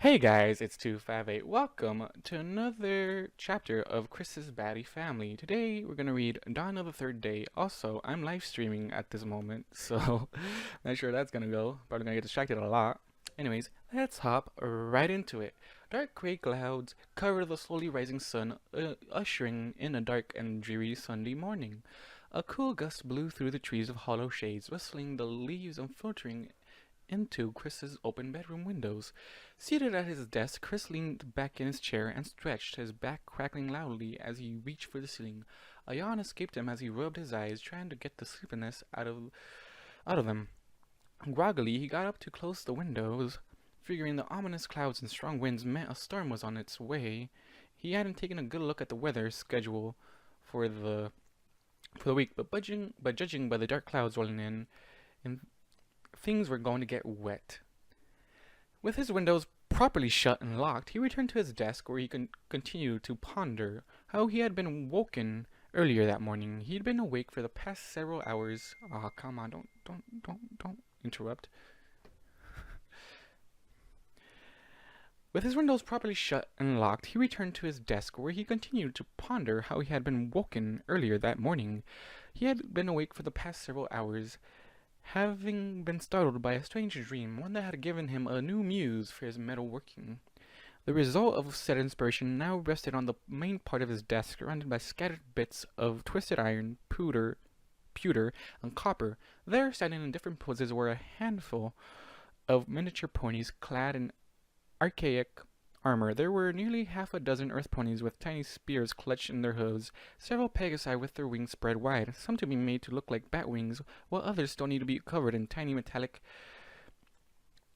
Hey guys, it's 258. Welcome to another chapter of Chris's Batty family. Today we're gonna read Dawn of the Third Day. Also, I'm live streaming at this moment, so not sure that's gonna go. Probably gonna get distracted a lot. Anyways, let's hop right into it. Dark gray clouds cover the slowly rising sun, ushering in a dark and dreary Sunday morning. A cool gust blew through the trees of hollow shades, rustling the leaves and filtering into Chris's open bedroom windows. Seated at his desk, Chris leaned back in his chair and stretched, his back crackling loudly as he reached for the ceiling. A yawn escaped him as he rubbed his eyes, trying to get the sleepiness out of them. Groggily, he got up to close the windows, figuring the ominous clouds and strong winds meant a storm was on its way. He hadn't taken a good look at the weather schedule for the week, but judging by the dark clouds rolling in, things were going to get wet. With his windows properly shut and locked, he returned to his desk where he continued to ponder how he had been woken earlier that morning. He'd been awake for the past several hours. Ah, come on, don't interrupt. With his windows properly shut and locked, he returned to his desk where he continued to ponder how he had been woken earlier that morning. He had been awake for the past several hours, having been startled by a strange dream, one that had given him a new muse for his metalworking. The result of said inspiration now rested on the main part of his desk, surrounded by scattered bits of twisted iron, pewter, and copper. There, standing in different poses, were a handful of miniature ponies clad in archaic armor. There were nearly half a dozen earth ponies with tiny spears clutched in their hooves, several pegasi with their wings spread wide, some to be made to look like bat wings, while others still need to be covered in tiny metallic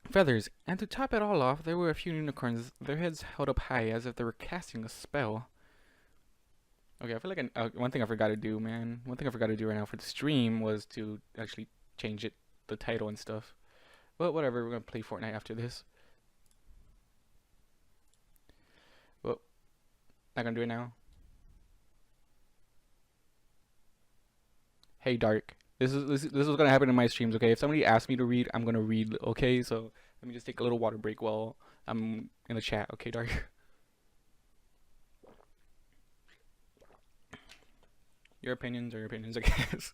feathers. And to top it all off, there were a few unicorns, their heads held up high as if they were casting a spell. Okay, I feel like one thing I forgot to do, man. One thing I forgot to do right now for the stream was to actually change the title and stuff. But whatever, we're gonna play Fortnite after this. Well, not gonna do it now. Hey, Dark. This is what's gonna happen in my streams. Okay, if somebody asks me to read, I'm gonna read. Okay, so let me just take a little water break while I'm in the chat. Okay, Dark. Your opinions are your opinions, I guess.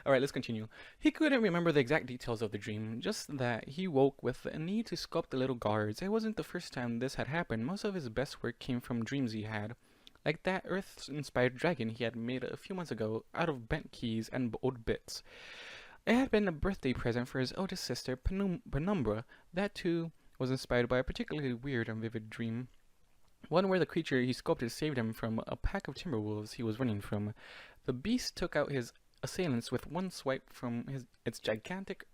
Alright, let's continue. He couldn't remember the exact details of the dream, just that he woke with a need to sculpt the little guards. It wasn't the first time this had happened. Most of his best work came from dreams he had. Like that Earth-inspired dragon he had made a few months ago out of bent keys and old bits. It had been a birthday present for his eldest sister, Penumbra. That too was inspired by a particularly weird and vivid dream. One where the creature he sculpted saved him from a pack of timber wolves he was running from. The beast took out his assailants with one swipe from its gigantic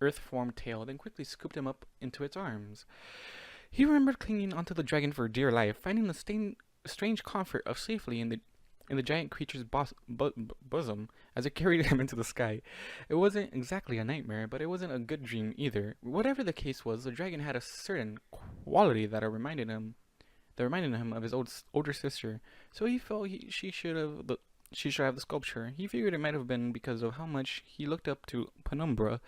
earth-formed tail, then quickly scooped him up into its arms. He remembered clinging onto the dragon for dear life, finding the strange comfort of safely in the giant creature's bosom as it carried him into the sky. It wasn't exactly a nightmare, but it wasn't a good dream either. Whatever the case was, the dragon had a certain quality that reminded him of his older sister, so he felt she should have the sculpture. He figured it might have been because of how much he looked up to Penumbra,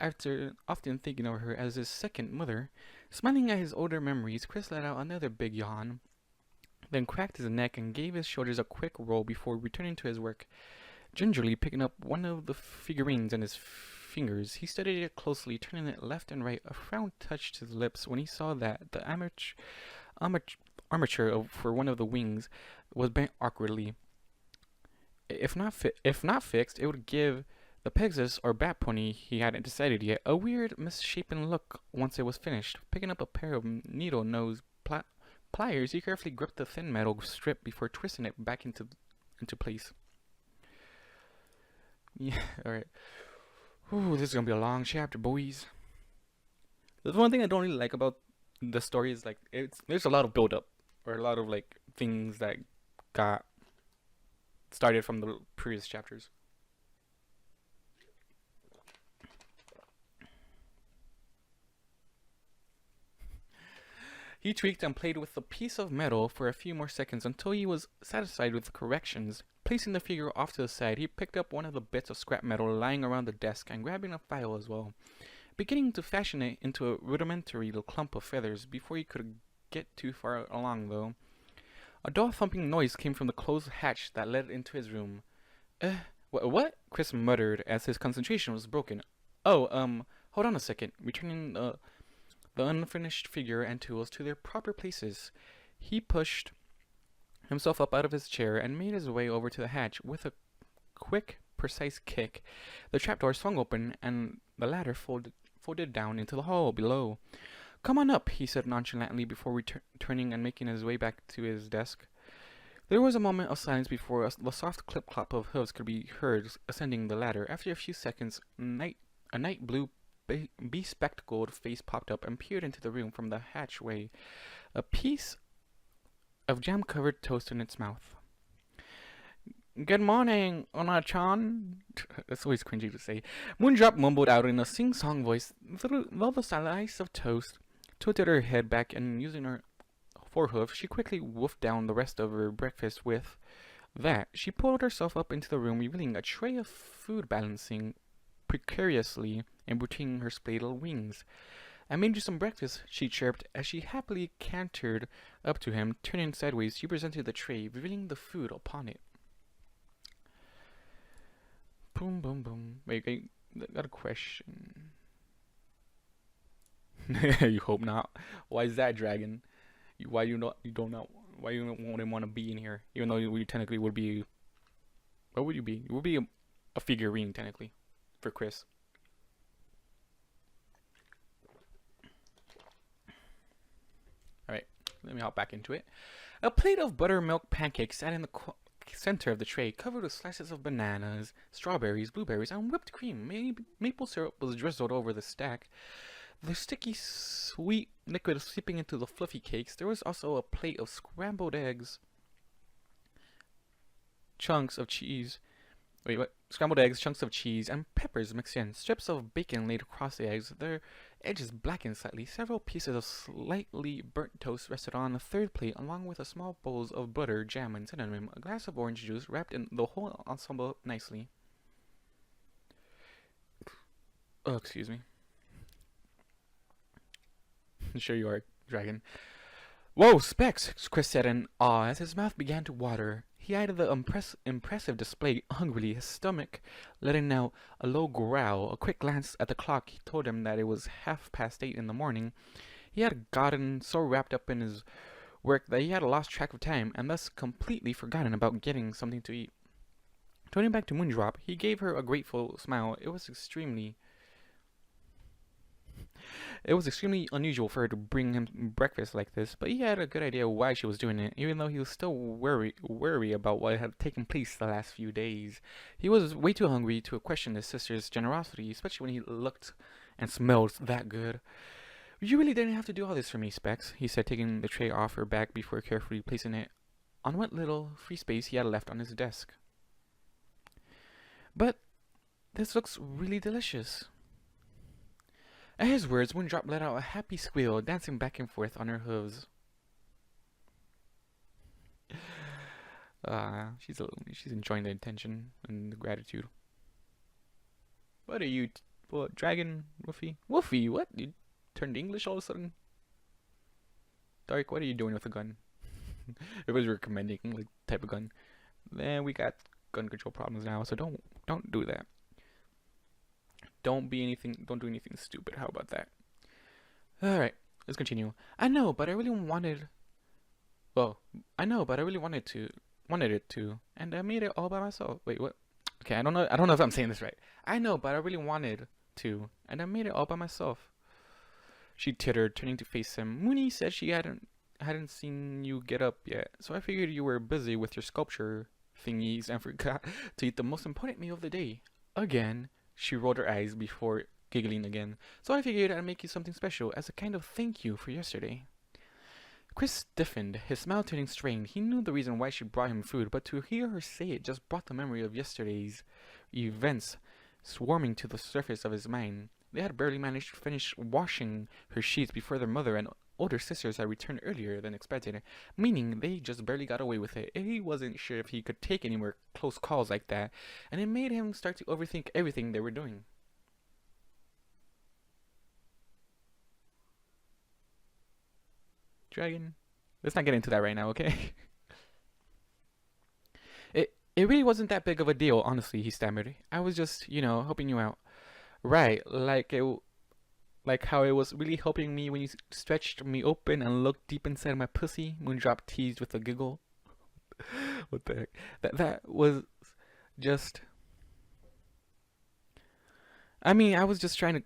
after often thinking of her as his second mother. Smiling at his older memories, Chris let out another big yawn, then cracked his neck and gave his shoulders a quick roll before returning to his work. Gingerly picking up one of the figurines in his fingers, he studied it closely, turning it left and right. A frown touched his lips when he saw that the armature for one of the wings was bent awkwardly. If not fixed, it would give the Pegasus or Bat Pony he hadn't decided yet a weird, misshapen look once it was finished. Picking up a pair of needle-nose pliers, he carefully gripped the thin metal strip before twisting it back into place. Yeah, alright. Ooh, this is gonna be a long chapter, boys. There's one thing I don't really like about the story is like there's a lot of build-up, or a lot of like things that got started from the previous chapters. He tweaked and played with the piece of metal for a few more seconds until he was satisfied with the corrections. Placing the figure off to the side, he picked up one of the bits of scrap metal lying around the desk and grabbing a file as well. beginning to fashion it into a rudimentary little clump of feathers before he could get too far along, though. A dull thumping noise came from the closed hatch that led into his room. What? Chris muttered as his concentration was broken. Oh, hold on a second. Returning the unfinished figure and tools to their proper places, he pushed himself up out of his chair and made his way over to the hatch. With a quick, precise kick, the trapdoor swung open and the ladder folded down into the hall below. Come on up, he said nonchalantly before returning and making his way back to his desk. There was a moment of silence before the soft clip-clop of hooves could be heard ascending the ladder. After a few seconds, a night blue bespectacled face popped up and peered into the room from the hatchway, a piece of jam-covered toast in its mouth. Good morning, Ona-chan. That's always cringy to say. Moondrop mumbled out in a sing-song voice. Though the slice of toast tilted her head back and using her forehoof, she quickly wolfed down the rest of her breakfast. With that, she pulled herself up into the room, revealing a tray of food balancing precariously in between her splayed wings. I made you some breakfast, she chirped as she happily cantered up to him. Turning sideways, she presented the tray, revealing the food upon it. Boom, boom, boom. Wait, I got a question. You hope not. Why is that, dragon? Why you don't know? Why you wouldn't want to be in here? Even though you technically would be. What would you be? You would be a figurine technically, for Chris. All right, let me hop back into it. A plate of buttermilk pancakes sat in the center of the tray, covered with slices of bananas, strawberries, blueberries, and whipped cream. Maple syrup was drizzled over the stack. The sticky, sweet liquid seeping into the fluffy cakes. There was also a plate of scrambled eggs, chunks of cheese. Wait, what? Scrambled eggs, chunks of cheese, and peppers mixed in. Strips of bacon laid across the eggs, their edges blackened slightly. Several pieces of slightly burnt toast rested on a third plate, along with a small bowls of butter, jam, and cinnamon. A glass of orange juice wrapped in the whole ensemble nicely. Oh, excuse me. Sure you are, dragon. Whoa, Specs! Chris said in awe as his mouth began to water. He eyed the impressive display hungrily, his stomach letting out a low growl. A quick glance at the clock told him that it was 8:30 in the morning. He had gotten so wrapped up in his work that he had lost track of time, and thus completely forgotten about getting something to eat. Turning back to Moondrop, he gave her a grateful smile. It was extremely unusual for her to bring him breakfast like this, but he had a good idea why she was doing it, even though he was still wary about what had taken place the last few days. He was way too hungry to question his sister's generosity, especially when he looked and smelled that good. You really didn't have to do all this for me, Specs, he said, taking the tray off her back before carefully placing it on what little free space he had left on his desk. But this looks really delicious. At his words, Moondrop let out a happy squeal, dancing back and forth on her hooves. She's enjoying the attention and the gratitude. What are you, dragon, Woofy? Woofy, what? You turned English all of a sudden? Dark, what are you doing with a gun? It was recommending like type of gun. Then we got gun control problems now, so don't do that. Don't do anything stupid. How about that? Alright, let's continue. I know, but I really wanted it to, and I made it all by myself. Wait, what? Okay, I don't know if I'm saying this right. I know, but I really wanted to, and I made it all by myself. She tittered, turning to face him. Mooney said she hadn't seen you get up yet, so I figured you were busy with your sculpture thingies and forgot to eat the most important meal of the day. Again. She rolled her eyes before giggling again. So I figured I'd make you something special as a kind of thank you for yesterday. Chris stiffened, his smile turning strained. He knew the reason why she brought him food, but to hear her say it just brought the memory of yesterday's events swarming to the surface of his mind. They had barely managed to finish washing her sheets before their mother and older sisters had returned earlier than expected, meaning they just barely got away with it. He wasn't sure if he could take any more close calls like that, and it made him start to overthink everything they were doing. dragon. Let's not get into that right now, okay? It really wasn't that big of a deal, honestly, he stammered. I was just, you know, helping you out. Right, like how it was really helping me when you stretched me open and looked deep inside my pussy, Moondrop teased with a giggle. What the heck? That was just I mean, I was just trying to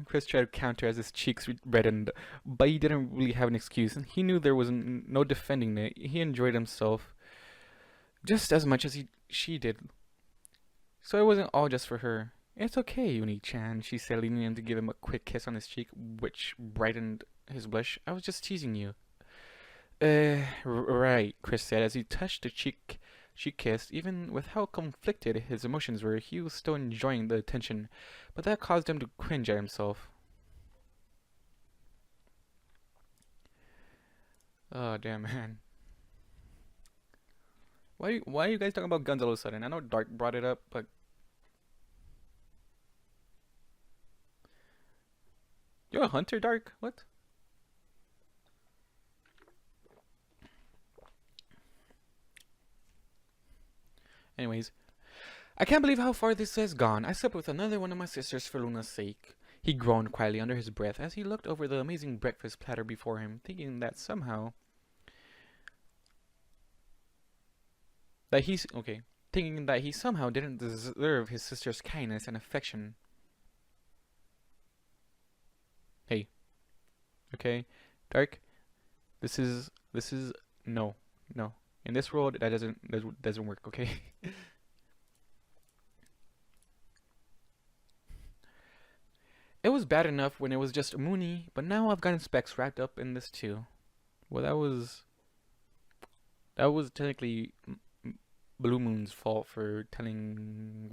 Chris tried to counter as his cheeks reddened, but he didn't really have an excuse. He knew there was no defending it. He enjoyed himself just as much as she did. So it wasn't all just for her. It's okay, Uni-chan, she said, leaning in to give him a quick kiss on his cheek, which brightened his blush. I was just teasing you. Right, Chris said as he touched the cheek she kissed. Even with how conflicted his emotions were, he was still enjoying the attention, but that caused him to cringe at himself. Oh, damn, man. Why are you guys talking about guns all of a sudden? I know Dark brought it up, but you're a hunter, Dark? What? Anyways, I can't believe how far this has gone. I slept with another one of my sisters for Luna's sake. He groaned quietly under his breath as he looked over the amazing breakfast platter before him, thinking that somehow he somehow didn't deserve his sister's kindness and affection. Hey, okay, Dark, this is no, no. In this world, that doesn't work, okay? It was bad enough when it was just Mooney, but now I've gotten Specs wrapped up in this too. Well, that was technically Blue Moon's fault for telling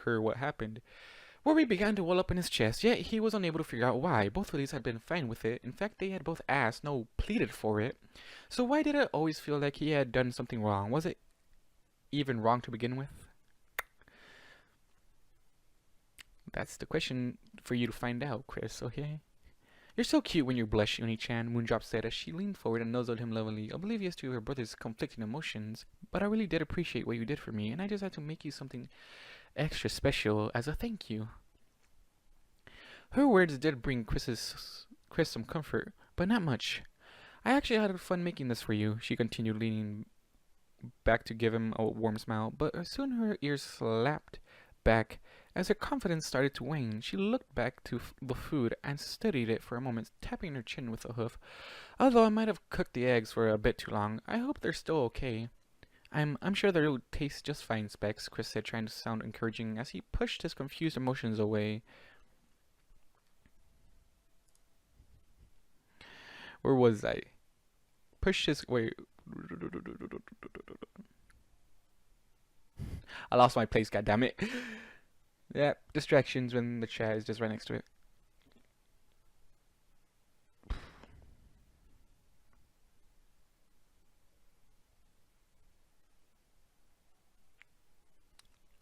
her what happened. Worry began to well up in his chest, yet he was unable to figure out why. Both of these had been fine with it. In fact, they had both asked, no, pleaded for it. So why did it always feel like he had done something wrong? Was it even wrong to begin with? That's the question for you to find out, Chris, okay? You're so cute when you blush, Uni-chan, Moondrop said as she leaned forward and nuzzled him lovingly, oblivious to her brother's conflicting emotions. But I really did appreciate what you did for me, and I just had to make you something extra special as a thank you. Her words did bring Chris some comfort, but not much. I actually had fun making this for you, she continued, leaning back to give him a warm smile, but soon her ears slapped back as her confidence started to wane. She looked back to the food and studied it for a moment, tapping her chin with a hoof. Although I might have cooked the eggs for a bit too long, I hope they're still okay. I'm sure they'll taste just fine, Specs, Chris said, trying to sound encouraging as he pushed his confused emotions away. Where was I? Pushed his... Wait. I lost my place, goddammit. Yeah, distractions when the chat is just right next to it.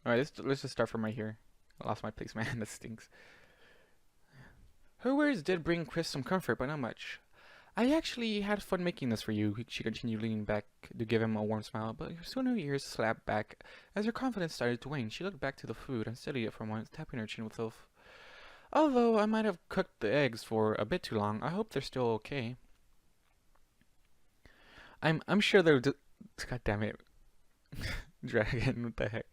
Alright, let's just start from right here. I lost my place, man. That stinks. Her words did bring Chris some comfort, but not much. I actually had fun making this for you, she continued, leaning back to give him a warm smile, but soon her ears slapped back as her confidence started to wane. She looked back to the food and studied it for a moment, tapping her chin with a Although I might have cooked the eggs for a bit too long, I hope they're still okay. I'm sure they'll God damn it. Dragon, what the heck?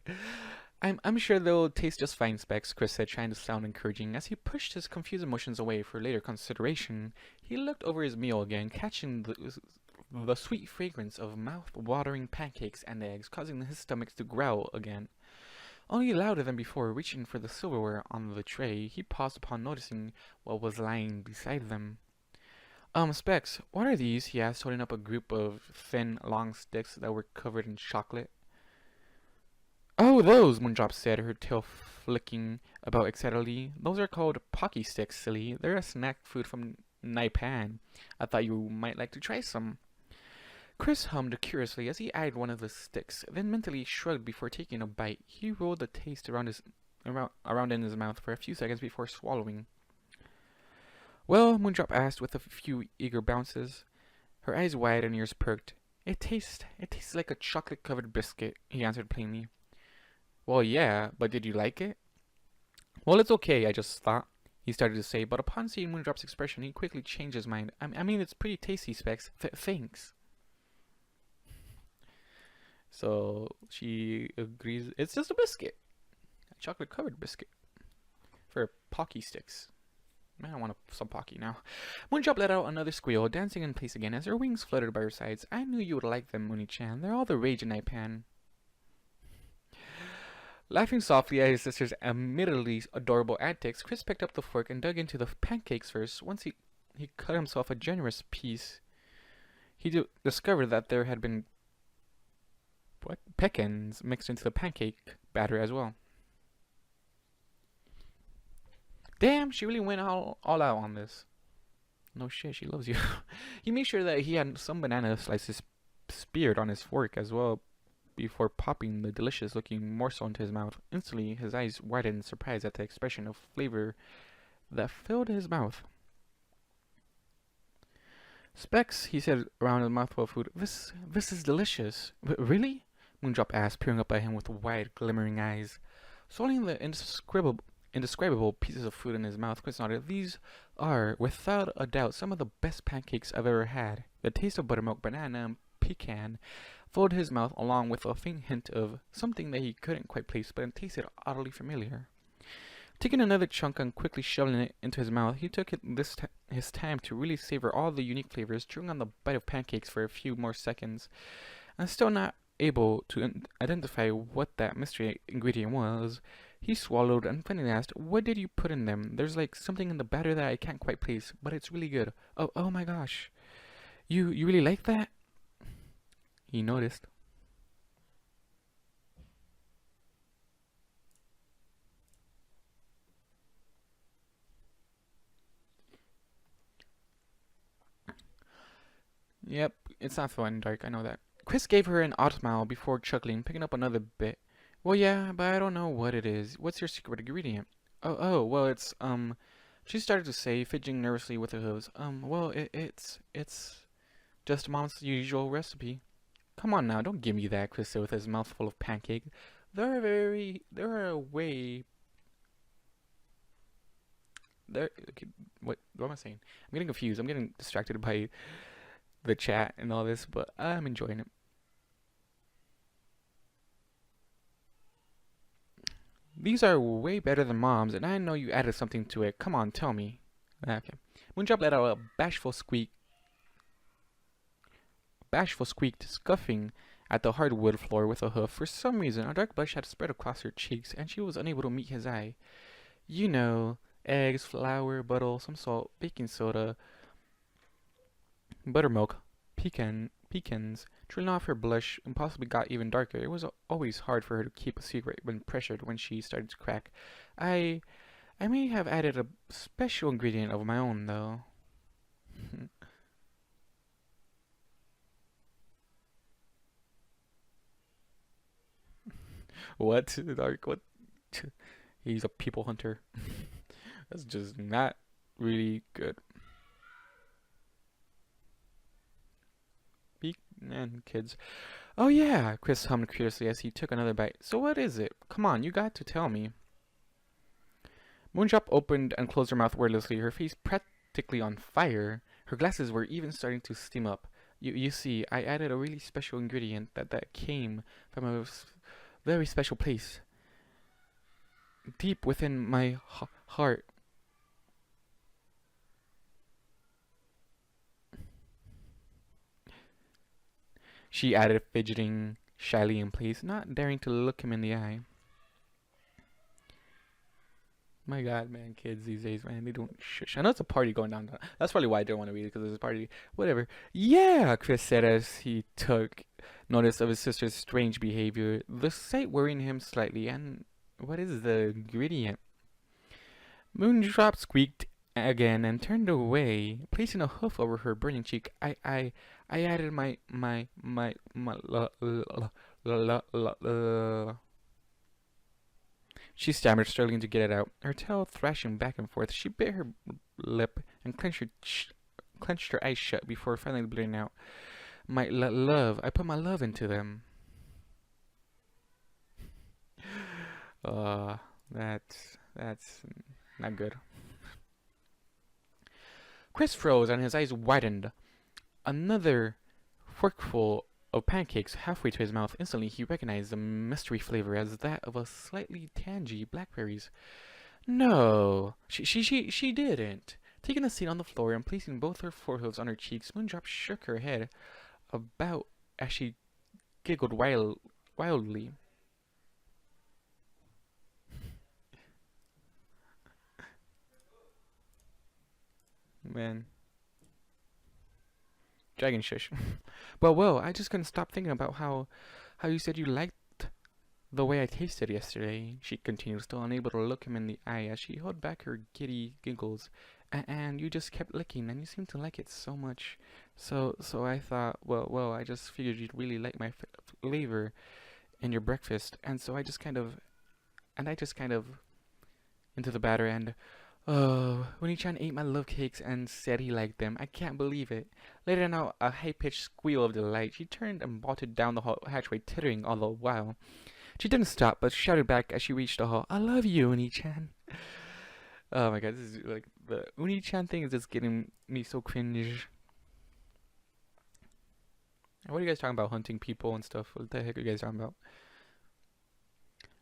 I'm sure they'll taste just fine, Specs, Chris said, trying to sound encouraging. As he pushed his confused emotions away for later consideration, he looked over his meal again, catching the sweet fragrance of mouth-watering pancakes and eggs, causing his stomach to growl again. Only louder than before, reaching for the silverware on the tray, he paused upon noticing what was lying beside them. Specs, what are these? He asked, holding up a group of thin, long sticks that were covered in chocolate. Oh, those, Moondrop said, her tail flicking about excitedly. Those are called Pocky Sticks, silly. They're a snack food from Naipan. I thought you might like to try some. Chris hummed curiously as he eyed one of the sticks, then mentally shrugged before taking a bite. He rolled the taste around in his mouth for a few seconds before swallowing. Well, Moondrop asked with a few eager bounces. Her eyes wide and ears perked. It tastes like a chocolate-covered biscuit, he answered plainly. Well, yeah, but did you like it? Well, it's okay, I just thought, he started to say, but upon seeing Moondrop's expression, he quickly changed his mind. I mean, it's pretty tasty, Specs. Thanks. So she agrees. It's just a biscuit, a chocolate-covered biscuit, for Pocky sticks. Man, I want some Pocky now. Moondrop let out another squeal, dancing in place again as her wings fluttered by her sides. I knew you would like them, Moony-chan. They're all the rage in Naipan. Laughing softly at his sister's admittedly adorable antics, Chris picked up the fork and dug into the pancakes first. Once he cut himself a generous piece, he discovered that there had been pecans mixed into the pancake batter as well. Damn, she really went all out on this. No shit, she loves you. He made sure that he had some banana slices speared on his fork as well before popping the delicious-looking morsel into his mouth. Instantly, his eyes widened in surprise at the expression of flavor that filled his mouth. Specs, he said around his mouthful of food. This is delicious. Really? Moondrop asked, peering up at him with wide, glimmering eyes. Swallowing the indescribable pieces of food in his mouth, Chris nodded. These are, without a doubt, some of the best pancakes I've ever had. The taste of buttermilk, banana, and pecan filled his mouth along with a faint hint of something that he couldn't quite place, but it tasted oddly familiar. Taking another chunk and quickly shoveling it into his mouth, he took his time to really savor all the unique flavors, chewing on the bite of pancakes for a few more seconds, and still not able to identify what that mystery ingredient was. He swallowed and finally asked, "What did you put in them? There's like something in the batter that I can't quite place, but it's really good." Oh my gosh. You really like that? He noticed. Yep, it's not fun, Dark, I know that. Chris gave her an odd smile before chuckling, picking up another bit. Well, yeah, but I don't know what it is. What's your secret ingredient? Well, it's, she started to say, fidgeting nervously with her hooves. Well, it's just Mom's usual recipe. Come on now, don't give me that, Chris said with his mouth full of pancake. They're way... Okay, what am I saying? I'm getting confused. I'm getting distracted by the chat and all this, but I'm enjoying it. These are way better than Mom's, and I know you added something to it. Come on, tell me. Okay. Moondrop let out a bashful squeak, scuffing at the hardwood floor with a hoof. For some reason, a dark blush had spread across her cheeks, and she was unable to meet his eye. You know, eggs, flour, butter, some salt, baking soda, buttermilk, pecans. Trailing off her blush and possibly got even darker. It was always hard for her to keep a secret when pressured when she started to crack. I may have added a special ingredient of my own, though. What? Dark? What? He's a people hunter. That's just not really good. Man, kids. Oh yeah, Chris hummed curiously as he took another bite. So what is it? Come on, you got to tell me. Moondrop opened and closed her mouth wordlessly, her face practically on fire. Her glasses were even starting to steam up. You see, I added a really special ingredient that came from a very special place. Deep within my heart. She added, fidgeting shyly in place, not daring to look him in the eye. My god, man, kids these days, man, they don't shush. I know it's a party going down. That's probably why I don't want to read it, because there's a party. Whatever. Yeah, Chris said as he took notice of his sister's strange behavior, the sight worrying him slightly. And what is the ingredient? Moondrop squeaked again and turned away, placing a hoof over her burning cheek. I added my She stammered, struggling to get it out. Her tail thrashing back and forth, she bit her lip and clenched her eyes shut before finally blurting out, "My love, I put my love into them." Uh, that's not good. Chris froze and his eyes widened. Another forkful of pancakes halfway to his mouth. Instantly, he recognized the mystery flavor as that of a slightly tangy blackberries. No, she didn't. Taking a seat on the floor and placing both her forehooves on her cheeks, Moondrop shook her head about as she giggled wildly. Man. Dragon shush. Well, I just couldn't stop thinking about how you said you liked the way I tasted yesterday, she continued, still unable to look him in the eye as she held back her giddy giggles. And you just kept licking, and you seemed to like it so much. So I thought, well, I just figured you'd really like my flavor in your breakfast, and so I just kind of into the batter, and oh, Uni-chan ate my love cakes and said he liked them. I can't believe it. Letting out a high-pitched squeal of delight, she turned and bolted down the hatchway, tittering all the while. She didn't stop, but shouted back as she reached the hall, "I love you, Uni-chan." Oh my god, this is like, the Uni-chan thing is just getting me so cringe. What are you guys talking about? Hunting people and stuff? What the heck are you guys talking about?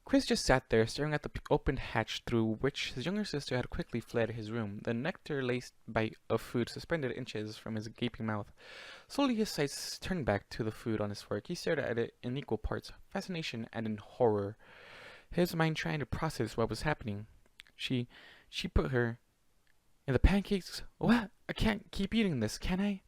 Chris just sat there, staring at the opened hatch through which his younger sister had quickly fled his room, the nectar-laced bite of food suspended inches from his gaping mouth. Slowly his sights turned back to the food on his fork. He stared at it in equal parts fascination and in horror, his mind trying to process what was happening. She put her in the pancakes? What? I can't keep eating this, can I?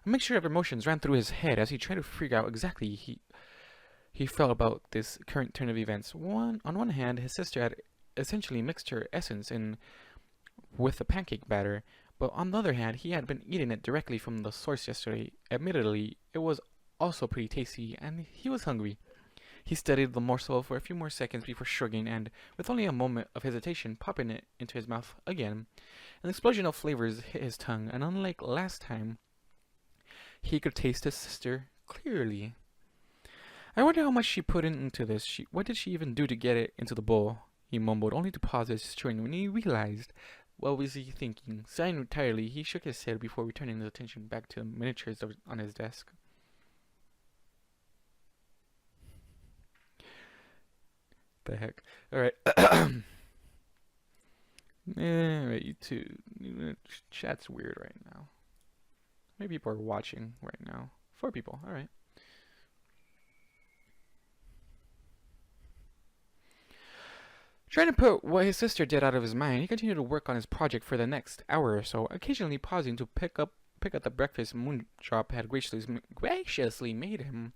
A mixture of emotions ran through his head as he tried to figure out exactly he felt about this current turn of events. On one hand, his sister had essentially mixed her essence in with the pancake batter, but on the other hand, he had been eating it directly from the source yesterday. Admittedly, it was also pretty tasty, and he was hungry. He studied the morsel for a few more seconds before shrugging and, with only a moment of hesitation, popping it into his mouth again. An explosion of flavors hit his tongue, and unlike last time, he could taste his sister clearly. I wonder how much she put into this. What did she even do to get it into the bowl? He mumbled, only to pause his chewing when he realized. What was he thinking? Sighing entirely, he shook his head before returning his attention back to the miniatures on his desk. The heck? Alright. Alright, you two. Chat's weird right now. How many people are watching right now? 4 people. Alright. Trying to put what his sister did out of his mind, he continued to work on his project for the next hour or so, occasionally pausing to pick up the breakfast Moondrop had graciously made him.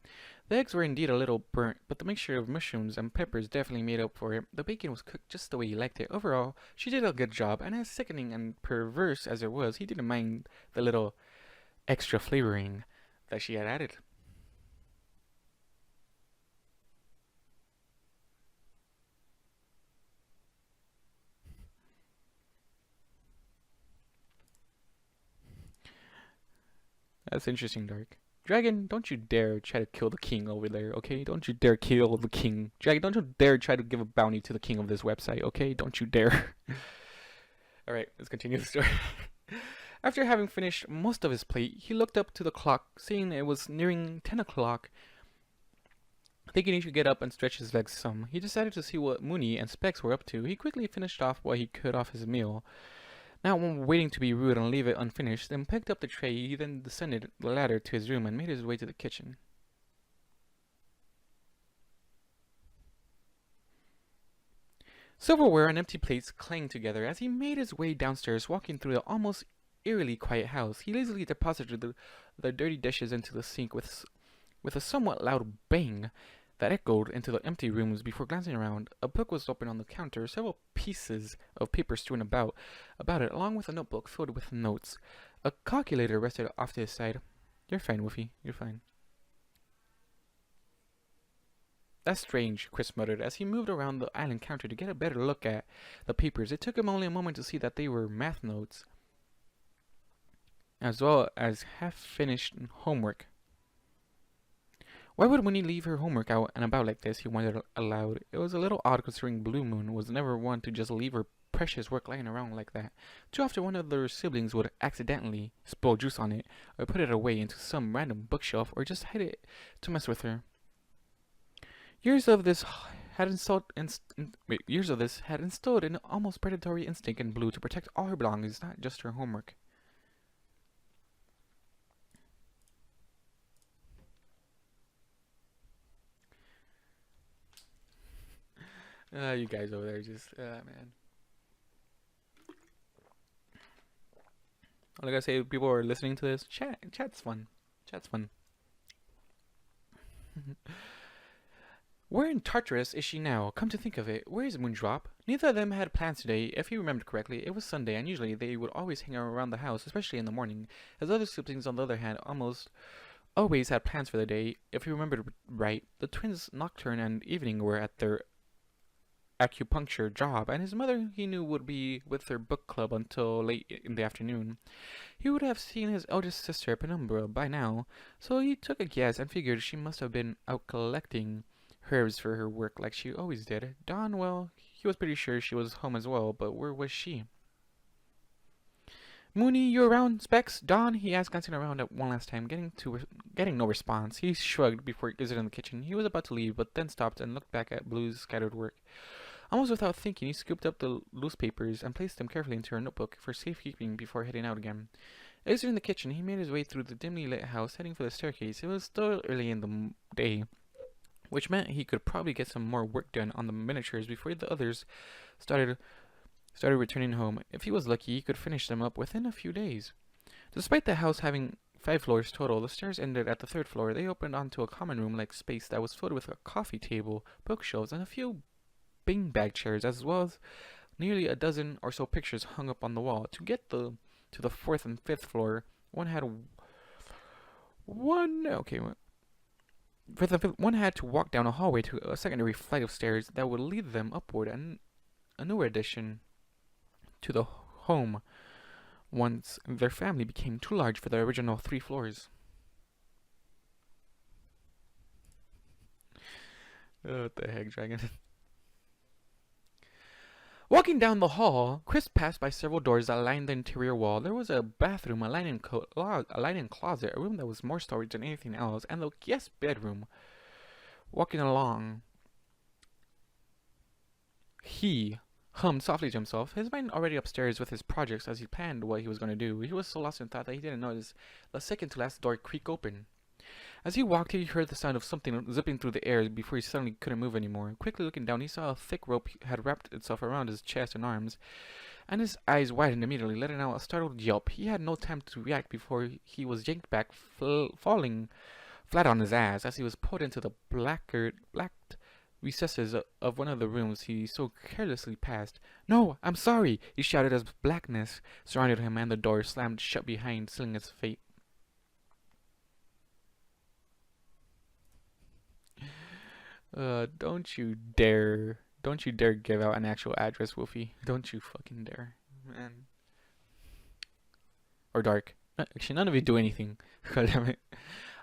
The eggs were indeed a little burnt, but the mixture of mushrooms and peppers definitely made up for it. The bacon was cooked just the way he liked it. Overall, she did a good job, and as sickening and perverse as it was, he didn't mind the little extra flavoring that she had added. That's interesting, Dark. Dragon, don't you dare try to kill the king over there, okay? Don't you dare kill the king. Dragon, don't you dare try to give a bounty to the king of this website, okay? Don't you dare. Alright, let's continue the story. After having finished most of his plate, he looked up to the clock, seeing it was nearing 10 o'clock. Thinking he should get up and stretch his legs some, he decided to see what Mooney and Specs were up to. He quickly finished off what he could off his meal. Not waiting to be rude and leave it unfinished, then picked up the tray. He then descended the ladder to his room and made his way to the kitchen. Silverware and empty plates clanged together as he made his way downstairs, walking through the almost eerily quiet house. He lazily deposited the dirty dishes into the sink with a somewhat loud bang that echoed into the empty rooms. Before glancing around, a book was open on the counter, several pieces of paper strewn about it, along with a notebook filled with notes. A calculator rested off to his side. You're fine, Woofy. You're fine. That's strange, Chris muttered as he moved around the island counter to get a better look at the papers. It took him only a moment to see that they were math notes. as well as half-finished homework. Why would Winnie leave her homework out and about like this, he wondered aloud. It was a little odd considering Blue Moon was never one to just leave her precious work lying around like that. Too often one of their siblings would accidentally spill juice on it, or put it away into some random bookshelf, or just hide it to mess with her. Years of this had instilled an almost predatory instinct in Blue to protect all her belongings, not just her homework. You guys over there just, man. Like I say, people are listening to this. Chat's fun. Chat's fun. Where in Tartarus is she now? Come to think of it, where is Moondrop? Neither of them had plans today. If you remembered correctly, it was Sunday, and usually they would always hang around the house, especially in the morning. His other siblings, on the other hand, almost always had plans for the day. If you remembered right, the twins' nocturne and evening were at their acupuncture job, and his mother, he knew, would be with their book club until late in the afternoon. He would have seen his eldest sister, Penumbra, by now, so he took a guess and figured she must have been out collecting herbs for her work like she always did. Dawn, well, he was pretty sure she was home as well, but where was she? Mooney, you around, Specs? Dawn, he asked, glancing around at one last time, getting no response. He shrugged before exiting the kitchen. He was about to leave, but then stopped and looked back at Blue's scattered work. Almost without thinking, he scooped up the loose papers and placed them carefully into her notebook for safekeeping before heading out again. Exiting the kitchen, he made his way through the dimly lit house, heading for the staircase. It was still early in the day, which meant he could probably get some more work done on the miniatures before the others started returning home. If he was lucky, he could finish them up within a few days. Despite the house having 5 floors total, the stairs ended at the 3rd floor. They opened onto a common room-like space that was filled with a coffee table, bookshelves, and a few beanbag chairs, as well as nearly a dozen or so pictures hung up on the wall. To get to the 4th and 5th floor, one had to walk down a hallway to a secondary flight of stairs that would lead them upward, and a newer addition to the home once their family became too large for the original 3 floors. What the heck, Dragon? Walking down the hall, Chris passed by several doors that lined the interior wall. There was a bathroom, a linen closet, a room that was more storage than anything else, and the guest bedroom. Walking along, he hummed softly to himself, his mind already upstairs with his projects as he planned what he was going to do. He was so lost in thought that he didn't notice the second-to-last door creak open. As he walked, he heard the sound of something zipping through the air before he suddenly couldn't move anymore. Quickly looking down, he saw a thick rope had wrapped itself around his chest and arms, and his eyes widened immediately, letting out a startled yelp. He had no time to react before he was yanked back, falling flat on his ass as he was pulled into the blacked recesses of one of the rooms he so carelessly passed. "No, I'm sorry!" he shouted as blackness surrounded him and the door slammed shut behind, sealing his fate. Don't you dare give out an actual address, Wolfie. Don't you fucking dare, man. Or Dark. Actually, none of you do anything. God damn it.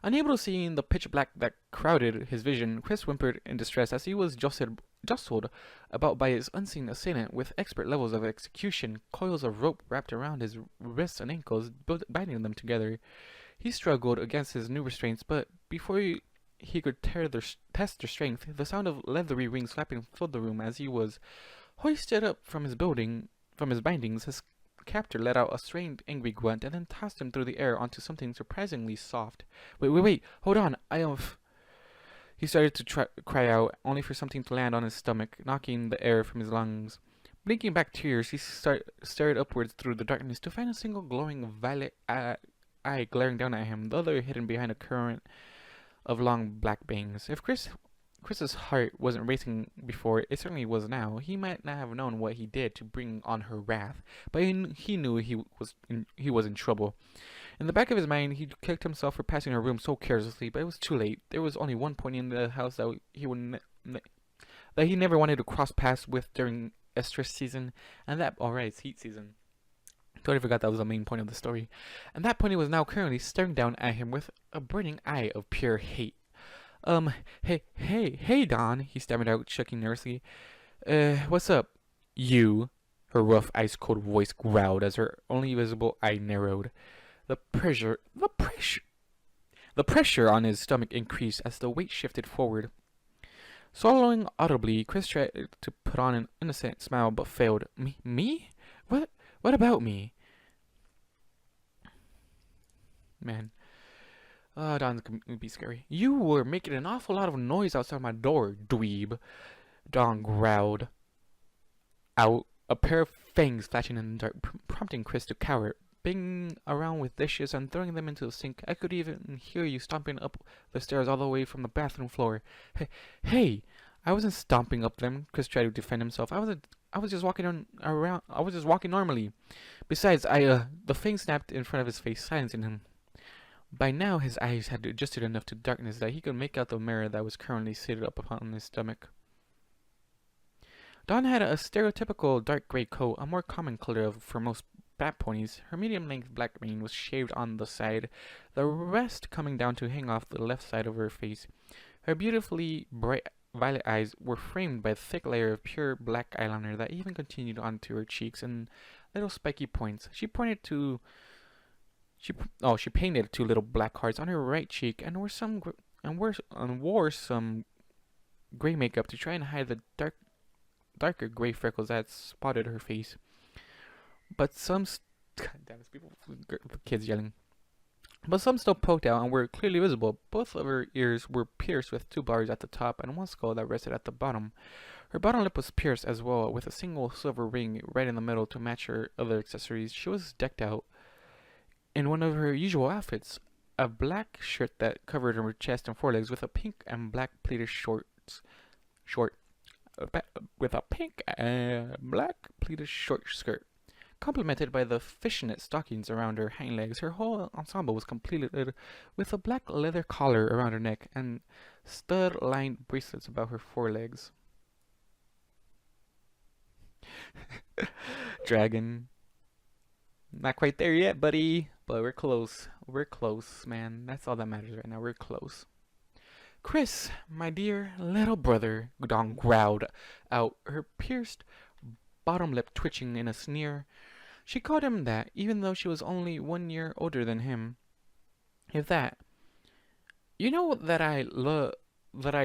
Unable to see in the pitch black that crowded his vision, Chris whimpered in distress as he was jostled about by his unseen assailant with expert levels of execution, coils of rope wrapped around his wrists and ankles, binding them together. He struggled against his new restraints, but before he could test their strength, the sound of leathery wings flapping filled the room as he was hoisted up from his bindings. His captor let out a strained, angry grunt and then tossed him through the air onto something surprisingly soft. Wait, hold on, He started to cry out, only for something to land on his stomach, knocking the air from his lungs. Blinking back tears, he stared upwards through the darkness to find a single glowing violet eye glaring down at him, the other hidden behind a current of long black bangs. If Chris's heart wasn't racing before, it certainly was now. He might not have known what he did to bring on her wrath, but he knew he was in trouble. In the back of his mind, he kicked himself for passing her room so carelessly, but it was too late. There was only one point in the house that he never wanted to cross paths with during Estrus season, and that, alright, it's heat season. Totally forgot that was the main point of the story. And that pony was now currently staring down at him with a burning eye of pure hate. Hey, Don, he stammered out, shaking nervously. What's up? You, her rough, ice-cold voice growled as her only visible eye narrowed. The pressure on his stomach increased as the weight shifted forward. Swallowing audibly, Chris tried to put on an innocent smile but failed. Me? What about me? Man. Don's gonna be scary. You were making an awful lot of noise outside my door, dweeb. Don growled out, a pair of fangs flashing in the dark, prompting Chris to cower, banging around with dishes and throwing them into the sink. I could even hear you stomping up the stairs all the way from the bathroom floor. Hey, I wasn't stomping up them. Chris tried to defend himself. I was just walking around. I was just walking normally. Besides, the fang snapped in front of his face, silencing him. By now, his eyes had adjusted enough to darkness that he could make out the mirror that was currently seated up upon his stomach. Dawn had a stereotypical dark gray coat, a more common color for most bat ponies. Her medium-length black mane was shaved on the side, the rest coming down to hang off the left side of her face. Her beautifully bright violet eyes were framed by a thick layer of pure black eyeliner that even continued onto her cheeks in little spiky points. She painted two little black hearts on her right cheek and wore some gray makeup to try and hide the darker gray freckles that spotted her face. But some kids yelling. But some still poked out and were clearly visible. Both of her ears were pierced with two bars at the top and one skull that rested at the bottom. Her bottom lip was pierced as well, with a single silver ring right in the middle to match her other accessories. She was decked out in one of her usual outfits, a black shirt that covered her chest and forelegs with a pink and black pleated short skirt, complemented by the fishnet stockings around her hind legs. Her whole ensemble was completed with a black leather collar around her neck and stud-lined bracelets about her forelegs. Dragon. Not quite there yet, buddy, but we're close. We're close, man. That's all that matters right now. We're close. Chris, my dear little brother, Dawn growled out, her pierced bottom lip twitching in a sneer. She called him that, even though she was only 1 year older than him. If that. You know that I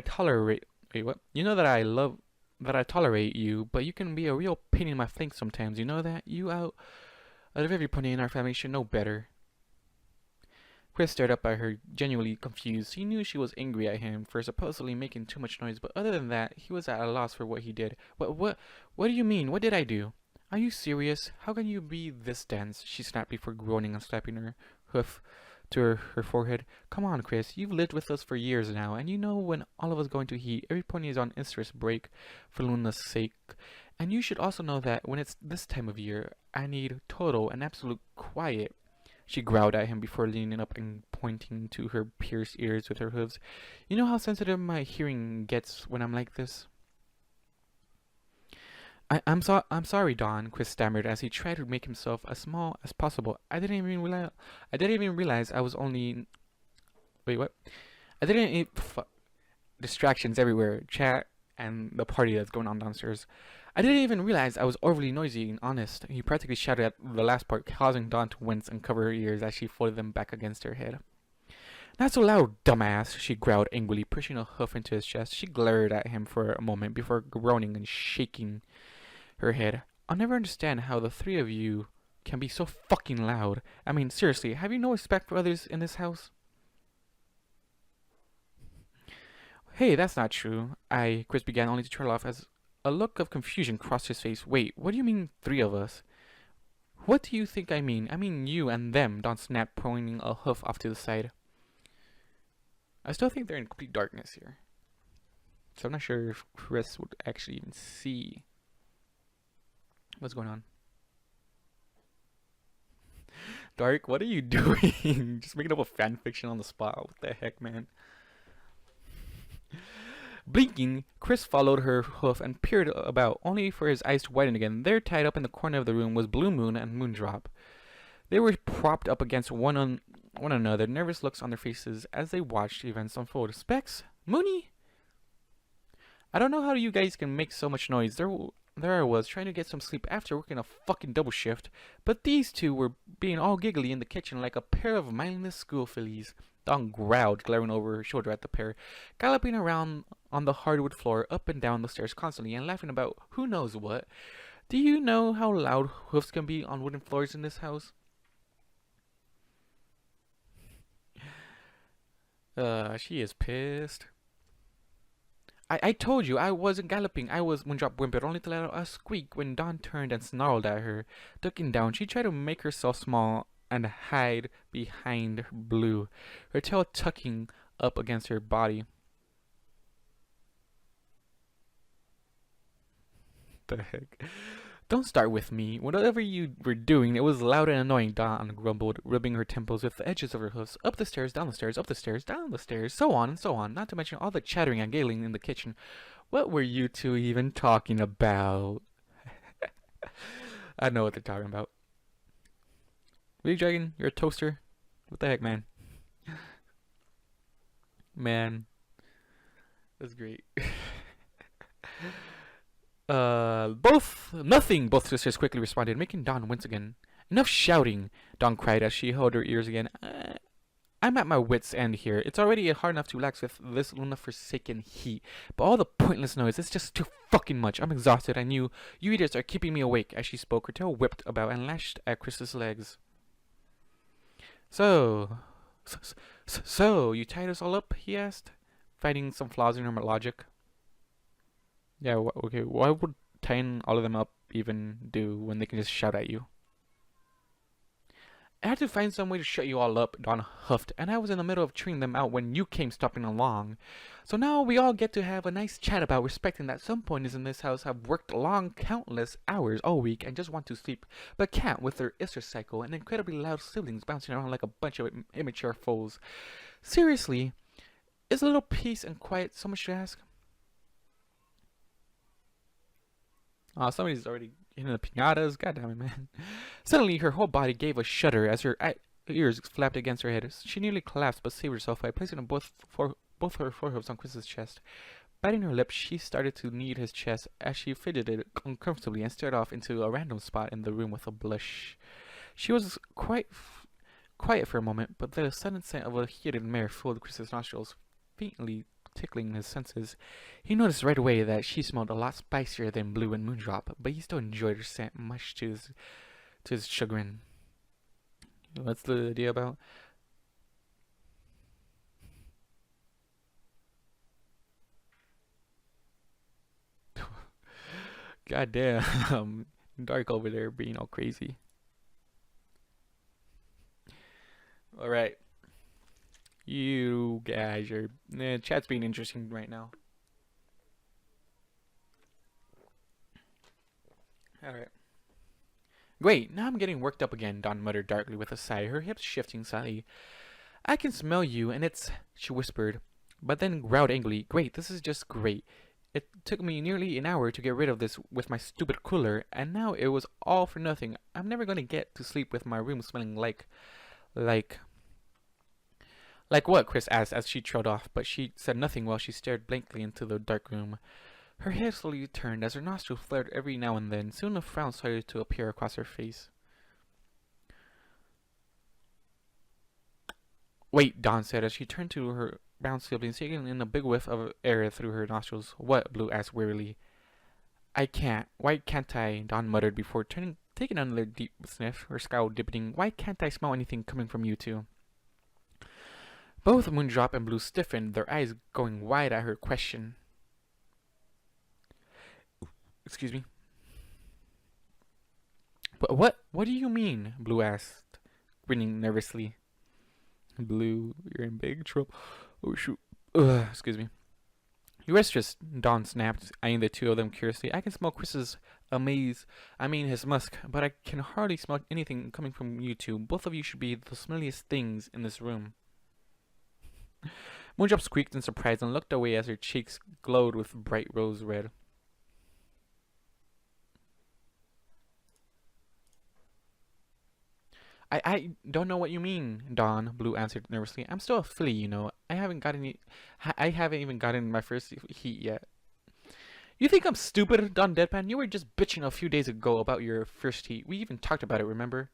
tolerate. Wait, what? You know that I tolerate you, but you can be a real pain in my flank sometimes. You know that? You out of every pony in our family should know better. Chris stared up at her, genuinely confused. He knew she was angry at him for supposedly making too much noise, but other than that, he was at a loss for what he did. What do you mean? What did I do? Are you serious? How can you be this dense? She snapped before groaning and slapping her hoof to her forehead. Come on, Chris. You've lived with us for years now, and you know when all of us go into heat, every pony is on Estrus Break for Luna's sake. And you should also know that when it's this time of year, I need total and absolute quiet. She growled at him before leaning up and pointing to her pierced ears with her hooves. You know how sensitive my hearing gets when I'm like this? I'm sorry, Don, Chris stammered as he tried to make himself as small as possible. I didn't even realize I was only... Wait, what? Distractions everywhere. Chat and the party that's going on downstairs. I didn't even realize I was overly noisy and honest. He practically shouted at the last part, causing Dawn to wince and cover her ears as she folded them back against her head. Not so loud, dumbass, she growled angrily, pushing a hoof into his chest. She glared at him for a moment before groaning and shaking her head. I'll never understand how the three of you can be so fucking loud. I mean, seriously, have you no respect for others in this house? Hey, that's not true. Chris began only to trail off as a look of confusion crossed his face. Wait, what do you mean, three of us? What do you think I mean? I mean you and them, Dawn snapped, pointing a hoof off to the side. I still think they're in complete darkness here. So I'm not sure if Chris would actually even see what's going on. Dark, what are you doing? Just making up a fan fiction on the spot. What the heck, man? Blinking, Chris followed her hoof and peered about, only for his eyes to widen again. There, tied up in the corner of the room, was Blue Moon and Moondrop. They were propped up against one another, nervous looks on their faces as they watched events unfold. Specs? Mooney? I don't know how you guys can make so much noise. There I was, trying to get some sleep after working a fucking double shift, but these two were being all giggly in the kitchen like a pair of mindless school fillies. Dawn growled, glaring over her shoulder at the pair, galloping around on the hardwood floor, up and down the stairs constantly, and laughing about who knows what. Do you know how loud hoofs can be on wooden floors in this house? She is pissed. I told you I wasn't galloping. I was Moondrop whimpered, only to let out a squeak when Dawn turned and snarled at her. Ducking down, she tried to make herself small and hide behind Blue, her tail tucking up against her body. The heck? Don't start with me. Whatever you were doing, it was loud and annoying, Dawn grumbled, rubbing her temples with the edges of her hoofs. Up the stairs, down the stairs, up the stairs, down the stairs, so on and so on, not to mention all the chattering and giggling in the kitchen. What were you two even talking about? I know what they're talking about. Really, Dragon? You're a toaster? What the heck, man? Man. That's great. Both sisters quickly responded, making Dawn wince again. Enough shouting, Dawn cried as she held her ears again. I'm at my wits' end here. It's already hard enough to relax with this Luna-forsaken heat, but all the pointless noise, it's just too fucking much. I'm exhausted, and you idiots are keeping me awake. As she spoke, her tail whipped about and lashed at Chris's legs. So, you tied us all up? He asked, finding some flaws in her logic. Yeah, okay, why would tying all of them up even do when they can just shout at you? I had to find some way to shut you all up, Dawn huffed, and I was in the middle of chewing them out when you came stopping along. So now we all get to have a nice chat about respecting that some ponies in this house have worked long countless hours all week and just want to sleep, but can't with their Estrus cycle and incredibly loud siblings bouncing around like a bunch of immature foals. Seriously, is a little peace and quiet so much to ask? Oh, somebody's already hitting the pinatas. God damn it, man. Suddenly, her whole body gave a shudder as her ears flapped against her head. She nearly collapsed, but saved herself by placing both her foreheads on Chris's chest. Biting her lips, she started to knead his chest as she fidgeted uncomfortably and stared off into a random spot in the room with a blush. She was quite quiet for a moment, but the sudden scent of a heated mare filled Chris's nostrils, faintly tickling his senses. He noticed right away that she smelled a lot spicier than Blue and Moondrop, but he still enjoyed her scent much to his chagrin. What's the idea about? God damn, Dark over there being all crazy. Alright. You guys are... chat's being interesting right now. Alright. Great, now I'm getting worked up again, Dawn muttered darkly with a sigh, her hips shifting slightly. I can smell you, and it's... she whispered, but then growled angrily. Great, this is just great. It took me nearly an hour to get rid of this with my stupid cooler, and now it was all for nothing. I'm never gonna get to sleep with my room smelling like what? Chris asked as she trailed off, but she said nothing while she stared blankly into the dark room. Her head slowly turned as her nostrils flared every now and then. Soon a frown started to appear across her face. Wait, Dawn said as she turned to her brown siblings, taking in a big whiff of air through her nostrils. What? Blue asked wearily. I can't. Why can't I? Dawn muttered before taking another deep sniff, her scowl deepening. Why can't I smell anything coming from you two? Both Moondrop and Blue stiffened, their eyes going wide at her question. Excuse me. But what do you mean? Blue asked, grinning nervously. Blue, you're in big trouble. Oh shoot. Excuse me. You're Estrus, Dawn snapped, eyeing the two of them curiously. I can smell Chris's his musk, but I can hardly smell anything coming from you two. Both of you should be the smelliest things in this room. Moondrop squeaked in surprise and looked away as her cheeks glowed with bright rose red. I don't know what you mean, Dawn, Blue answered nervously. I'm still a filly, you know. I haven't even gotten my first heat yet. You think I'm stupid, Dawn deadpan? You were just bitching a few days ago about your first heat. We even talked about it, remember?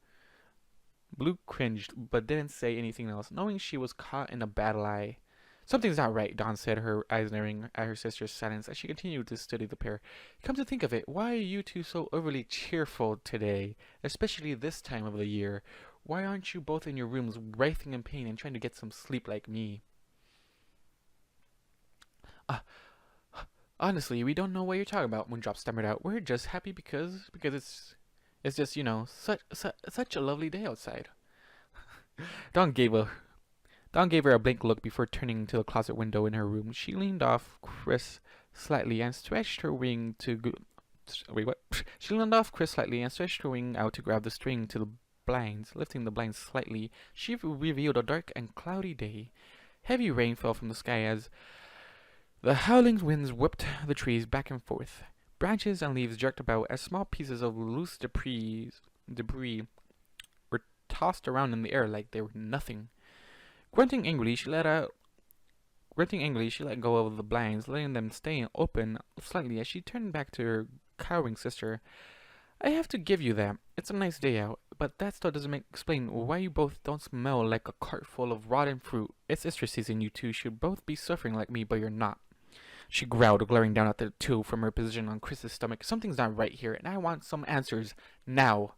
Blue cringed, but didn't say anything else, knowing she was caught in a bad lie. Something's not right, Dawn said, her eyes narrowing at her sister's silence as she continued to study the pair. Come to think of it, why are you two so overly cheerful today, especially this time of the year? Why aren't you both in your rooms writhing in pain and trying to get some sleep like me? Uh, Honestly, we don't know what you're talking about, Moondrop stammered out. We're just happy because it's just, you know, such a lovely day outside. Dawn gave a Dawn gave her a blank look before turning to the closet window in her room. She leaned off Chris slightly and stretched her wing to wait, what? She leaned off Chris slightly and stretched her wing out to grab the string to the blinds. Lifting the blinds slightly, she revealed a dark and cloudy day. Heavy rain fell from the sky as the howling winds whipped the trees back and forth. Branches and leaves jerked about as small pieces of loose debris were tossed around in the air like they were nothing. Grunting angrily, she let go of the blinds, letting them stay open slightly as she turned back to her cowering sister. I have to give you that. It's a nice day out, but that still doesn't explain why you both don't smell like a cart full of rotten fruit. It's Estrus season. You two should both be suffering like me, but you're not. She growled, glaring down at the two from her position on Chris's stomach. Something's not right here, and I want some answers now.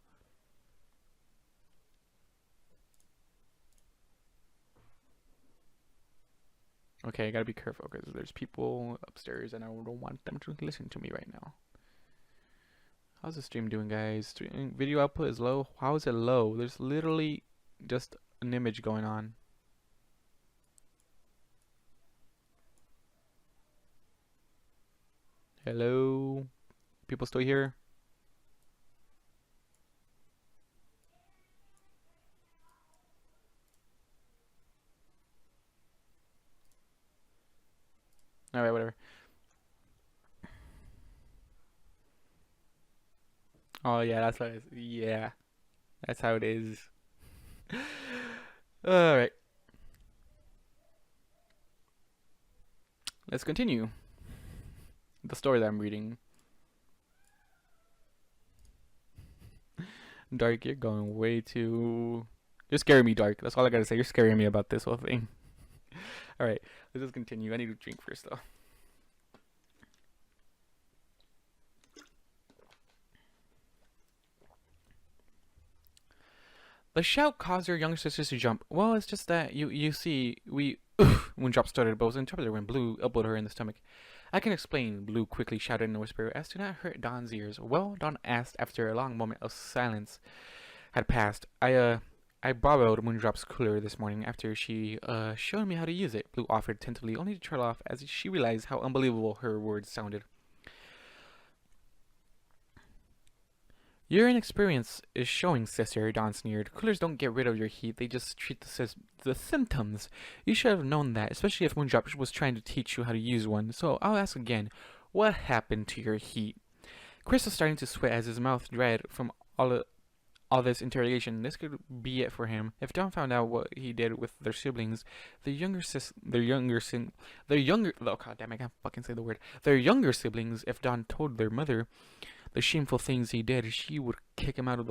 Okay, I gotta be careful because there's people upstairs and I don't want them to listen to me right now. How's the stream doing, guys? Video output is low. How is it low? There's literally just an image going on. Hello? People still here? Alright, whatever. Oh yeah, that's what it is. Yeah. That's how it is. Alright. Let's continue. The story that I'm reading. Dark, you're going way too... You're scaring me, Dark. That's all I gotta say. You're scaring me about this whole thing. Alright, let's just continue. I need to drink first, though. The shout caused her younger sisters to jump. Well, it's just that, you see, we... Moondrop started, but was interpreted when Blue elbowed her in the stomach. I can explain, Blue quickly shouted in a whisper, as to not hurt Dawn's ears. Well, Dawn asked after a long moment of silence had passed. I borrowed Moondrop's cooler this morning after she, showed me how to use it, Blue offered tentatively, only to trail off as she realized how unbelievable her words sounded. Your inexperience is showing, sister, Dawn sneered. Coolers don't get rid of your heat, they just treat the symptoms. You should have known that, especially if Moondrop was trying to teach you how to use one. So I'll ask again, what happened to your heat? Chris was starting to sweat as his mouth dried from all this interrogation. This could be it for him. If Dawn found out what he did with their siblings, oh god damn, I can't fucking say the word. Their younger siblings, if Dawn told their mother the shameful things he did, she would kick him out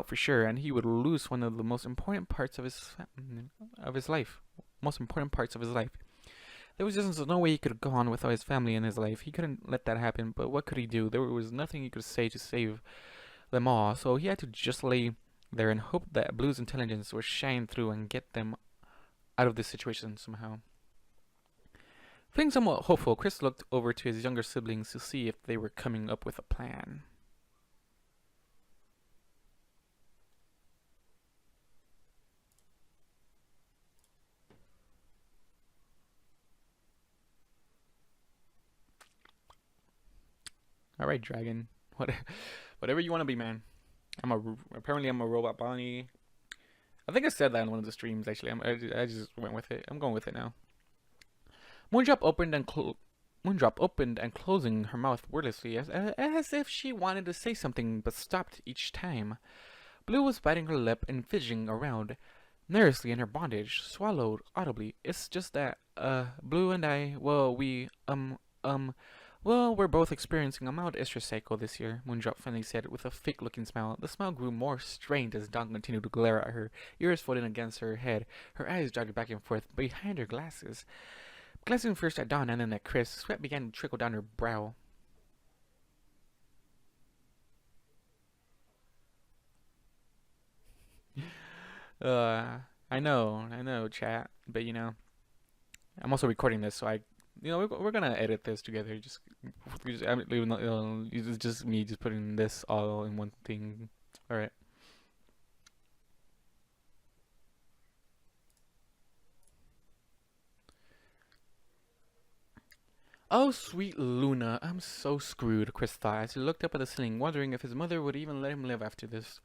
for sure, and he would lose one of the most important parts of his life. There was just no way he could go on without his family in his life. He couldn't let that happen, but what could he do? There was nothing he could say to save them all, so he had to just lay there and hope that Blue's intelligence would shine through and get them out of this situation somehow. Feeling somewhat hopeful, Chris looked over to his younger siblings to see if they were coming up with a plan. Alright, Dragon. Whatever you want to be, man. Apparently I'm a robot Bonnie. I think I said that in one of the streams, actually. I just went with it. I'm going with it now. Moondrop opened and closing her mouth wordlessly as if she wanted to say something but stopped each time. Blue was biting her lip and fidgeting around nervously in her bondage, swallowed audibly. It's just that, Blue and I, well, well, we're both experiencing a mild estrus cycle this year, Moondrop finally said with a fake-looking smile. The smile grew more strained as Dawn continued to glare at her, ears folded against her head. Her eyes darted back and forth behind her glasses. Glancing first at Dawn and then at Chris, sweat began to trickle down her brow. I know, chat, but you know, I'm also recording this, so we're gonna edit this together. It's just me just putting this all in one thing. All right. Oh, sweet Luna, I'm so screwed, Chris thought as he looked up at the ceiling, wondering if his mother would even let him live after this.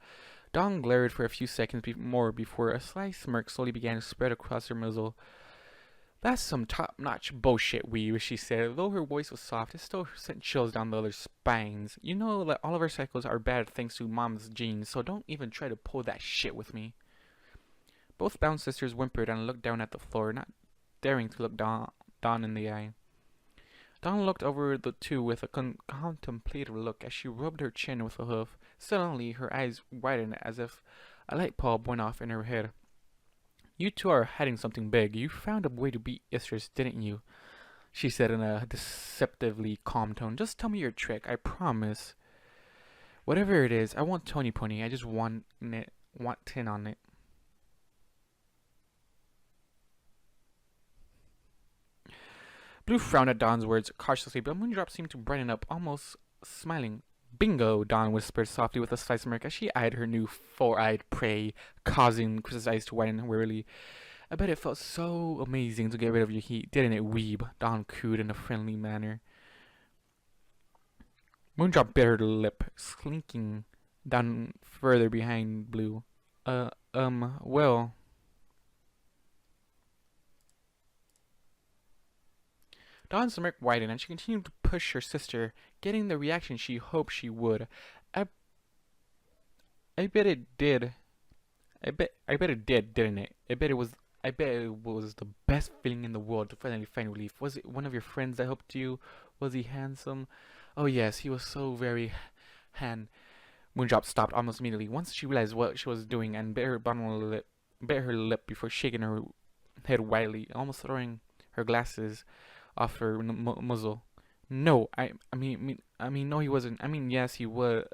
Dawn glared for a few seconds more before a sly smirk slowly began to spread across her muzzle. That's some top-notch bullshit, Weave, she said. Though her voice was soft, it still sent chills down the other's spines. You know that all of our cycles are bad thanks to Mom's genes, so don't even try to pull that shit with me. Both Bound sisters whimpered and looked down at the floor, not daring to look Dawn in the eye. Dawn looked over the two with a contemplative look as she rubbed her chin with a hoof. Suddenly, her eyes widened as if a light bulb went off in her head. You two are hiding something big. You found a way to beat Estrus, didn't you? She said in a deceptively calm tone. Just tell me your trick, I promise. Whatever it is, I won't Tony Pony. I just want 10 on it. Blue frowned at Dawn's words cautiously, but Moondrop seemed to brighten up, almost smiling. Bingo, Dawn whispered softly with a slight smirk as she eyed her new four-eyed prey, causing Chris's eyes to widen wearily. I bet it felt so amazing to get rid of your heat, didn't it, Weeb? Dawn cooed in a friendly manner. Moondrop bit her lip, slinking down further behind Blue. Well... Dawn's smirk widened, and she continued to push her sister, getting the reaction she hoped she would. I bet it did. I bet it did, didn't it? I bet it was the best feeling in the world to finally find relief. Was it one of your friends that helped you? Was he handsome? Oh yes, he was so very Moondrop stopped almost immediately once she realized what she was doing and bit her lip before shaking her head wildly, almost throwing her glasses off her muzzle. No, I mean, no, he wasn't. I mean, yes, he would.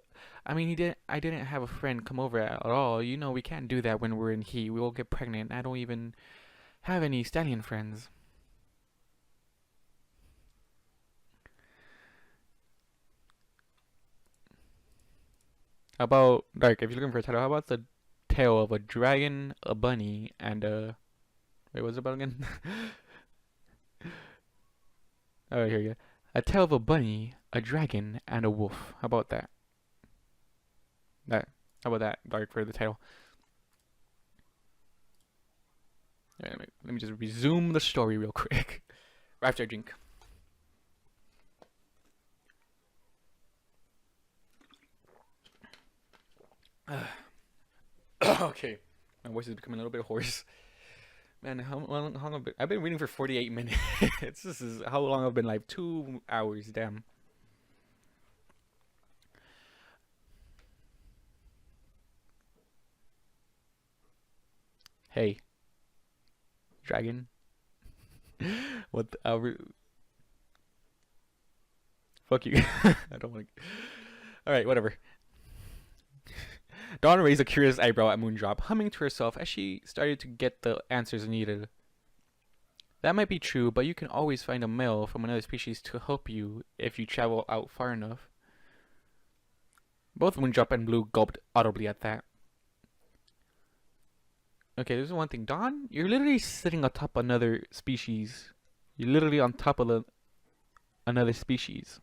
I mean, he didn't. I didn't have a friend come over at all. You know, we can't do that when we're in heat. We will get pregnant. I don't even have any stallion friends. How about Dark? If you're looking for a title, how about the tale of a dragon, a bunny, and a wait, what's it about again? Alright, here you go. A tale of a bunny, a dragon, and a wolf. How about that? How about that, Dark, for the title? Right, let me just resume the story real quick. Right after I drink. Okay. My voice is becoming a little bit hoarse. Man, how long I've been reading for 48 minutes. This is how long I've been, like 2 hours, damn. Hey. Dragon. What the, fuck you. I don't want to. Alright, whatever. Dawn raised a curious eyebrow at Moondrop, humming to herself as she started to get the answers needed. That might be true, but you can always find a male from another species to help you if you travel out far enough. Both Moondrop and Blue gulped audibly at that. Okay, there's one thing. Dawn, you're literally sitting atop another species. You're literally on top of another species.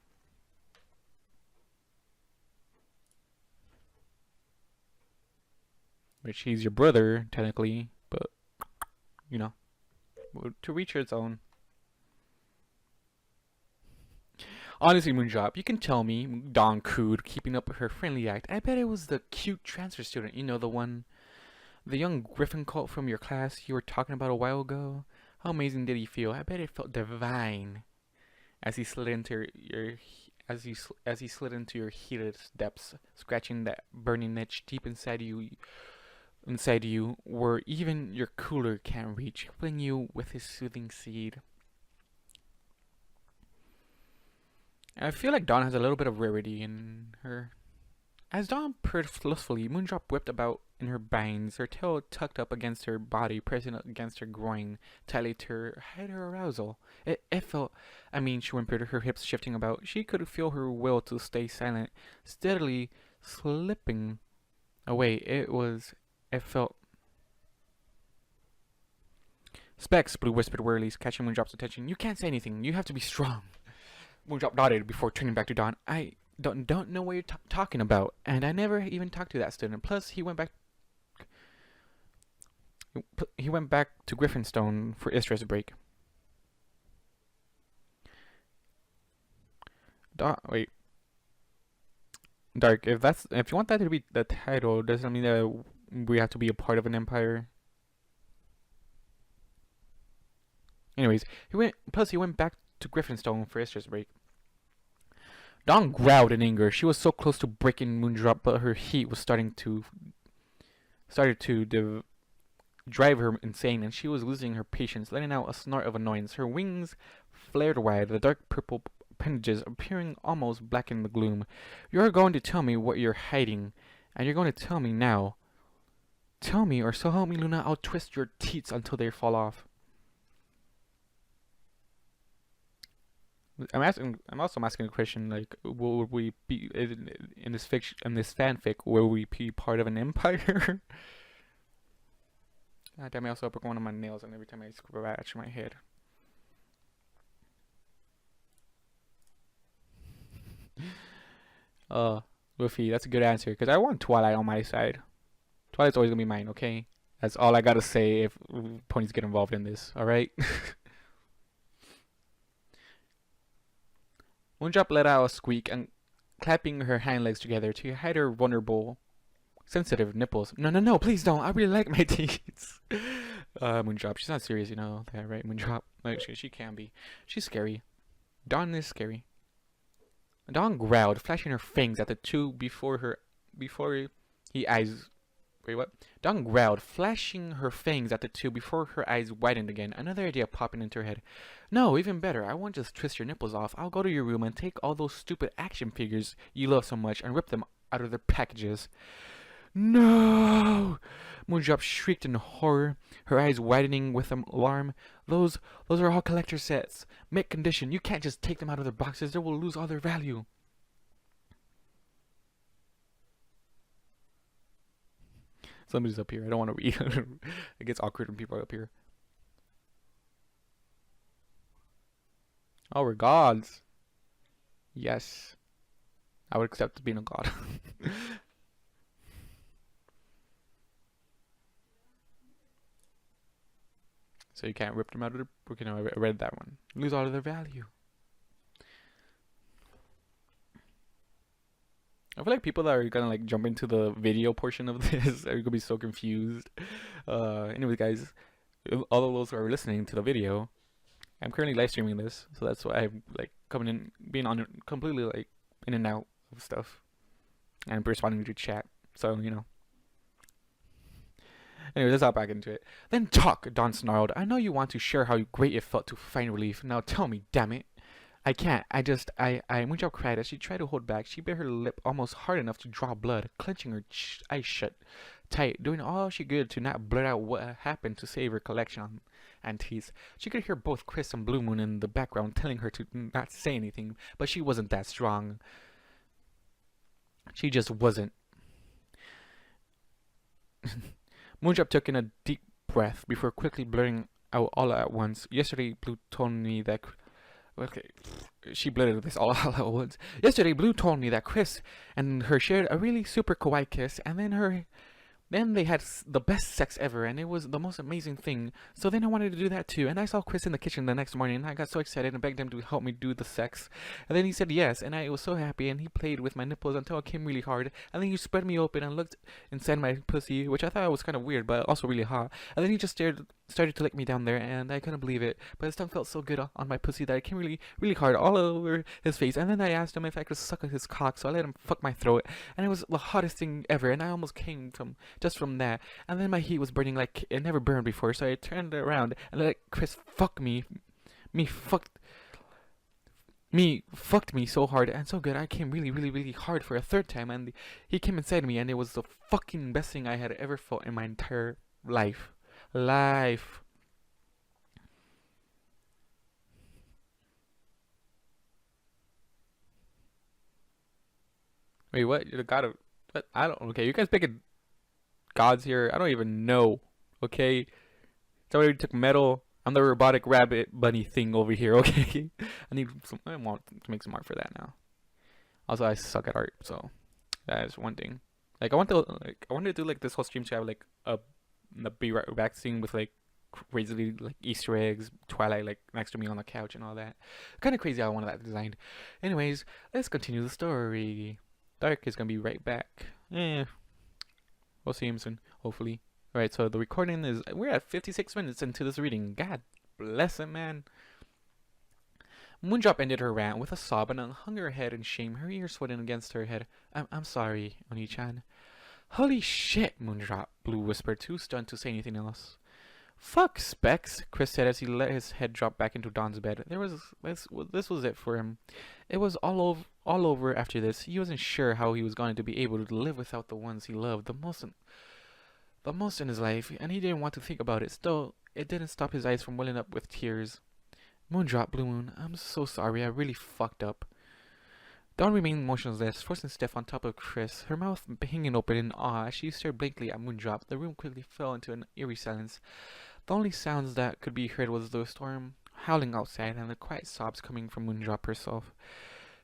Which he's your brother, technically, but, you know, to reach its own. Honestly, Moondrop, you can tell me, Dawn cooed, keeping up her friendly act. I bet it was the cute transfer student, you know, the young Griffin cult from your class you were talking about a while ago. How amazing did he feel? I bet it felt divine as he slid into as he slid into your heated depths, scratching that burning itch deep inside you, where even your cooler can't reach, filling you with his soothing seed. I feel like Dawn has a little bit of rarity in her. As Dawn purred blissfully, Moondrop whipped about in her binds, her tail tucked up against her body, pressing against her groin, tightly to hide her arousal. It felt, she whimpered, her hips shifting about. She could feel her will to stay silent, steadily slipping away. It felt. Specs, Blue whispered wearily, catching Moondrop's attention. You can't say anything. You have to be strong. Moondrop nodded before turning back to Dawn. I don't know what you're talking about, and I never even talked to that student. Plus, he went back to Griffinstone for Estrus Break. Wait. Dark, if you want that to be the title, doesn't mean that we have to be a part of an empire. Anyways, he went back to Griffinstone for Estrus Break. Dawn growled in anger. She was so close to breaking Moondrop, but her heat was started to drive her insane, and she was losing her patience, letting out a snort of annoyance. Her wings flared wide, the dark purple appendages appearing almost black in the gloom. You're going to tell me what you're hiding, and you're going to tell me now. Tell me, or so help me, Luna, I'll twist your teats until they fall off. I'm also asking a question, like, will we be in this fanfic? Will we be part of an empire? God damn! I also broke one of my nails, and every time I scratch my head. Luffy, that's a good answer, because I want Twilight on my side. Twilight's always gonna be mine, okay? That's all I gotta say if ponies get involved in this. All right. Moondrop let out a squeak and clapping her hind legs together to hide her vulnerable, sensitive nipples. No, please don't. I really like my teeth. Moondrop, she's not serious, you know that, right? Moondrop, like, she can be. She's scary. Dawn is scary. Dawn growled, flashing her fangs at the two before he eyes. Wait, what? Dawn growled, flashing her fangs at the two before her eyes widened again. Another idea popping into her head. No, even better. I won't just twist your nipples off. I'll go to your room and take all those stupid action figures you love so much and rip them out of their packages. No! Moondrop shrieked in horror, her eyes widening with alarm. Those are all collector sets. Mint condition. You can't just take them out of their boxes. They will lose all their value. Somebody's up here. I don't want to read. It gets awkward when people are up here. Oh, we're gods. Yes. I would accept being a god. So you can't rip them out of their... Okay, no, I read that one. Lose all of their value. I feel like people that are gonna like jump into the video portion of this are gonna be so confused. Anyways, guys, all of those who are listening to the video, I'm currently live streaming this, so that's why I'm like coming in, being on completely like in and out of stuff, and responding to chat. So you know. Anyways, let's hop back into it. Then talk, Dawn snarled. I know you want to share how great it felt to find relief. Now tell me, damn it. I can't. Moondrop cried as she tried to hold back. She bit her lip almost hard enough to draw blood, clenching her eyes shut tight, doing all she could to not blurt out what happened to save her collection and tease. She could hear both Chris and Blue Moon in the background telling her to not say anything, but she wasn't that strong. She just wasn't. Moondrop took in a deep breath before quickly blurting out all at once. Yesterday, Blue told me that... Okay, she blurted this all out at once. Yesterday, Blue told me that Chris and her shared a really super kawaii kiss, and then Then they had the best sex ever, and it was the most amazing thing. So then I wanted to do that too, and I saw Chris in the kitchen the next morning, and I got so excited and begged him to help me do the sex. And then he said yes, and I was so happy, and he played with my nipples until it came really hard. And then he spread me open and looked inside my pussy, which I thought was kind of weird, but also really hot. And then he just started to lick me down there, and I couldn't believe it. But his tongue felt so good on my pussy that it came really, really hard all over his face. And then I asked him if I could suck his cock, so I let him fuck my throat, and it was the hottest thing ever. And I almost came from that. And then my heat was burning like it never burned before, so I turned around and let Chris fuck me. Fucked me so hard and so good. I came really, really, really hard for a third time, and he came inside me, and it was the fucking best thing I had ever felt in my entire life. Wait, what? You're the god of what? I don't. Okay, you guys picking gods here. I don't even know. Okay, somebody took metal. I'm the robotic rabbit bunny thing over here. Okay, I need some. I want to make some art for that now. Also, I suck at art, so that is one thing. Like I want to do like this whole stream to have like the be right back scene with like crazily like Easter eggs, Twilight like next to me on the couch and all that. Kind of crazy how I wanted that designed. Anyways, let's continue the story. Dark is gonna be right back. We'll see him soon, hopefully. Alright, so the recording is, we're at 56 minutes into this reading. God bless him, man. Moondrop ended her rant with a sob and hung her head in shame, her ears sweating against her head. I'm sorry, Oni-chan. Holy shit, Moondrop, Blue whispered, too stunned to say anything else. Fuck Specs, Chris said as he let his head drop back into Dawn's bed. This was it for him. It was all over after this. He wasn't sure how he was going to be able to live without the ones he loved the most in his life, and he didn't want to think about it. Still, it didn't stop his eyes from welling up with tears. Moondrop, Blue Moon, I'm so sorry. I really fucked up. Dawn remained motionless, forcing Steph on top of Chris, her mouth hanging open in awe as she stared blankly at Moondrop. The room quickly fell into an eerie silence. The only sounds that could be heard was the storm howling outside and the quiet sobs coming from Moondrop herself.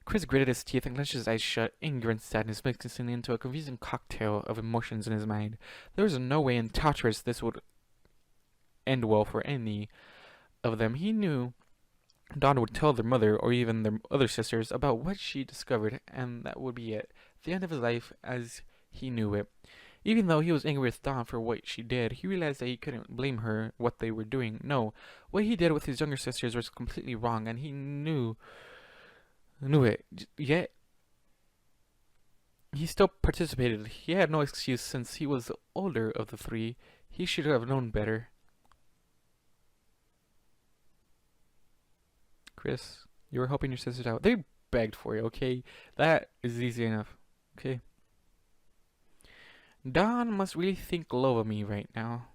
Chris gritted his teeth and clenched his eyes shut, anger and sadness mixing into a confusing cocktail of emotions in his mind. There was no way in Tatras this would end well for any of them. He knew Dawn would tell their mother or even their other sisters about what she discovered, and that would be it. The end of his life as he knew it. Even though he was angry with Dawn for what she did, he realized that he couldn't blame her what they were doing. No, what he did with his younger sisters was completely wrong, and he knew it. Yet he still participated. He had no excuse since he was the older of the three. He should have known better. Chris, you were helping your sisters out. They begged for you, okay? That is easy enough, okay? Dawn must really think low of me right now.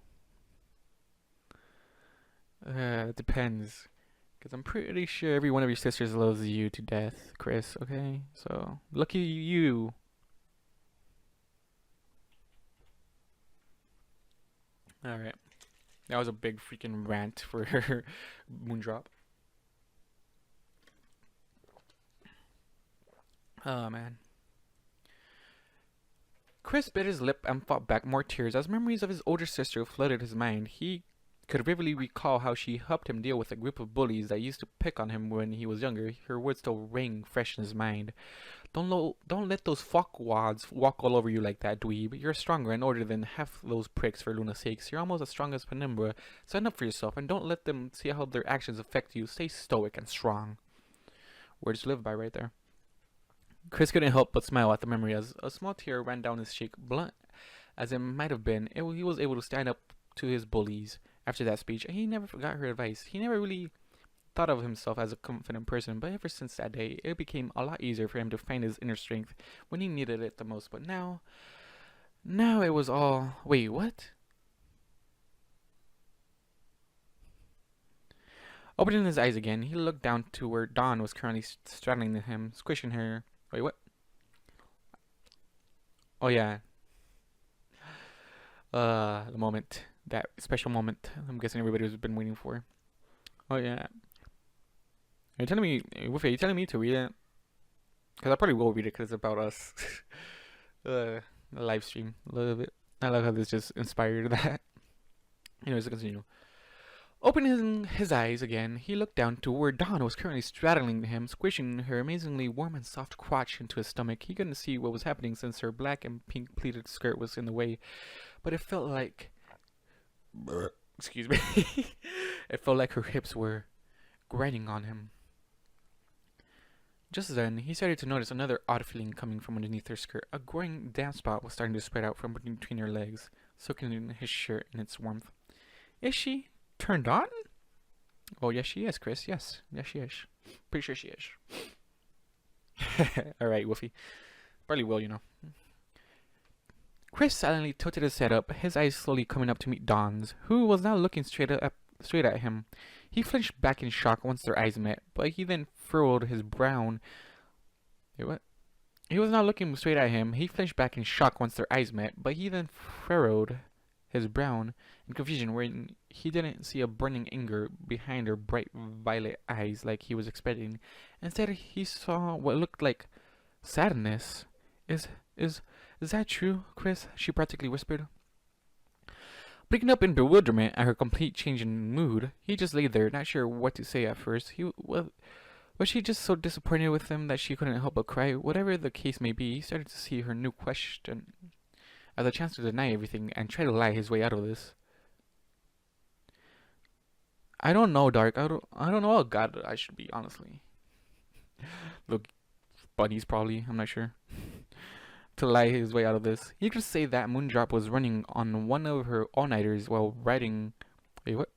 It depends. Because I'm pretty sure every one of your sisters loves you to death, Chris, okay? So, lucky you. Alright. That was a big freaking rant for her Moondrop. Oh, man. Chris bit his lip and fought back more tears as memories of his older sister flooded his mind. He could vividly recall how she helped him deal with a group of bullies that used to pick on him when he was younger. Her words still rang fresh in his mind. Don't let those fuckwads walk all over you like that, dweeb. You're stronger and older than half those pricks, for Luna's sakes. You're almost as strong as Penumbra. Stand up for yourself and don't let them see how their actions affect you. Stay stoic and strong. Words to live by right there. Chris couldn't help but smile at the memory as a small tear ran down his cheek. Blunt as it might have been, he was able to stand up to his bullies after that speech, and he never forgot her advice. He never really thought of himself as a confident person, but ever since that day, it became a lot easier for him to find his inner strength when he needed it the most. But now it was all... Wait, what? Opening his eyes again, he looked down to where Dawn was currently straddling him, squishing her... Wait, what? Oh, yeah. The moment. That special moment I'm guessing everybody's been waiting for. Oh, yeah. Are you telling me... Wolfie, are you telling me to read it? Because I probably will read it because it's about us. The live stream. A little bit. I love how this just inspired that. Anyways, let's continue. Opening his eyes again, he looked down to where Dawn was currently straddling him, squishing her amazingly warm and soft crotch into his stomach. He couldn't see what was happening since her black and pink pleated skirt was in the way, but it felt like... Excuse me. It felt like her hips were grinding on him. Just then, he started to notice another odd feeling coming from underneath her skirt. A growing damp spot was starting to spread out from between her legs, soaking in his shirt in its warmth. Is she turned on? Oh, yes, she is, Chris. Yes, she is. Pretty sure she is. Alright, Wolfie. Probably will, you know. Chris silently tilted his head up, his eyes slowly coming up to meet Dawn's, who was now looking straight at him. He flinched back in shock once their eyes met, but he then furrowed his brown... Wait, what? He was now looking straight at him. He flinched back in shock once their eyes met, but he then furrowed his brown in confusion when he didn't see a burning anger behind her bright violet eyes like he was expecting. Instead, he saw what looked like sadness. Is that true, Chris? She practically whispered. Picking up in bewilderment at her complete change in mood, he just lay there, not sure what to say at first. Was she just so disappointed with him that she couldn't help but cry? Whatever the case may be, he started to see her new question as a chance to deny everything and try to lie his way out of this. I don't know, Dark. I don't know how God I should be, honestly. Look, buddies probably. I'm not sure. To lie his way out of this. He could say that Moondrop was running on one of her all-nighters while riding... Wait, what?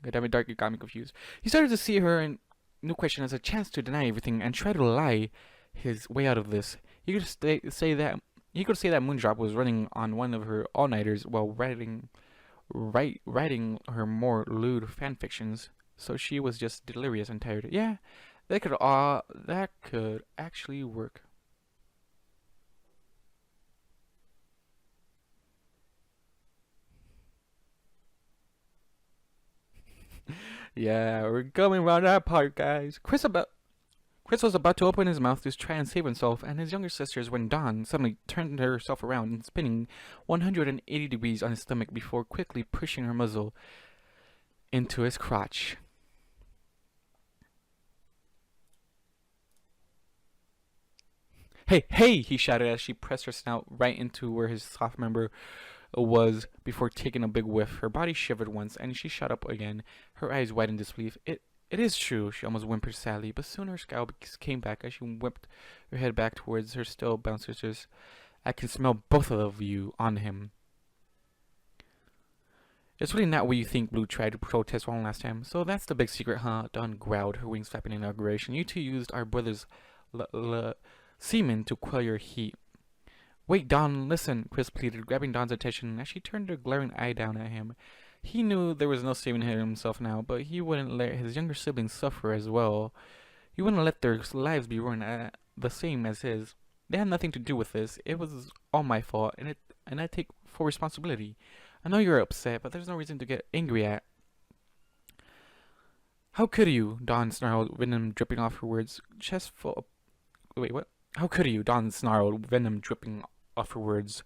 God damn it, Dark, you got me confused. He started to see her in new question as a chance to deny everything and try to lie his way out of this. He could say that Moondrop was running on one of her all-nighters while writing her more lewd fanfictions, so she was just delirious and tired. Yeah, that could actually work. Yeah, we're going around that part, guys. Chris was about to open his mouth to try and save himself and his younger sisters when Dawn suddenly turned herself around and spinning 180 degrees on his stomach before quickly pushing her muzzle into his crotch. Hey, he shouted as she pressed her snout right into where his soft member was before taking a big whiff. Her body shivered once and she shot up again, her eyes wide in disbelief. It is true, she almost whimpered sadly, but soon her scowl came back as she whipped her head back towards her still bound sisters. I can smell both of you on him. It's really not what you think, Blue tried to protest one last time. So that's the big secret, huh? Dawn growled, her wings flapping in inauguration. You two used our brother's semen to quell your heat. Wait, Dawn, listen, Chris pleaded, grabbing Dawn's attention as she turned her glaring eye down at him. He knew there was no saving himself now, but he wouldn't let his younger siblings suffer as well. He wouldn't let their lives be ruined the same as his. They had nothing to do with this. It was all my fault, and I take full responsibility. I know you're upset, but there's no reason to get angry at. How could you? Dawn snarled, venom dripping off her words. Chest full. Wait, what? How could you? Dawn snarled, venom dripping off her words.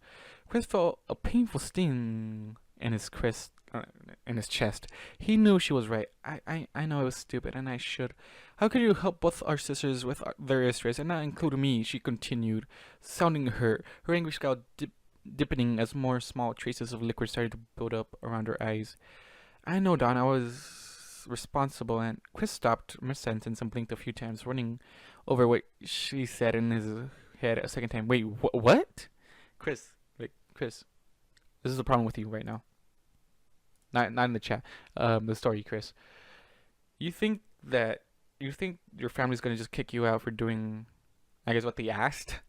Chris felt a painful sting in his chest. He knew she was right. I know I was stupid, and I should. How could you help both our sisters with their Estrus and not include me? She continued, sounding hurt, her angry scowl deepening as more small traces of liquid started to build up around her eyes. I know, Dawn, I was responsible, and Chris stopped mid-sentence and blinked a few times, running over what she said in his head a second time. Wait, what? Chris, this is the problem with you right now. Not in the chat. The story, Chris. You think your family's gonna just kick you out for doing, I guess, what they asked?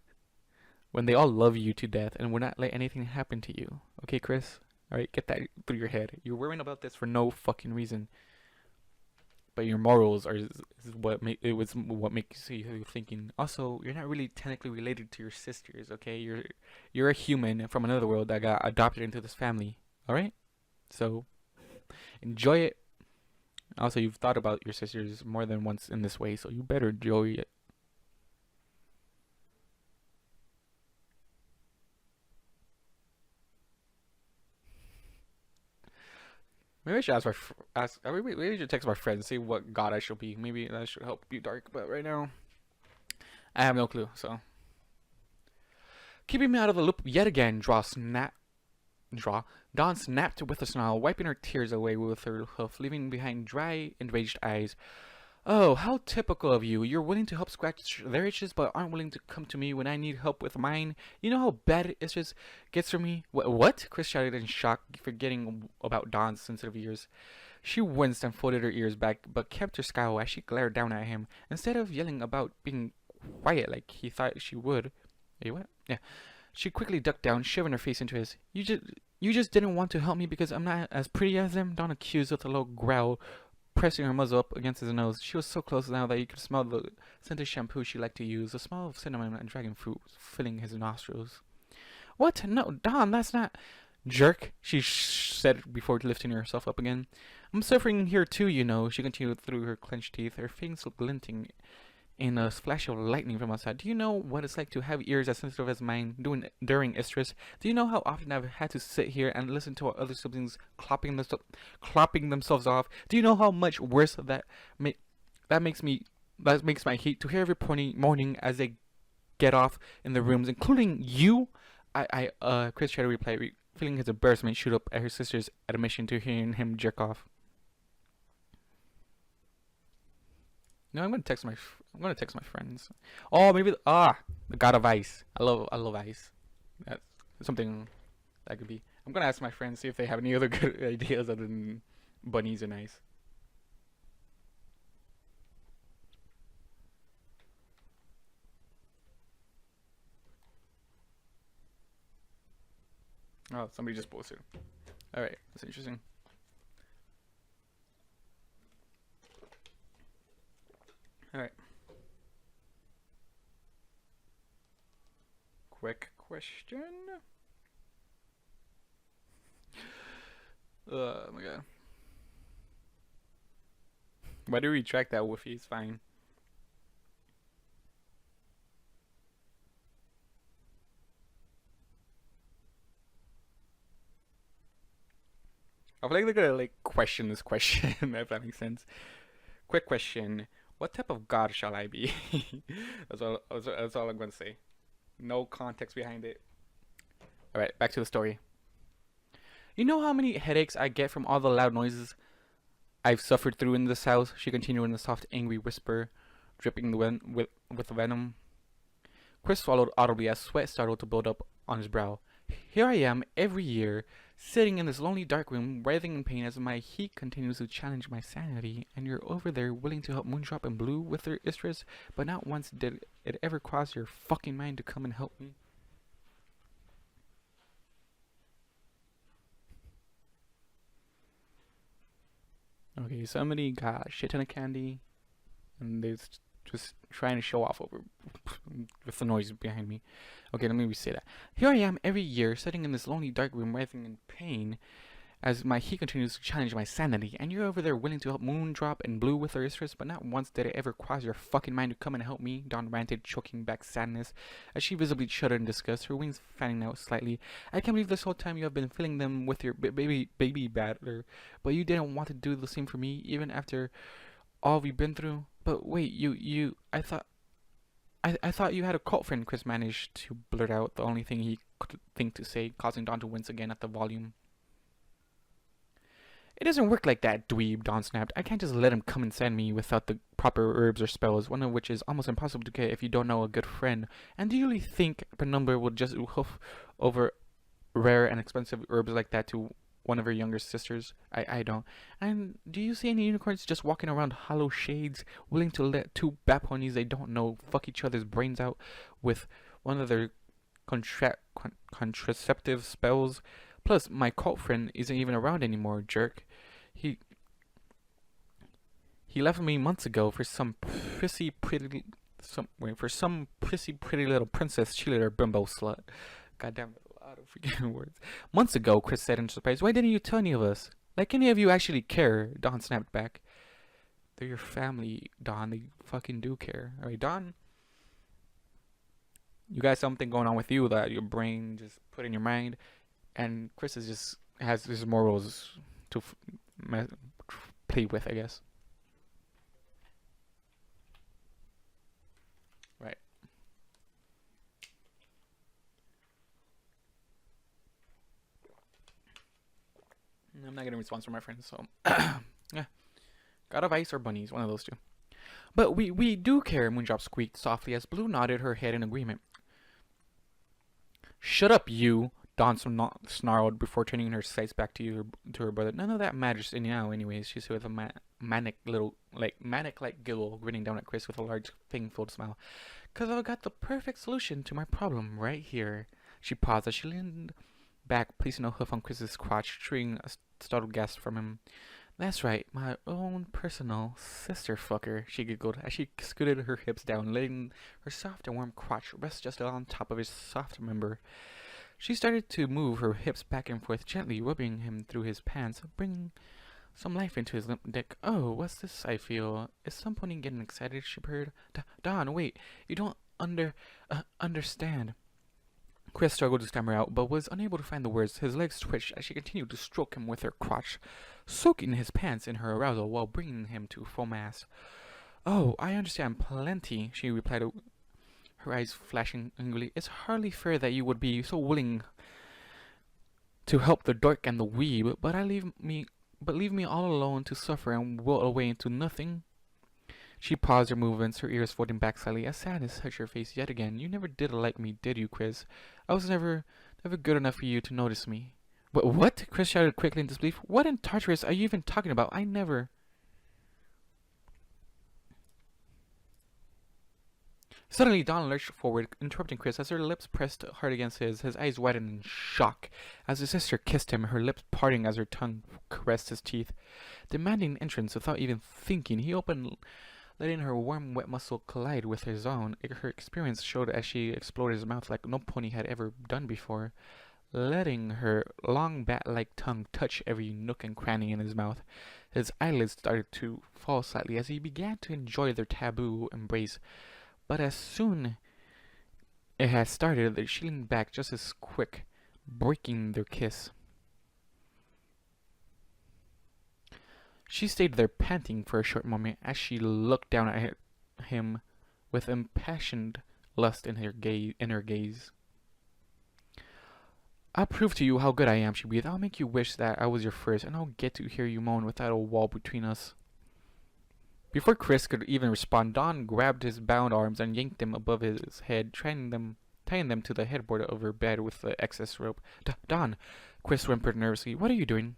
When they all love you to death and would not let anything happen to you. Okay, Chris? Alright, get that through your head. You're worrying about this for no fucking reason. But your morals is what makes you thinking. Also, you're not really technically related to your sisters, okay? You're a human from another world that got adopted into this family. Alright? So enjoy it. Also, you've thought about your sisters more than once in this way, so you better enjoy it. Maybe I should maybe I should text my friend and see what god I should be. Maybe that should help you, Dark. But right now, I have no clue. So, keeping me out of the loop yet again. Draw. Dawn snapped with a snarl, wiping her tears away with her hoof, leaving behind dry, enraged eyes. Oh, how typical of you. You're willing to help scratch their itches, but aren't willing to come to me when I need help with mine. You know how bad it just gets for me? What? Chris shouted in shock, forgetting about Dawn's sensitive ears. She winced and folded her ears back, but kept her scowl as she glared down at him. Instead of yelling about being quiet like he thought she would. Hey, what? Yeah. She quickly ducked down, shoving her face into his. You just didn't want to help me because I'm not as pretty as them? Dawn accused with a low growl, pressing her muzzle up against his nose. She was so close now that he could smell the scented shampoo she liked to use. The smell of cinnamon and dragon fruit was filling his nostrils. What? No, Dawn, that's not... Jerk, she said before lifting herself up again. I'm suffering here too, you know, she continued through her clenched teeth, her fangs glinting in a flash of lightning from outside. Do you know what it's like to have ears as sensitive as mine during Estrus? Do you know how often I've had to sit here and listen to our other siblings clopping themselves off? Do you know how much worse that makes my hate to hear every morning as they get off in the rooms, including you? Chris tried to reply, feeling his embarrassment shoot up at her sister's admission to hearing him jerk off. No, I'm gonna text my friends. Oh, maybe the god of ice. I love ice. That's something that could be. I'm gonna ask my friends, see if they have any other good ideas other than bunnies and ice. Oh, somebody just posted. All right, that's interesting. All right. Quick question. Oh my god. Why do we retract that, Woofy? It's fine. I feel like they're gonna like question this question if that makes sense. Quick question. What type of god shall I be? That's all I'm gonna say. No context behind it. Alright, back to the story. You know how many headaches I get from all the loud noises I've suffered through in this house? She continued in a soft, angry whisper, dripping with venom. Chris swallowed audibly as sweat started to build up on his brow. Here I am, every year, sitting in this lonely dark room, writhing in pain as my heat continues to challenge my sanity, and you're over there willing to help Moondrop and Blue with their Estrus, but not once did it ever cross your fucking mind to come and help me. Okay, somebody got a shit ton of candy, and they're just trying to show off over with the noise behind me. Okay, let me re-say that. Here I am every year, sitting in this lonely dark room, writhing in pain, as my heat continues to challenge my sanity, and you're over there willing to help Moondrop and Blue with their Estrus, but not once did it ever cross your fucking mind to come and help me, Dawn ranted, choking back sadness, as she visibly shuddered in disgust, her wings fanning out slightly. I can't believe this whole time you have been filling them with your baby battler, but you didn't want to do the same for me, even after all we've been through. But wait, I thought you had a cult friend, Chris managed to blurt out, the only thing he could think to say, causing Dawn to wince again at the volume. It doesn't work like that, dweeb, Dawn snapped. I can't just let him come inside me without the proper herbs or spells, one of which is almost impossible to get if you don't know a good friend. And do you really think Penumbra would just hoof over rare and expensive herbs like that to one of her younger sisters? I don't. And do you see any unicorns just walking around hollow shades, willing to let two bat ponies they don't know fuck each other's brains out with one of their contraceptive spells? Plus, my cult friend isn't even around anymore, jerk. He left me months ago for some prissy pretty little princess cheerleader bimbo slut. Goddamn, a lot of freaking words. Months ago, Chris said in surprise. Why didn't you tell any of us? Like any of you actually care, Dawn snapped back. They're your family, Dawn. They fucking do care. Alright, Dawn. You got something going on with you that your brain just put in your mind. And Chris has his morals to play with, I guess. Right. I'm not getting a response from my friends, so yeah. God of Ice or Bunnies, one of those two. But we do care, Moondrop squeaked softly as Blue nodded her head in agreement. Shut up, you! Dawn snarled before turning her sights back to her brother. None of that matters now, anyways, she said with a manic-like giggle, grinning down at Chris with a large, fang-filled smile. 'Cause I've got the perfect solution to my problem right here. She paused as she leaned back, placing a hoof on Chris's crotch, triggering a startled gasp from him. That's right, my own personal sister fucker, she giggled as she scooted her hips down, letting her soft and warm crotch rest just on top of his soft member. She started to move her hips back and forth, gently rubbing him through his pants, bringing some life into his limp dick. Oh, what's this I feel? Is somebody getting excited? She purred. Dawn, wait, you don't understand. Chris struggled to stammer out, but was unable to find the words. His legs twitched as she continued to stroke him with her crotch, soaking his pants in her arousal while bringing him to full mast. Oh, I understand plenty, she replied, her eyes flashing angrily. It's hardly fair that you would be so willing to help the dork and the weeb, but leave me all alone to suffer and wilt away into nothing. She paused her movements, her ears folding back slightly as sadness touched her face yet again. You never did like me, did you, Chris? I was never good enough for you to notice me. What? Chris shouted quickly in disbelief. What in Tartarus are you even talking about? I never... Suddenly, Dawn lurched forward, interrupting Chris as her lips pressed hard against his eyes widened in shock. As his sister kissed him, her lips parting as her tongue caressed his teeth. Demanding entrance without even thinking, he opened, letting her warm, wet muscle collide with his own. Her experience showed as she explored his mouth like no pony had ever done before, letting her long bat-like tongue touch every nook and cranny in his mouth. His eyelids started to fall slightly as he began to enjoy their taboo embrace. But as soon it had started, she leaned back just as quick, breaking their kiss. She stayed there panting for a short moment as she looked down at him with impassioned lust in her gaze. I'll prove to you how good I am, she breathed. I'll make you wish that I was your first, and I'll get to hear you moan without a wall between us. Before Chris could even respond, Dawn grabbed his bound arms and yanked them above his head, tying them to the headboard of her bed with the excess rope. Dawn, Chris whimpered nervously. What are you doing?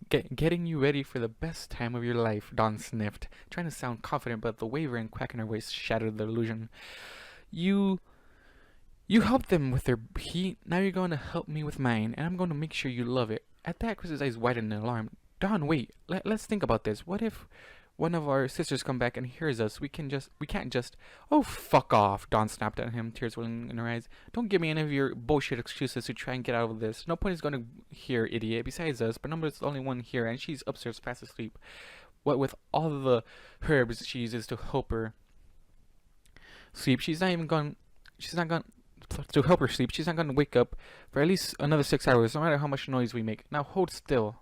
Getting you ready for the best time of your life, Dawn sniffed, trying to sound confident, but the wavering crack in her voice shattered the illusion. You helped them with their heat, now you're going to help me with mine, and I'm going to make sure you love it. At that, Chris's eyes widened in alarm. Dawn, wait, let's think about this. What if one of our sisters come back and hears us? We can't just... Oh, fuck off, Dawn snapped at him, tears welling in her eyes. Don't give me any of your bullshit excuses to try and get out of this. No point is going to hear, idiot. Besides us, Benumber's the only one here, and she's upstairs fast asleep. What with all the herbs she uses to help her sleep, she's not going to wake up for at least another 6 hours, no matter how much noise we make. Now hold still.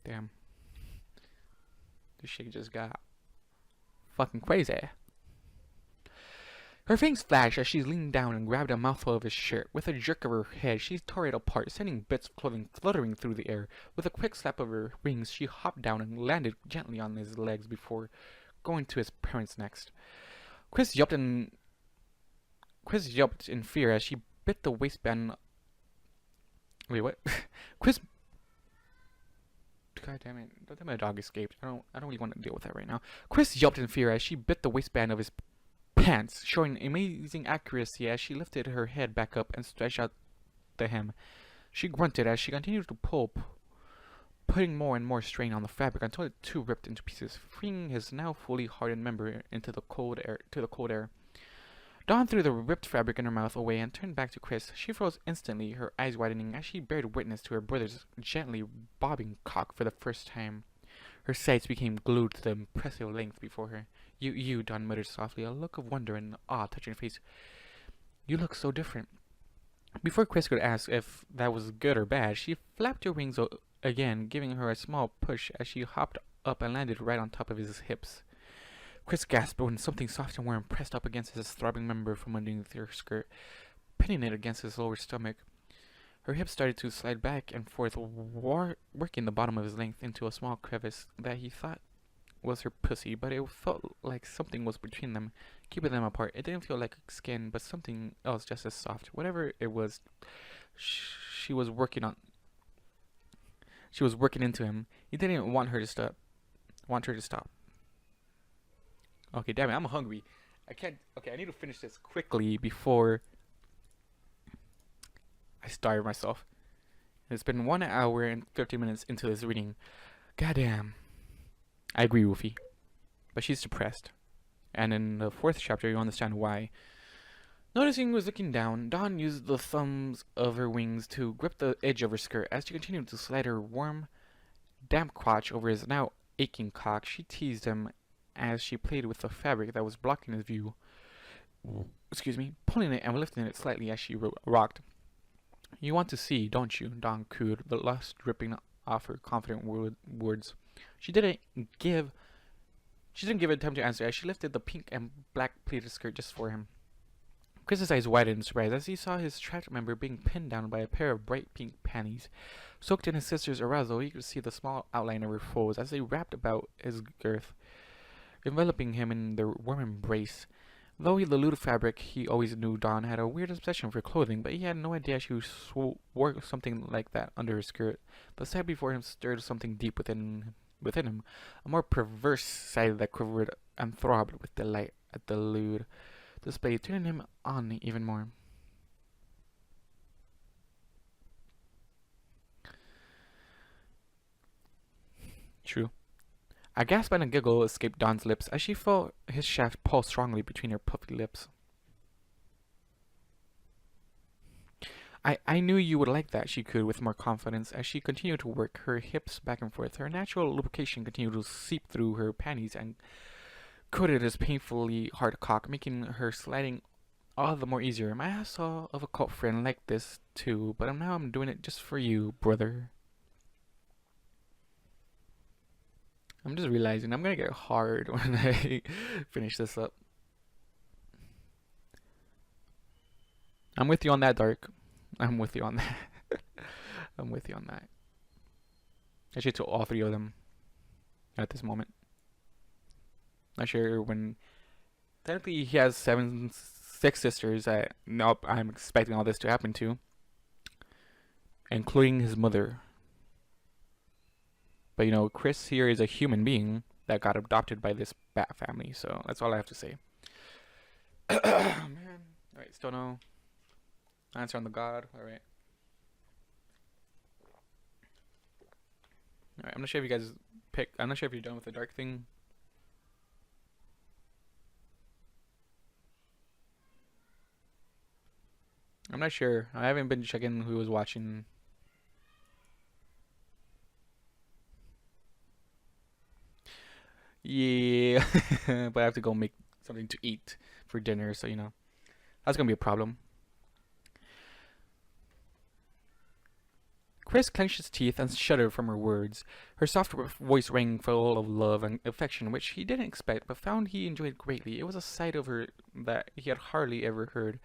Damn. This shit just got fucking crazy. Her fangs flashed as she leaned down and grabbed a mouthful of his shirt. With a jerk of her head, she tore it apart, sending bits of clothing fluttering through the air. With a quick slap of her wings, she hopped down and landed gently on his legs before going to his parents next. Chris yelped in fear as she bit the waistband. Wait, what? Chris. God damn it! My dog escaped. I don't really want to deal with that right now. Chris yelped in fear as she bit the waistband of his pants, showing amazing accuracy as she lifted her head back up and stretched out the hem. She grunted as she continued to pull, putting more and more strain on the fabric until it too ripped into pieces, freeing his now fully hardened member into the cold air. Dawn threw the ripped fabric in her mouth away and turned back to Chris. She froze instantly, her eyes widening as she bared witness to her brother's gently bobbing cock for the first time. Her sights became glued to the impressive length before her. You, Dawn muttered softly, a look of wonder and awe touching her face. You look so different. Before Chris could ask if that was good or bad, she flapped her wings again, giving her a small push as she hopped up and landed right on top of his hips. Chris gasped when something soft and warm pressed up against his throbbing member from underneath her skirt, pinning it against his lower stomach. Her hips started to slide back and forth, working the bottom of his length into a small crevice that he thought was her pussy, but it felt like something was between them, keeping them apart. It didn't feel like skin, but something else just as soft. Whatever it was, she was working on. She was working into him. He didn't want her to stop. Okay, damn it, I'm hungry. I can't. Okay, I need to finish this quickly before I starve myself. It's been 1 hour and 50 minutes into this reading. Goddamn. I agree, Wolfie. But she's depressed. And in the 4th chapter, you understand why. Noticing he was looking down, Dawn used the thumbs of her wings to grip the edge of her skirt. As she continued to slide her warm, damp crotch over his now aching cock, she teased him as she played with the fabric that was blocking his view. Excuse me, pulling it and lifting it slightly as she rocked. You want to see, don't you? Dawn cooed, the lust dripping off her confident words. She didn't give it time to answer as she lifted the pink and black pleated skirt just for him. Chris's eyes widened in surprise as he saw his trapped member being pinned down by a pair of bright pink panties. Soaked in his sister's arousal, he could see the small outline of her folds as they wrapped about his girth, enveloping him in their warm embrace. Though he eluded fabric, he always knew Dawn had a weird obsession for clothing, but he had no idea she wore something like that under her skirt. The sight before him stirred something deep within him, a more perverse side that quivered and throbbed with delight at the lewd display, turning him on even more. True. A gasp and a giggle escaped Dawn's lips as she felt his shaft pulse strongly between her puffy lips. I knew you would like that, she cooed with more confidence as she continued to work her hips back and forth. Her natural lubrication continued to seep through her panties and coated his painfully hard cock, making her sliding all the more easier. My ass saw of a cult friend like this too, but now I'm doing it just for you, brother. I'm just realizing I'm gonna get hard when I finish this up. I'm with you on that, Dark. I'm with you on that. I'm with you on that. Actually, to all 3 of them at this moment. Not sure when. Technically, he has 6 sisters that nope, I'm expecting all this to happen to, including his mother. But you know, Chris here is a human being that got adopted by this bat family, so that's all I have to say. Man. Alright, still no answer on the god. Alright. Alright, I'm not sure if you guys I'm not sure if you're done with the dark thing. I'm not sure. I haven't been checking who was watching. Yeah, but I have to go make something to eat for dinner, so you know, that's gonna be a problem. Chris clenched his teeth and shuddered from her words. Her soft voice rang full of love and affection, which he didn't expect, but found he enjoyed greatly. It was a side of her that he had hardly ever heard,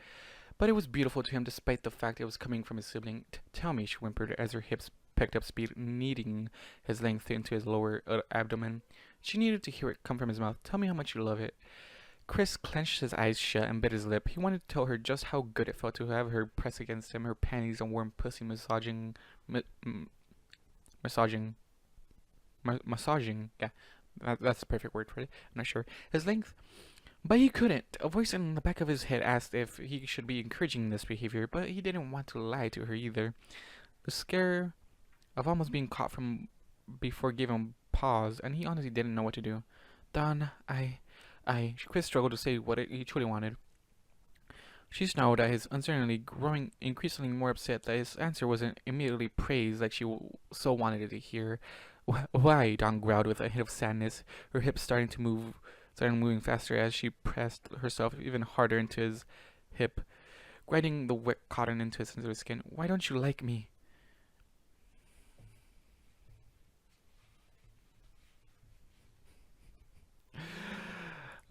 but it was beautiful to him despite the fact it was coming from his sibling. Tell me, she whimpered as her hips picked up speed, kneading his length into his lower abdomen. She needed to hear it come from his mouth. Tell me how much you love it. Chris clenched his eyes shut and bit his lip. He wanted to tell her just how good it felt to have her press against him, her panties and warm pussy massaging. Yeah, that's the perfect word for it. I'm not sure. His length. But he couldn't. A voice in the back of his head asked if he should be encouraging this behavior, but he didn't want to lie to her either. The scare of almost being caught from before gave him pause, and he honestly didn't know what to do. Dawn, Chris struggled to say what he truly wanted. She snarled at his uncertainty, growing increasingly more upset that his answer wasn't immediately praised like she so wanted it to hear. Why? Dawn growled with a hint of sadness, her hips started moving faster as she pressed herself even harder into his hip. grinding the wet cotton into his sensitive skin. Why don't you like me?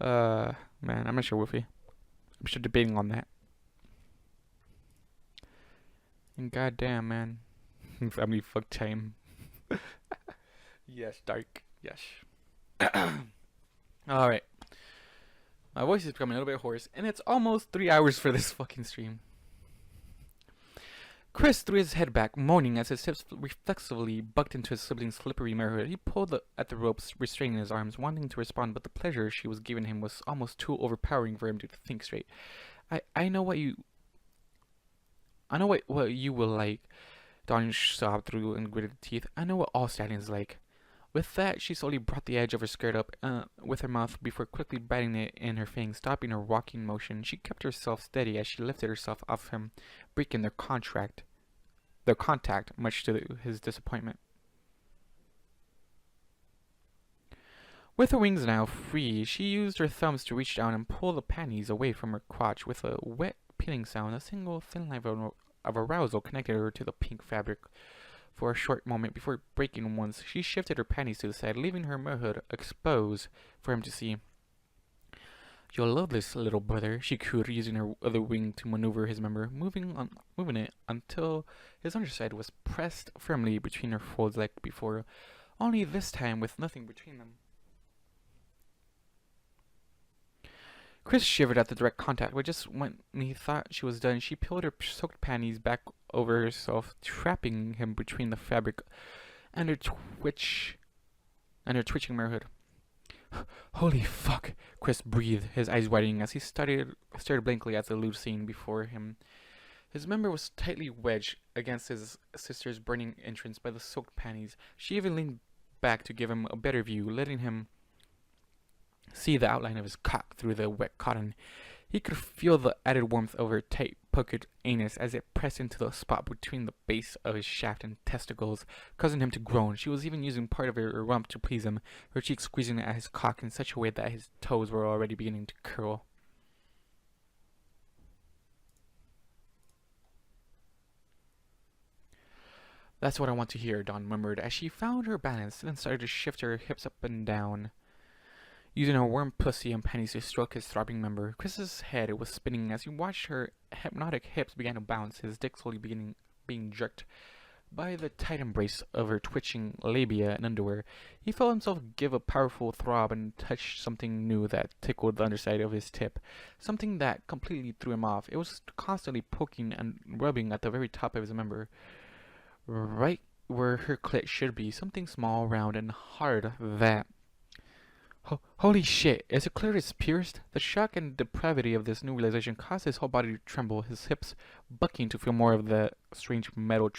Man, I'm not sure, Wolfie. I'm still debating on that. And goddamn, man. Family fuck time. Yes, dark. Yes. Alright. My voice is becoming a little bit hoarse, and it's almost 3 hours for this fucking stream. Chris threw his head back, moaning as his hips reflexively bucked into his sibling's slippery mirror. He pulled at the ropes, restraining his arms, wanting to respond, but the pleasure she was giving him was almost too overpowering for him to think straight. I know what you will like, Dawn sobbed through and gritted teeth. I know what all stallions like. With that, she slowly brought the edge of her skirt up with her mouth before quickly biting it in her fangs, stopping her walking motion. She kept herself steady as she lifted herself off him, breaking their contact, much to his disappointment. With her wings now free, she used her thumbs to reach down and pull the panties away from her crotch. With a wet, peeling sound, a single thin line of arousal connected her to the pink fabric. For a short moment before breaking once, she shifted her panties to the side, leaving her mirrorhood exposed for him to see. You'll love this, little brother, she cooed, using her other wing to maneuver his member, moving it until his underside was pressed firmly between her folds like before, only this time with nothing between them. Chris shivered at the direct contact, but just when he thought she was done, she peeled her soaked panties back over herself, trapping him between the fabric and her twitching mirrorhood. Holy fuck, Chris breathed, his eyes widening as he stared blankly at the lewd scene before him. His member was tightly wedged against his sister's burning entrance by the soaked panties. She even leaned back to give him a better view, letting him see the outline of his cock through the wet cotton. He could feel the added warmth of her tight, puckered anus as it pressed into the spot between the base of his shaft and testicles, causing him to groan. She was even using part of her rump to please him, her cheeks squeezing at his cock in such a way that his toes were already beginning to curl. That's what I want to hear, Dawn murmured as she found her balance, then started to shift her hips up and down, using her warm pussy and panties to stroke his throbbing member. Chris's head was spinning as he watched her hypnotic hips begin to bounce, his dick slowly being jerked by the tight embrace of her twitching labia and underwear. He felt himself give a powerful throb and touch something new that tickled the underside of his tip, something that completely threw him off. It was constantly poking and rubbing at the very top of his member, right where her clit should be, something small, round, and hard that... Holy shit, is her clitoris pierced? The shock and depravity of this new realization caused his whole body to tremble, his hips bucking to feel more of the strange metal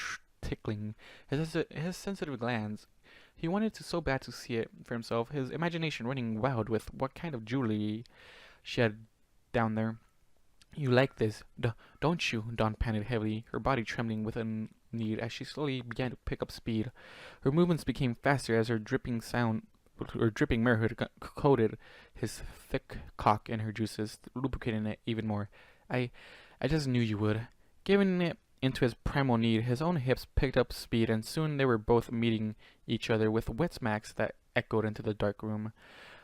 tickling. His sensitive glands. He wanted to so bad to see it for himself, his imagination running wild with what kind of jewelry she had down there. You like this, don't you? Dawn panted heavily, her body trembling with a need as she slowly began to pick up speed. Her movements became faster as her dripping mirrorhood coated his thick cock in her juices, lubricating it even more. I just knew you would. Giving it into his primal need, his own hips picked up speed, and soon they were both meeting each other with wet smacks that echoed into the dark room.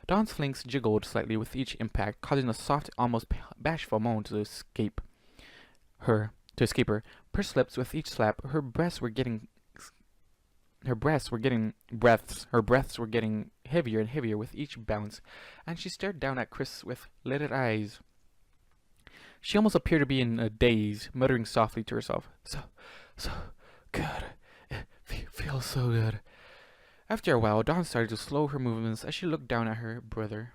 Dawn's flanks jiggled slightly with each impact, causing a soft, almost bashful moan to escape her. Pursed lips with each slap, her breaths were getting heavier and heavier with each bounce, and she stared down at Chris with lidded eyes. She almost appeared to be in a daze, muttering softly to herself, So good. It feels so good. After a while, Dawn started to slow her movements as she looked down at her brother.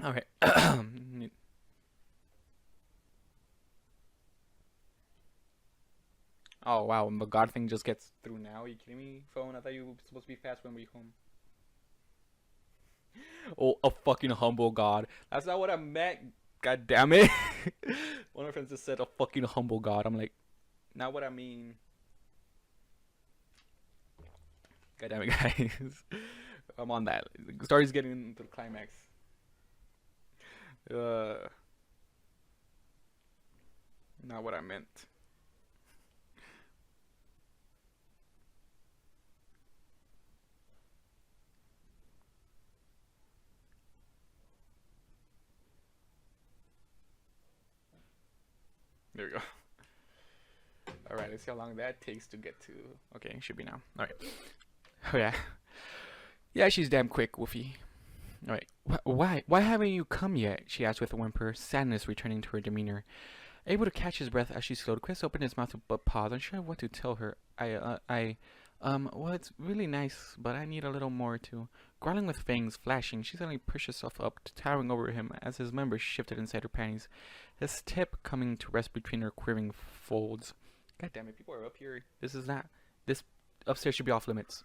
Alright. Oh wow, the God thing just gets through now? Are you kidding me, phone? I thought you were supposed to be fast when we home. Oh, a fucking humble god. That's not what I meant. God damn it. One of my friends just said a fucking humble god. I'm like, not what I mean. God damn it, guys. I'm on that. The story's getting into the climax. Uh, not what I meant. There we go. Alright, let's see how long that takes to get to. Okay, should be now. Alright. Oh, yeah. Yeah, she's damn quick, Woofy. Alright. Why haven't you come yet? She asked with a whimper, sadness returning to her demeanor. Able to catch his breath as she slowed, Chris opened his mouth but paused, unsure of what to tell her. Well, it's really nice, but I need a little more too. Growling with fangs flashing, she suddenly pushed herself up, towering over him as his members shifted inside her panties, his tip coming to rest between her quivering folds. God damn it, people are up here. This upstairs should be off limits.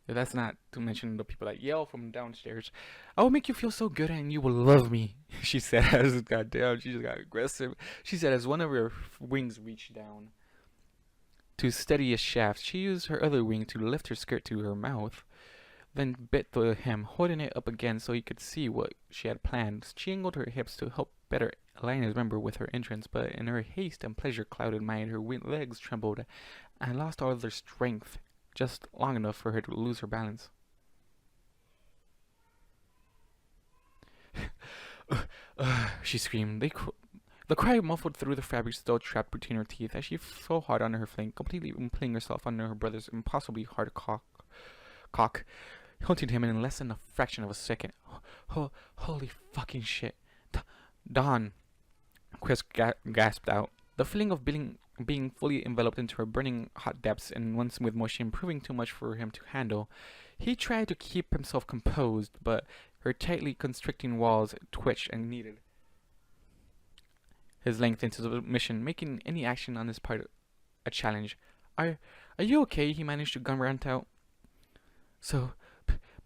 That's not to mention the people that yell from downstairs. I will make you feel so good and you will love me, she said as, goddamn, she just got aggressive. She said as one of her wings reached down to steady his shaft. She used her other wing to lift her skirt to her mouth, then bit the hem, holding it up again so he could see what she had planned. She angled her hips to help better align his member with her entrance, but in her haste and pleasure-clouded mind, her legs trembled and lost all their strength. Just long enough for her to lose her balance. She screamed. The cry muffled through the fabric still trapped between her teeth as she fell hard on her flank, completely impaling herself under her brother's impossibly hard cock, hunting him in less than a fraction of a second. Holy fucking shit. Dawn, Chris gasped out. The feeling of being fully enveloped into her burning hot depths and one smooth motion proving too much for him to handle. He tried to keep himself composed, but her tightly constricting walls twitched and kneaded his length into submission, making any action on his part a challenge. Are you okay? He managed to grunt out. So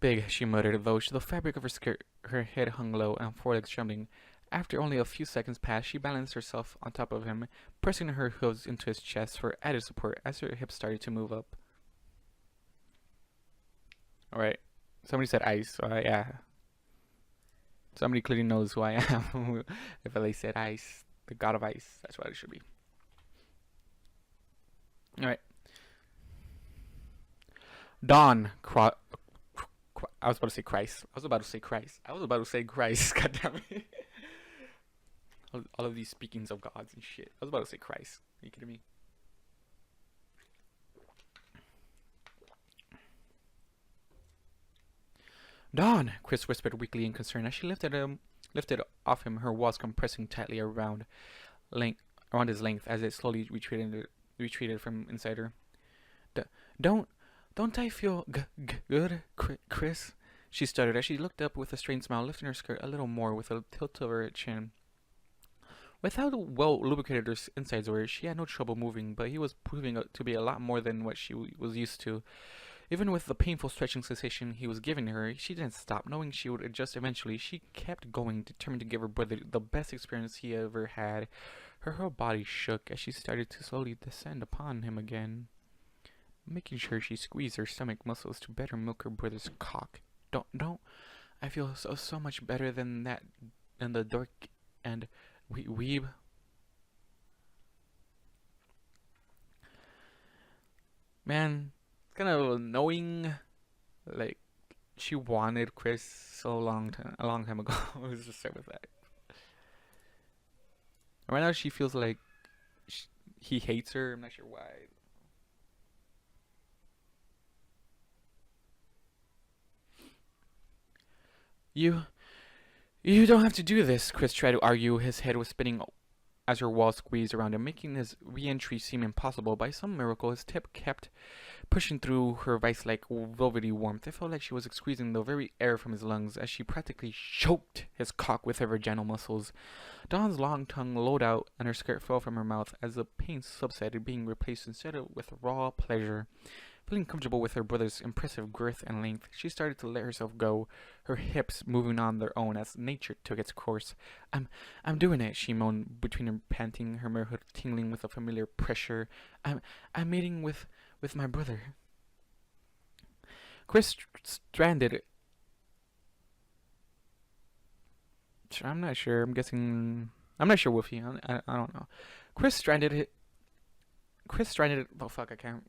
big, she muttered, though the fabric of her skirt, her head hung low and forelegs trembling. After only a few seconds passed, she balanced herself on top of him, pressing her hooves into his chest for added support as her hips started to move up. Alright. Somebody said ice, so yeah. Somebody clearly knows who I am. If they said ice, the god of ice, that's what it should be. Alright. Dawn, I was about to say Christ. I was about to say Christ. God damn it. All of these speakings of gods and shit. I was about to say Christ. Are you kidding me? Dawn, Chris whispered weakly in concern as she lifted off him, her walls compressing tightly around his length as it slowly retreated from inside her. Don't I feel good, Chris? She stuttered as she looked up with a strained smile, lifting her skirt a little more with a tilt of her chin. With how well lubricated her insides were, she had no trouble moving, but he was proving to be a lot more than what she was used to. Even with the painful stretching sensation he was giving her, she didn't stop, knowing she would adjust eventually. She kept going, determined to give her brother the best experience he ever had. Her whole body shook as she started to slowly descend upon him again, making sure she squeezed her stomach muscles to better milk her brother's cock. Don't, I feel so much better than the dork and weeb. Man, it's kind of annoying. Like, she wanted Chris a long time ago. Let's just start with that. Right now, she feels like he hates her. I'm not sure why. You don't have to do this, Chris tried to argue. His head was spinning as her walls squeezed around him, making his re-entry seem impossible. By some miracle, his tip kept pushing through her vice-like velvety warmth. It felt like she was squeezing the very air from his lungs as she practically choked his cock with her vaginal muscles. Dawn's long tongue loled out and her skirt fell from her mouth as the pain subsided, being replaced instead with raw pleasure. Feeling comfortable with her brother's impressive girth and length, she started to let herself go, her hips moving on their own as nature took its course. I'm doing it, she moaned between her panting, her motherhood tingling with a familiar pressure. I'm meeting with my brother. Chris stranded. I'm not sure. I'm guessing. I'm not sure, Woofy. I don't know. Chris stranded. Oh fuck! I can't.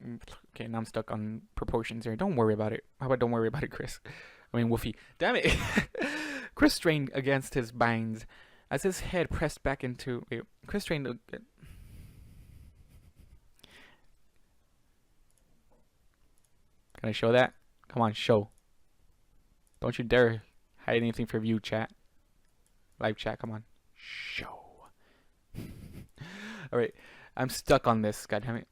Okay, now I'm stuck on proportions here. Don't worry about it. How about don't worry about it, Chris? I mean, Woofy. Damn it! Chris strained against his binds as his head pressed back into. Wait, Chris strained. Can I show that? Come on, show. Don't you dare hide anything from you, chat. Live chat, come on. Show. Alright, I'm stuck on this, goddammit.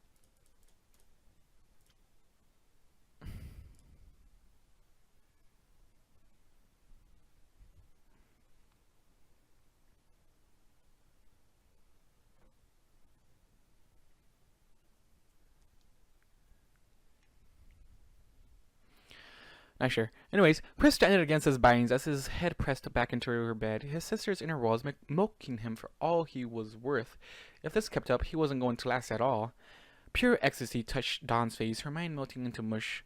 Not sure. Anyways, Chris stranded against his binds as his head pressed back into her bed, his sister's inner walls milking him for all he was worth. If this kept up, he wasn't going to last at all. Pure ecstasy touched Dawn's face, her mind melting into mush.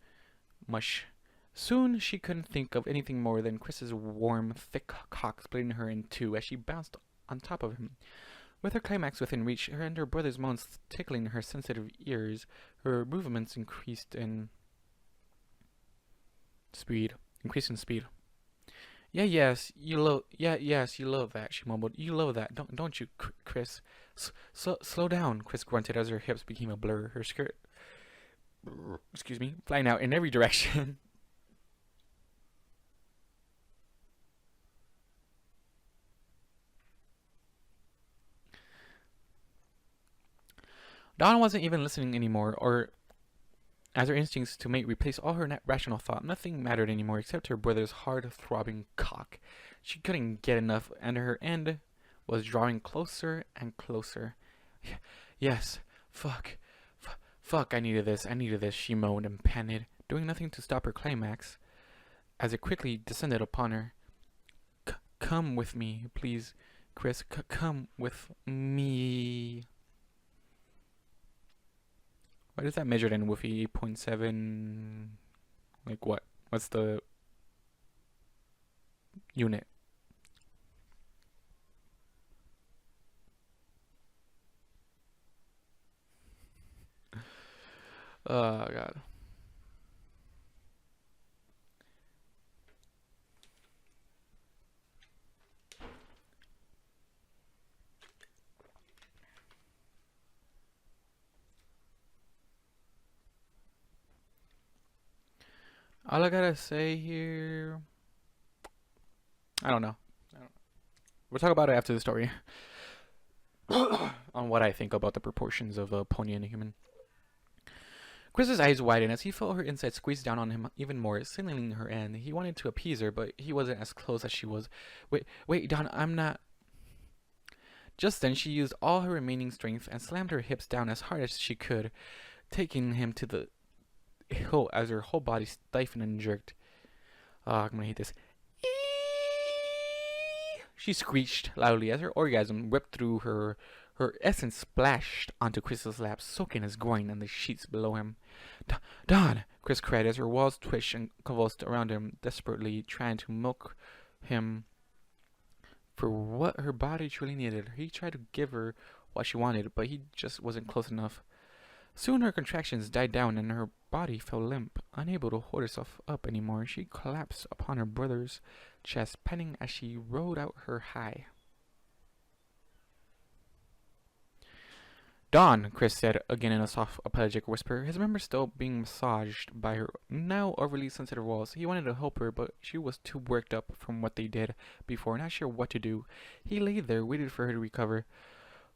Soon she couldn't think of anything more than Chris's warm, thick cock splitting her in two as she bounced on top of him. With her climax within reach, her and her brother's moans tickling her sensitive ears, her movements increased in speed. Yes, you love that, she mumbled. You love that, don't you, Chris? Slow down, Chris grunted as her hips became a blur, her skirt, flying out in every direction. Dawn wasn't even listening anymore, or as her instincts to mate replaced all her rational thought, nothing mattered anymore except her brother's hard-throbbing cock. She couldn't get enough, and her end was drawing closer and closer. Yes, fuck, I needed this, she moaned and panted, doing nothing to stop her climax, as it quickly descended upon her. Come with me, please, Chris, come with me. What is that measured in, Woofy? 8.7... Like what? What's the unit? Oh, God. All I gotta say here... I don't know. We'll talk about it after the story. On what I think about the proportions of a pony and a human. Chris's eyes widened as he felt her inside squeeze down on him even more, signaling her end. He wanted to appease her, but he wasn't as close as she was. Wait, Dawn, I'm not... Just then, she used all her remaining strength and slammed her hips down as hard as she could, taking him to the hill as her whole body stiffened and jerked. I'm gonna hate this. She screeched loudly as her orgasm ripped through her. Her essence splashed onto Chris's lap, soaking his groin and the sheets below him. Dawn! Chris cried as her walls twitched and convulsed around him, desperately trying to milk him for what her body truly needed. He tried to give her what she wanted, but he just wasn't close enough. Soon her contractions died down and her body fell limp. Unable to hold herself up anymore, she collapsed upon her brother's chest, panting as she rode out her high. Dawn, Chris said, again in a soft, apologetic whisper, his members still being massaged by her now overly sensitive walls. He wanted to help her, but she was too worked up from what they did before, not sure what to do. He lay there, waited for her to recover.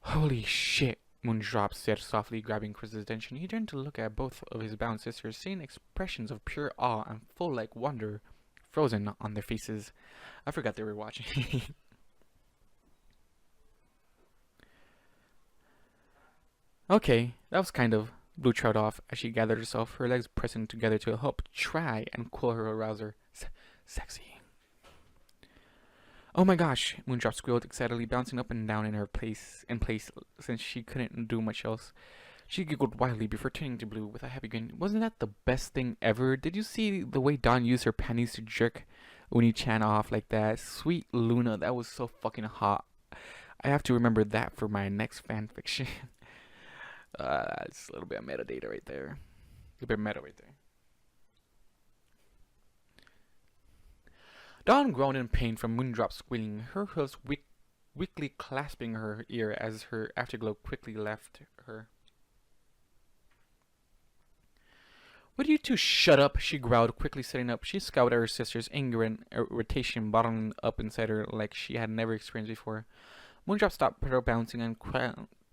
Holy shit, Moondrop said softly, grabbing Chris's attention. He turned to look at both of his bound sisters, seeing expressions of pure awe and full-like wonder frozen on their faces. I forgot they were watching. Okay, that was kind of Blue trailed off as she gathered herself, her legs pressing together to help try and cool her arouser. Sexy. Oh my gosh, Moondrop squealed excitedly, bouncing up and down in place since she couldn't do much else. She giggled wildly before turning to Blue with a happy grin. Wasn't that the best thing ever? Did you see the way Dawn used her panties to jerk Uni-chan off like that? Sweet Luna, that was so fucking hot. I have to remember that for my next fanfiction. It's a little bit of metadata right there. A bit of meta right there. Dawn groaned in pain from Moondrop squealing, her hooves weakly clasping her ear as her afterglow quickly left her. Would you two shut up? She growled, quickly sitting up. She scowled at her sister's anger and irritation bottling up inside her like she had never experienced before. Moondrop stopped her bouncing and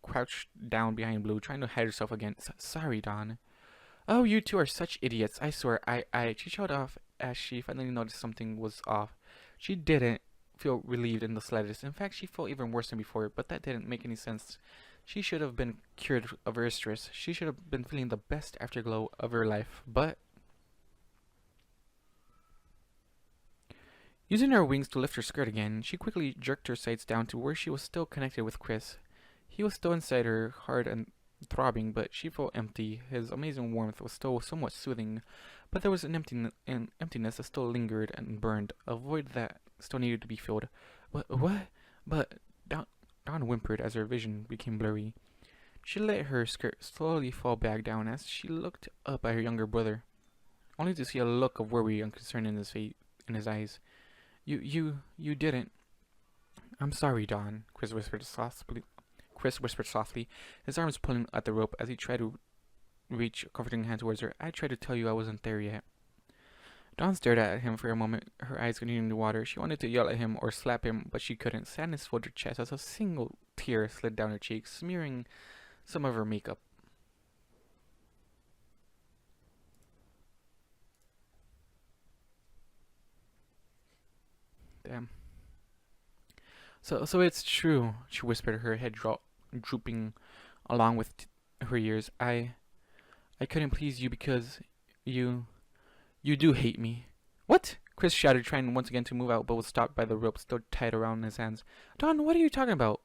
crouched down behind Blue, trying to hide herself again. Sorry, Dawn. Oh, you two are such idiots. I swear, She showed off as she finally noticed something was off. She didn't feel relieved in the slightest. In fact, she felt even worse than before, but that didn't make any sense. She should have been cured of her Estrus. She should have been feeling the best afterglow of her life, but... Using her wings to lift her skirt again, she quickly jerked her sights down to where she was still connected with Chris. He was still inside her, hard and throbbing, but she felt empty. His amazing warmth was still somewhat soothing, but there was an emptiness that still lingered and burned, a void that still needed to be filled. What? But Dawn whimpered as her vision became blurry. She let her skirt slowly fall back down as she looked up at her younger brother, only to see a look of worry and concern in his eyes. You didn't. I'm sorry, Dawn, Chris whispered softly, his arms pulling at the rope as he tried to reach a comforting hand towards her. I tried to tell you I wasn't there yet. Dawn stared at him for a moment, her eyes continuing to water. She wanted to yell at him or slap him, but she couldn't. Sadness filled her chest as a single tear slid down her cheek, smearing some of her makeup. Damn. So it's true, she whispered, her head drooping along with her ears. I couldn't please you because you do hate me. What? Chris shouted, trying once again to move out, but was stopped by the rope still tied around his hands. Dawn, what are you talking about?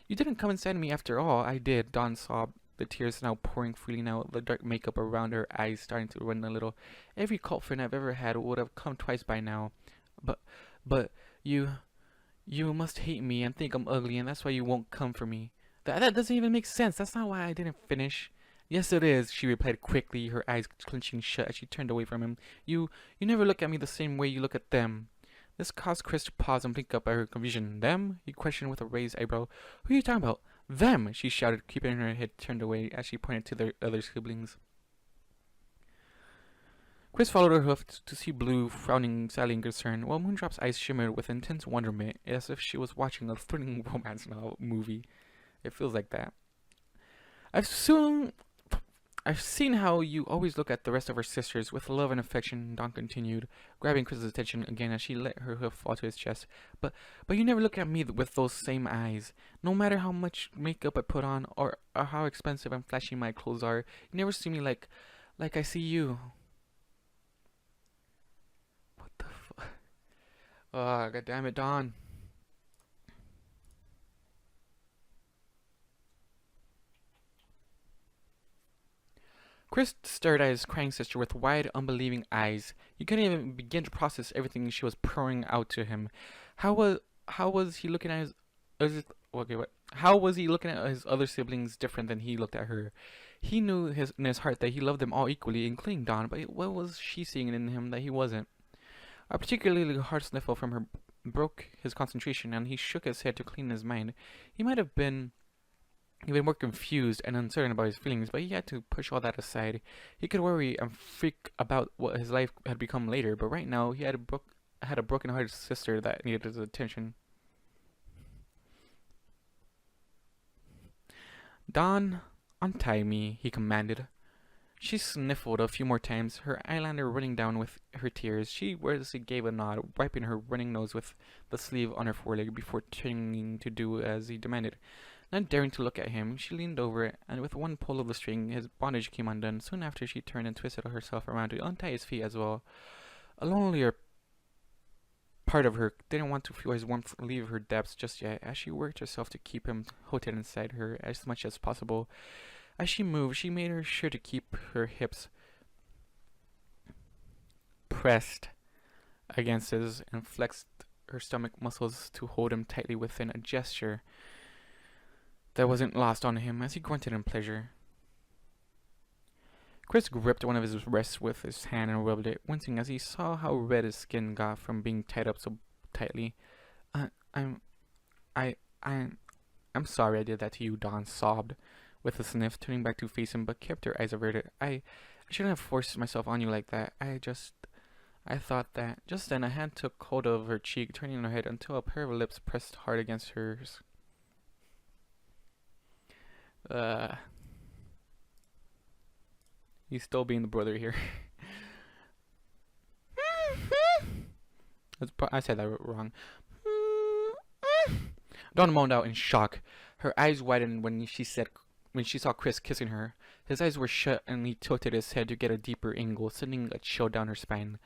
You didn't come inside me after all. I did, Dawn sobbed, the tears now pouring freely now, the dark makeup around her eyes starting to run a little. Every cult friend I've ever had would have come twice by now. But you must hate me and think I'm ugly, and that's why you won't come for me. That doesn't even make sense. That's not why I didn't finish. Yes, it is, she replied quickly, her eyes clenching shut as she turned away from him. You never look at me the same way you look at them. This caused Chris to pause and blink up at her confusion. Them? He questioned with a raised eyebrow. Who are you talking about? Them, she shouted, keeping her head turned away as she pointed to their other siblings. Chris followed her hoof to see Blue frowning sadly in concern, while Moondrop's eyes shimmered with intense wonderment, as if she was watching a thrilling romance novel movie. It feels like that. I've seen how you always look at the rest of her sisters with love and affection, Dawn continued, grabbing Chris's attention again as she let her hoof fall to his chest. But you never look at me with those same eyes. No matter how much makeup I put on, or how expensive and flashy my clothes are, you never see me like I see you. What the fuck? Oh, god damn it, Dawn. Chris stared at his crying sister with wide, unbelieving eyes. He couldn't even begin to process everything she was pouring out to him. How was he looking at How was he looking at his other siblings different than he looked at her? He knew in his heart that he loved them all equally, including Dawn, but what was she seeing in him that he wasn't? A particularly hard sniffle from her broke his concentration, and he shook his head to clean his mind. He might have been even more confused and uncertain about his feelings, but he had to push all that aside. He could worry and freak about what his life had become later, but right now he had a broken-hearted sister that needed his attention. Dawn, untie me, he commanded. She sniffled a few more times, her eyeliner running down with her tears. She wordlessly gave a nod, wiping her running nose with the sleeve on her foreleg before turning to do as he demanded. Not daring to look at him, she leaned over it, and with one pull of the string, his bondage came undone. Soon after, she turned and twisted herself around to untie his feet as well. A lonelier part of her didn't want to feel his warmth leave her depths just yet, as she worked herself to keep him hoted inside her as much as possible. As she moved, she made sure to keep her hips pressed against his and flexed her stomach muscles to hold him tightly within, a gesture that wasn't lost on him as he grunted in pleasure. Chris gripped one of his wrists with his hand and rubbed it, wincing as he saw how red his skin got from being tied up so tightly. I'm sorry I did that to you, Dawn sobbed with a sniff, turning back to face him, but kept her eyes averted. I shouldn't have forced myself on you like that. I thought that. Just then, a hand took hold of her cheek, turning her head until a pair of lips pressed hard against hers. He's still being the brother here. I said that wrong. Dawn moaned out in shock. Her eyes widened when she saw Chris kissing her. His eyes were shut and he tilted his head to get a deeper angle, sending a chill down her spine.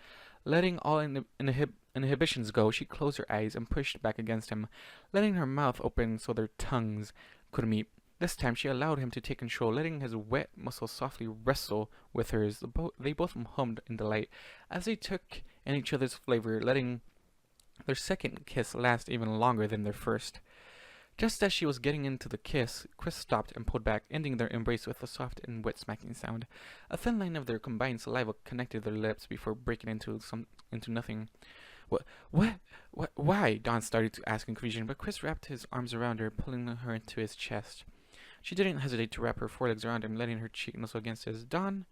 Letting all inhibitions go, she closed her eyes and pushed back against him, letting her mouth open so their tongues could meet. This time she allowed him to take control, letting his wet muscles softly wrestle with hers. They both hummed in delight as they took in each other's flavor, letting their second kiss last even longer than their first. Just as she was getting into the kiss, Chris stopped and pulled back, ending their embrace with a soft and wet smacking sound. A thin line of their combined saliva connected their lips before breaking into nothing. Why? Dawn started to ask in confusion, but Chris wrapped his arms around her, pulling her into his chest. She didn't hesitate to wrap her forelegs around him, letting her cheek nuzzle against his. Dawn,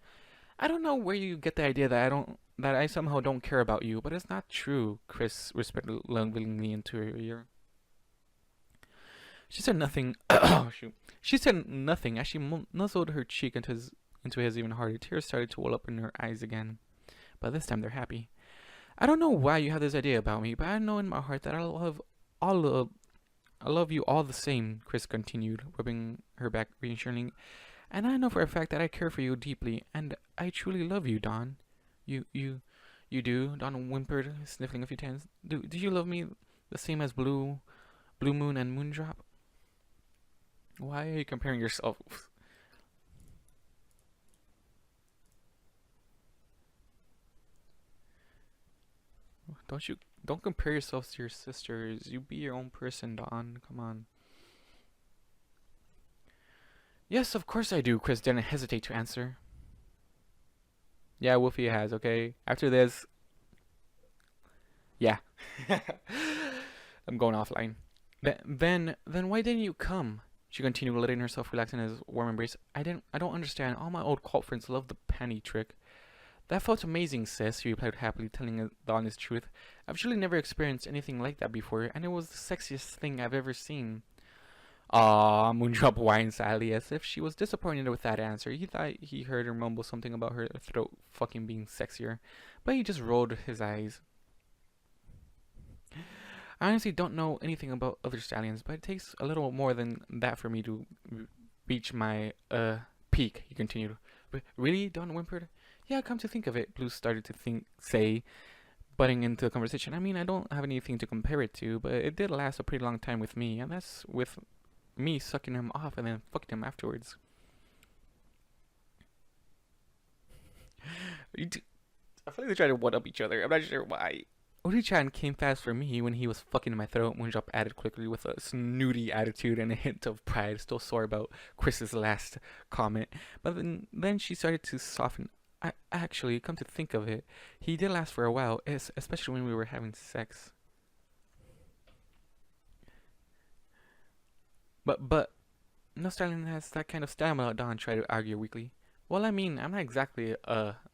I don't know where you get the idea that I somehow don't care about you, but it's not true. Chris whispered lovingly into her ear. She said nothing. Oh shoot! She said nothing as she nuzzled her cheek into his even harder. Tears started to well up in her eyes again, but this time they're happy. I don't know why you have this idea about me, but I know in my heart that I love you all the same. Chris continued, rubbing her back reassuringly. And I know for a fact that I care for you deeply, and I truly love you, Dawn. You do? Dawn whimpered, sniffling a few times. Do you love me the same as Blue Moon and Moondrop? Why are you comparing yourself? Don't compare yourself to your sisters. You be your own person, Dawn. Come on. Yes, of course I do. Chris didn't hesitate to answer. Yeah, Wolfie has, okay? After this... Yeah. I'm going offline. Then why didn't you come? She continued, letting herself relax in his warm embrace. I don't understand. All my old cult friends love the panty trick. That felt amazing, sis, he replied happily, telling the honest truth. I've surely never experienced anything like that before, and it was the sexiest thing I've ever seen. Moondrop whined sadly, as if she was disappointed with that answer. He thought he heard her mumble something about her throat fucking being sexier, but he just rolled his eyes. I honestly don't know anything about other stallions, but it takes a little more than that for me to reach my, peak, he continued. Really? Dawn whimpered. Yeah, come to think of it, Blue started to say, butting into the conversation. I mean, I don't have anything to compare it to, but it did last a pretty long time with me, and that's with me sucking him off and then fucking him afterwards. I feel like they're trying to one-up each other. I'm not sure why. Ori-chan came fast for me when he was fucking in my throat, Moondrop added quickly with a snooty attitude and a hint of pride, still sore about Chris's last comment. But then she started to soften. Actually, come to think of it, he did last for a while, especially when we were having sex. But no stallion has that kind of stamina, Dawn tried to argue weakly. Well, I mean, I'm not exactly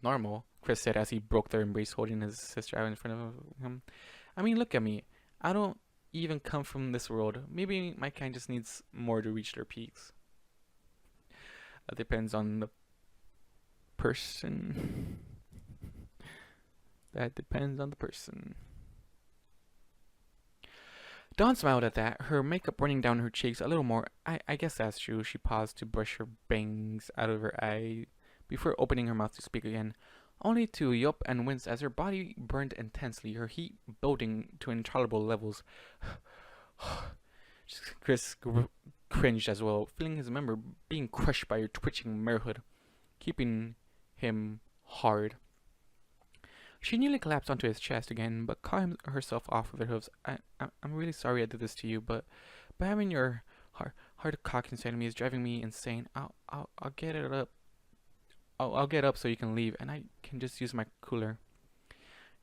normal, Chris said as he broke their embrace, holding his sister out in front of him. I mean, look at me. I don't even come from this world. Maybe my kind just needs more to reach their peaks. That depends on the person. That depends on the person. Dawn smiled at that, her makeup running down her cheeks a little more. I guess that's true. She paused to brush her bangs out of her eye before opening her mouth to speak again, only to yelp and wince as her body burned intensely, her heat building to intolerable levels. Chris cringed as well, feeling his member being crushed by her twitching marehood, keeping him hard. She nearly collapsed onto his chest again, but caught herself off with her hooves. I'm really sorry I did this to you, but having your hard cock inside of me is driving me insane. I'll get it up. I'll get up so you can leave, and I can just use my cooler.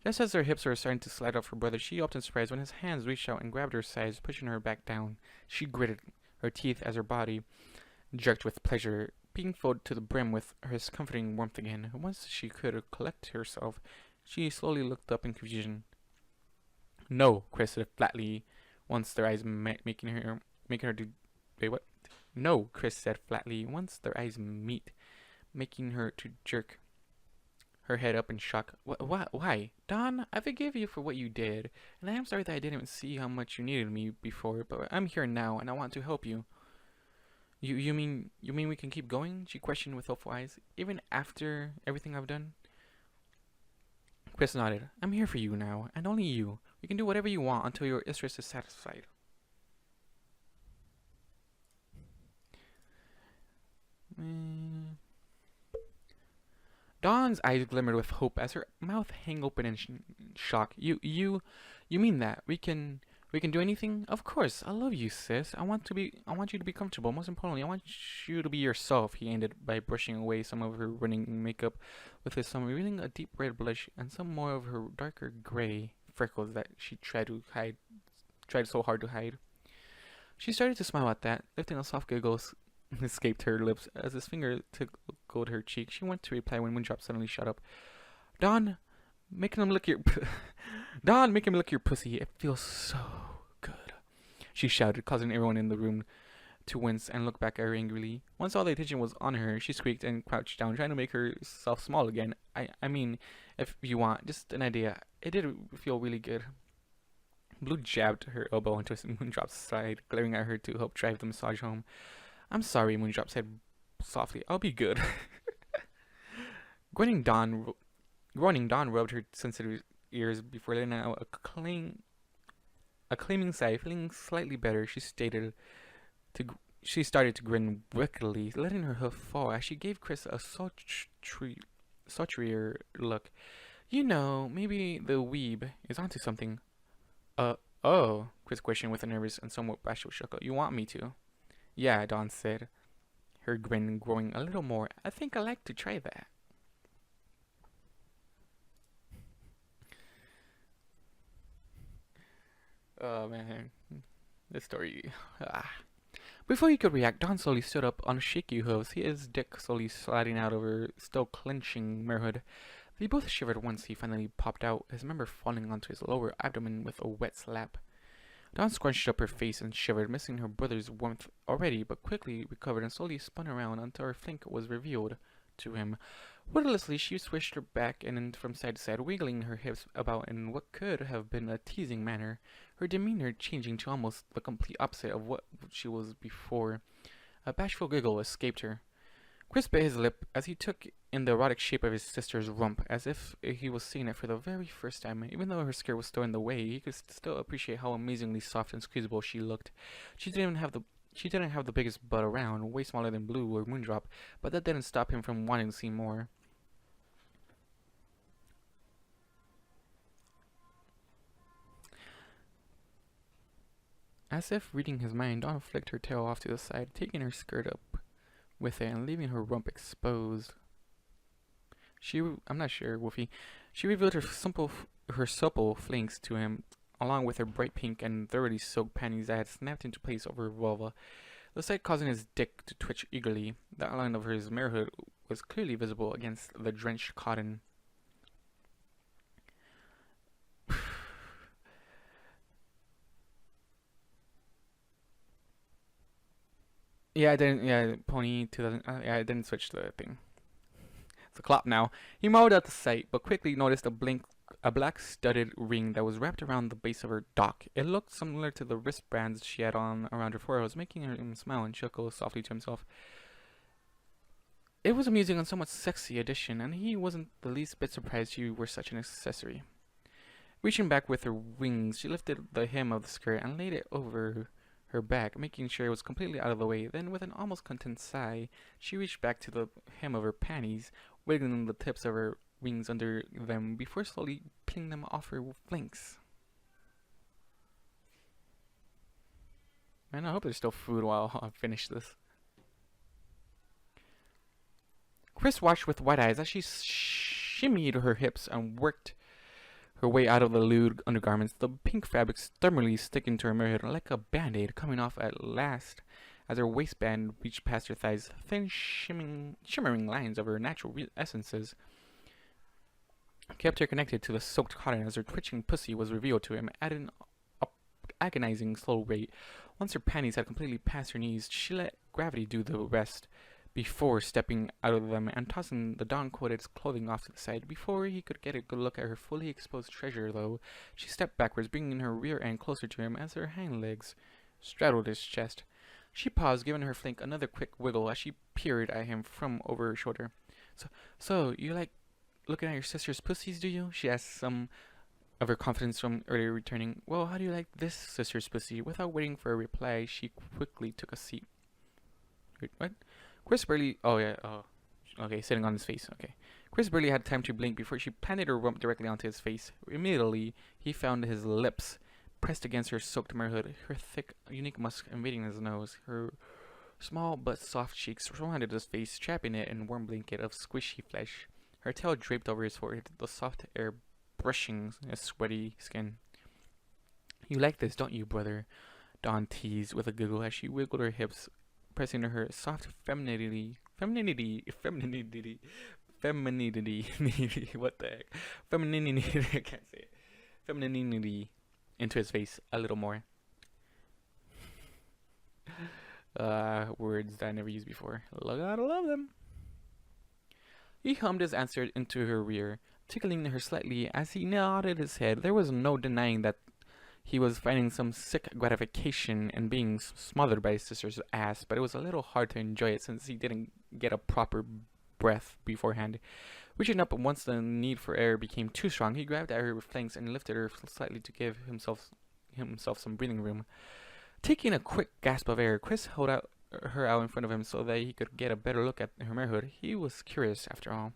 Just as her hips were starting to slide off her brother, she yelped in surprise when his hands reached out and grabbed her sides, pushing her back down. She gritted her teeth as her body jerked with pleasure, being filled to the brim with his comforting warmth again. Once she could collect herself, she slowly looked up in confusion. No, Chris said flatly, once their eyes met, making her do. Wait, what? No, Chris said flatly, once their eyes meet, making her to jerk her head up in shock. Why? Dawn, I forgive you for what you did, and I am sorry that I didn't see how much you needed me before, but I'm here now, and I want to help you. You mean we can keep going? She questioned with hopeful eyes, even after everything I've done? Chris nodded. I'm here for you now, and only you. You can do whatever you want until your Estrus is satisfied. Dawn's eyes glimmered with hope as her mouth hung open in shock. You mean that we can do anything? Of course. I love you, sis. I want you to be comfortable. Most importantly, I want you to be yourself. He ended by brushing away some of her running makeup with his thumb, revealing a deep red blush and some more of her darker gray freckles that she tried so hard to hide. She started to smile at that, lifting a soft giggle escaped her lips as his finger tickled her cheek. She went to reply when Moondrop suddenly shut up. Dawn, making him lick your pussy. It feels so good, she shouted, causing everyone in the room to wince and look back at her angrily. Once all the attention was on her, she squeaked and crouched down, trying to make herself small again. I mean, if you want, just an idea. It did feel really good. Blue jabbed her elbow into Moondrop's side, glaring at her to help drive the massage home. I'm sorry, Moondrop said softly. I'll be good. Groaning Dawn rubbed her sensitive ears before letting out a claiming sigh. Feeling slightly better, she started to grin wickedly, letting her hoof fall as she gave Chris a sultrier look. You know, maybe the weeb is onto something. Oh, Chris questioned with a nervous and somewhat bashful chuckle. You want me to? Yeah, Dawn said, her grin growing a little more. I think I'd like to try that. Oh man, this story. Before he could react, Dawn slowly stood up on shaky hooves, his dick slowly sliding out of her still clenching marehood. They both shivered once he finally popped out, his member falling onto his lower abdomen with a wet slap. Dawn scrunched up her face and shivered, missing her brother's warmth already, but quickly recovered and slowly spun around until her flank was revealed to him. Wordlessly, she swished her back and from side to side, wiggling her hips about in what could have been a teasing manner, her demeanor changing to almost the complete opposite of what she was before. A bashful giggle escaped her. Chris bit his lip as he took in the erotic shape of his sister's rump, as if he was seeing it for the very first time. Even though her skirt was still in the way, he could still appreciate how amazingly soft and squeezable she looked. She didn't have the biggest butt around, way smaller than Blue or Moondrop, but that didn't stop him from wanting to see more. As if reading his mind, Dawn flicked her tail off to the side, taking her skirt up with it and leaving her rump exposed. I'm not sure, Wolfie. She revealed her supple flanks to him, along with her bright pink and thoroughly soaked panties that had snapped into place over her vulva, the sight causing his dick to twitch eagerly. The outline of his marehood was clearly visible against the drenched cotton. Yeah, I didn't. Yeah, Pony 2000. Yeah, I didn't switch the thing. It's a Clop now. He marveled at the sight, but quickly noticed a black studded ring that was wrapped around the base of her dock. It looked similar to the wristbands she had on around her forehead, making him smile and chuckle softly to himself. It was amusing and somewhat sexy addition, and he wasn't the least bit surprised she wore such an accessory. Reaching back with her wings, she lifted the hem of the skirt and laid it over her back, making sure it was completely out of the way. Then, with an almost content sigh, she reached back to the hem of her panties, wiggling the tips of her wings under them before slowly peeling them off her flanks. Man, I hope there's still food while I finish this. Chris watched with wide eyes as she shimmied her hips and worked her way out of the lewd undergarments, the pink fabric stubbornly sticking to her mirror like a band-aid, coming off at last as her waistband reached past her thighs. Thin shimmering lines of her natural essences kept her connected to the soaked cotton as her twitching pussy was revealed to him at an agonizing slow rate. Once her panties had completely passed her knees, she let gravity do the rest before stepping out of them and tossing the dawn-coated clothing off to the side. Before he could get a good look at her fully exposed treasure, though, she stepped backwards, bringing her rear end closer to him as her hind legs straddled his chest. She paused, giving her flank another quick wiggle as she peered at him from over her shoulder. So you like looking at your sister's pussies, do you? She asked, some of her confidence from earlier returning. Well, how do you like this sister's pussy? Without waiting for a reply, she quickly took a seat. Wait, what? Chris barely... Oh, yeah. Oh. Okay, sitting on his face. Okay. Chris barely had time to blink before she planted her rump directly onto his face. Immediately, he found his lips pressed against her soaked mirrorhood, her thick, unique musk invading his nose, her small but soft cheeks surrounded his face, trapping it in a warm blanket of squishy flesh. Her tail draped over his forehead, the soft air brushing his sweaty skin. You like this, don't you, brother? Dawn teased with a giggle as she wiggled her hips, pressing her soft femininity, what the heck, femininity, I can't say it, femininity into his face a little more. Words that I never used before. Gotta love them. He hummed his answer into her rear, tickling her slightly as he nodded his head. There was no denying that he was finding some sick gratification in being smothered by his sister's ass, but it was a little hard to enjoy it since he didn't get a proper breath beforehand. Reaching up once the need for air became too strong, he grabbed at her flanks and lifted her slightly to give himself some breathing room. Taking a quick gasp of air, Chris held her out in front of him so that he could get a better look at her mirrorhood. He was curious, after all.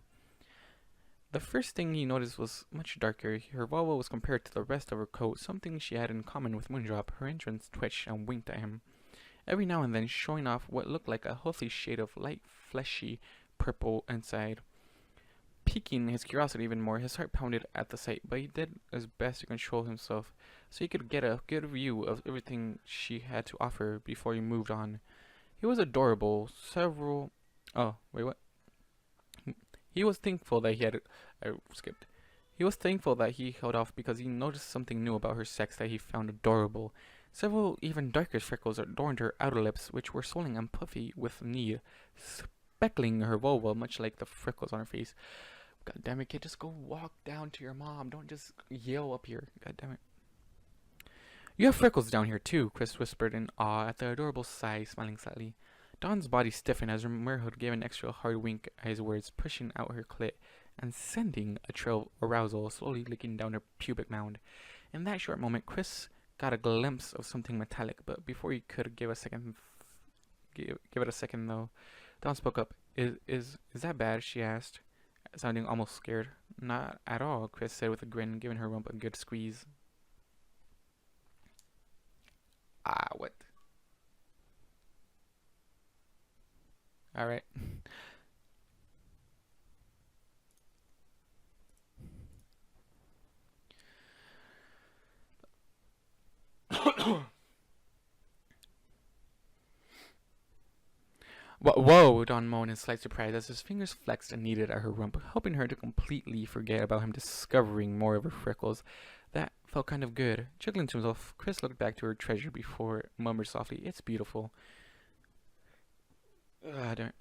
The first thing he noticed was much darker. Her vulva was compared to the rest of her coat, something she had in common with Moondrop. Her entrance twitched and winked at him, every now and then showing off what looked like a healthy shade of light, fleshy purple inside. Piquing his curiosity even more, his heart pounded at the sight, but he did his best to control himself so he could get a good view of everything she had to offer before he moved on. He was adorable. He was thankful that He was thankful that he held off because he noticed something new about her sex that he found adorable. Several even darker freckles adorned her outer lips, which were swollen and puffy with need, speckling her vulva much like the freckles on her face. God damn it, kid, just go walk down to your mom. Don't just yell up here. God damn it. You have freckles down here too, Chris whispered in awe at the adorable sigh, smiling slightly. Dawn's body stiffened as her mirrorhood gave an extra hard wink at his words, pushing out her clit and sending a trail of arousal slowly licking down her pubic mound. In that short moment, Chris got a glimpse of something metallic, but before he could give it a second though, Dawn spoke up. Is that bad? She asked, sounding almost scared. Not at all, Chris said with a grin, giving her rump a good squeeze. What? Alright. Whoa, Dawn moaned in slight surprise as his fingers flexed and kneaded at her rump, helping her to completely forget about him discovering more of her freckles. That felt kind of good. Chuckling to himself, Chris looked back to her treasure before murmured softly, "It's beautiful." Don't.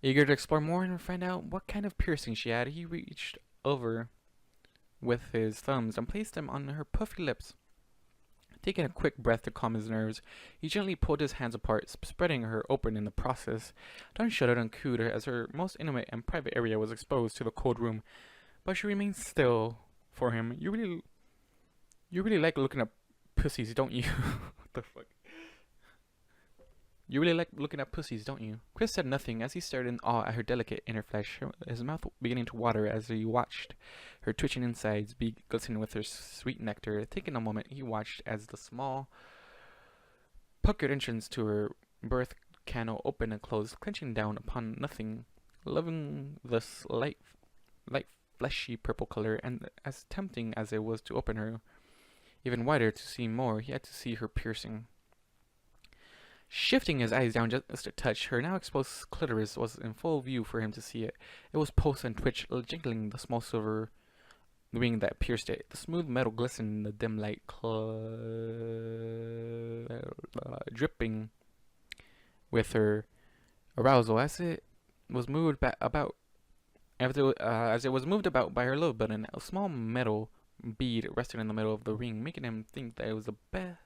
Eager to explore more and find out what kind of piercing she had, he reached over with his thumbs and placed them on her puffy lips. Taking a quick breath to calm his nerves, he gently pulled his hands apart, spreading her open in the process. Dawn shuddered and cooed as her most intimate and private area was exposed to the cold room, but she remained still for him. You really like looking at pussies, don't you? What the fuck? You really like looking at pussies, don't you? Chris said nothing as he stared in awe at her delicate inner flesh, his mouth beginning to water as he watched her twitching insides be glistening with her sweet nectar. Taking a moment, he watched as the small, puckered entrance to her birth canal opened and closed, clenching down upon nothing, loving this light, fleshy purple color, and as tempting as it was to open her even wider to see more, he had to see her piercing. Shifting his eyes down just a touch, her now exposed clitoris was in full view for him to see it. It was pulsed and twitched, jingling the small silver ring that pierced it. The smooth metal glistened in the dim light, dripping with her arousal as it was moved about. As it was moved about by her love button, a small metal bead rested in the middle of the ring, making him think that it was the best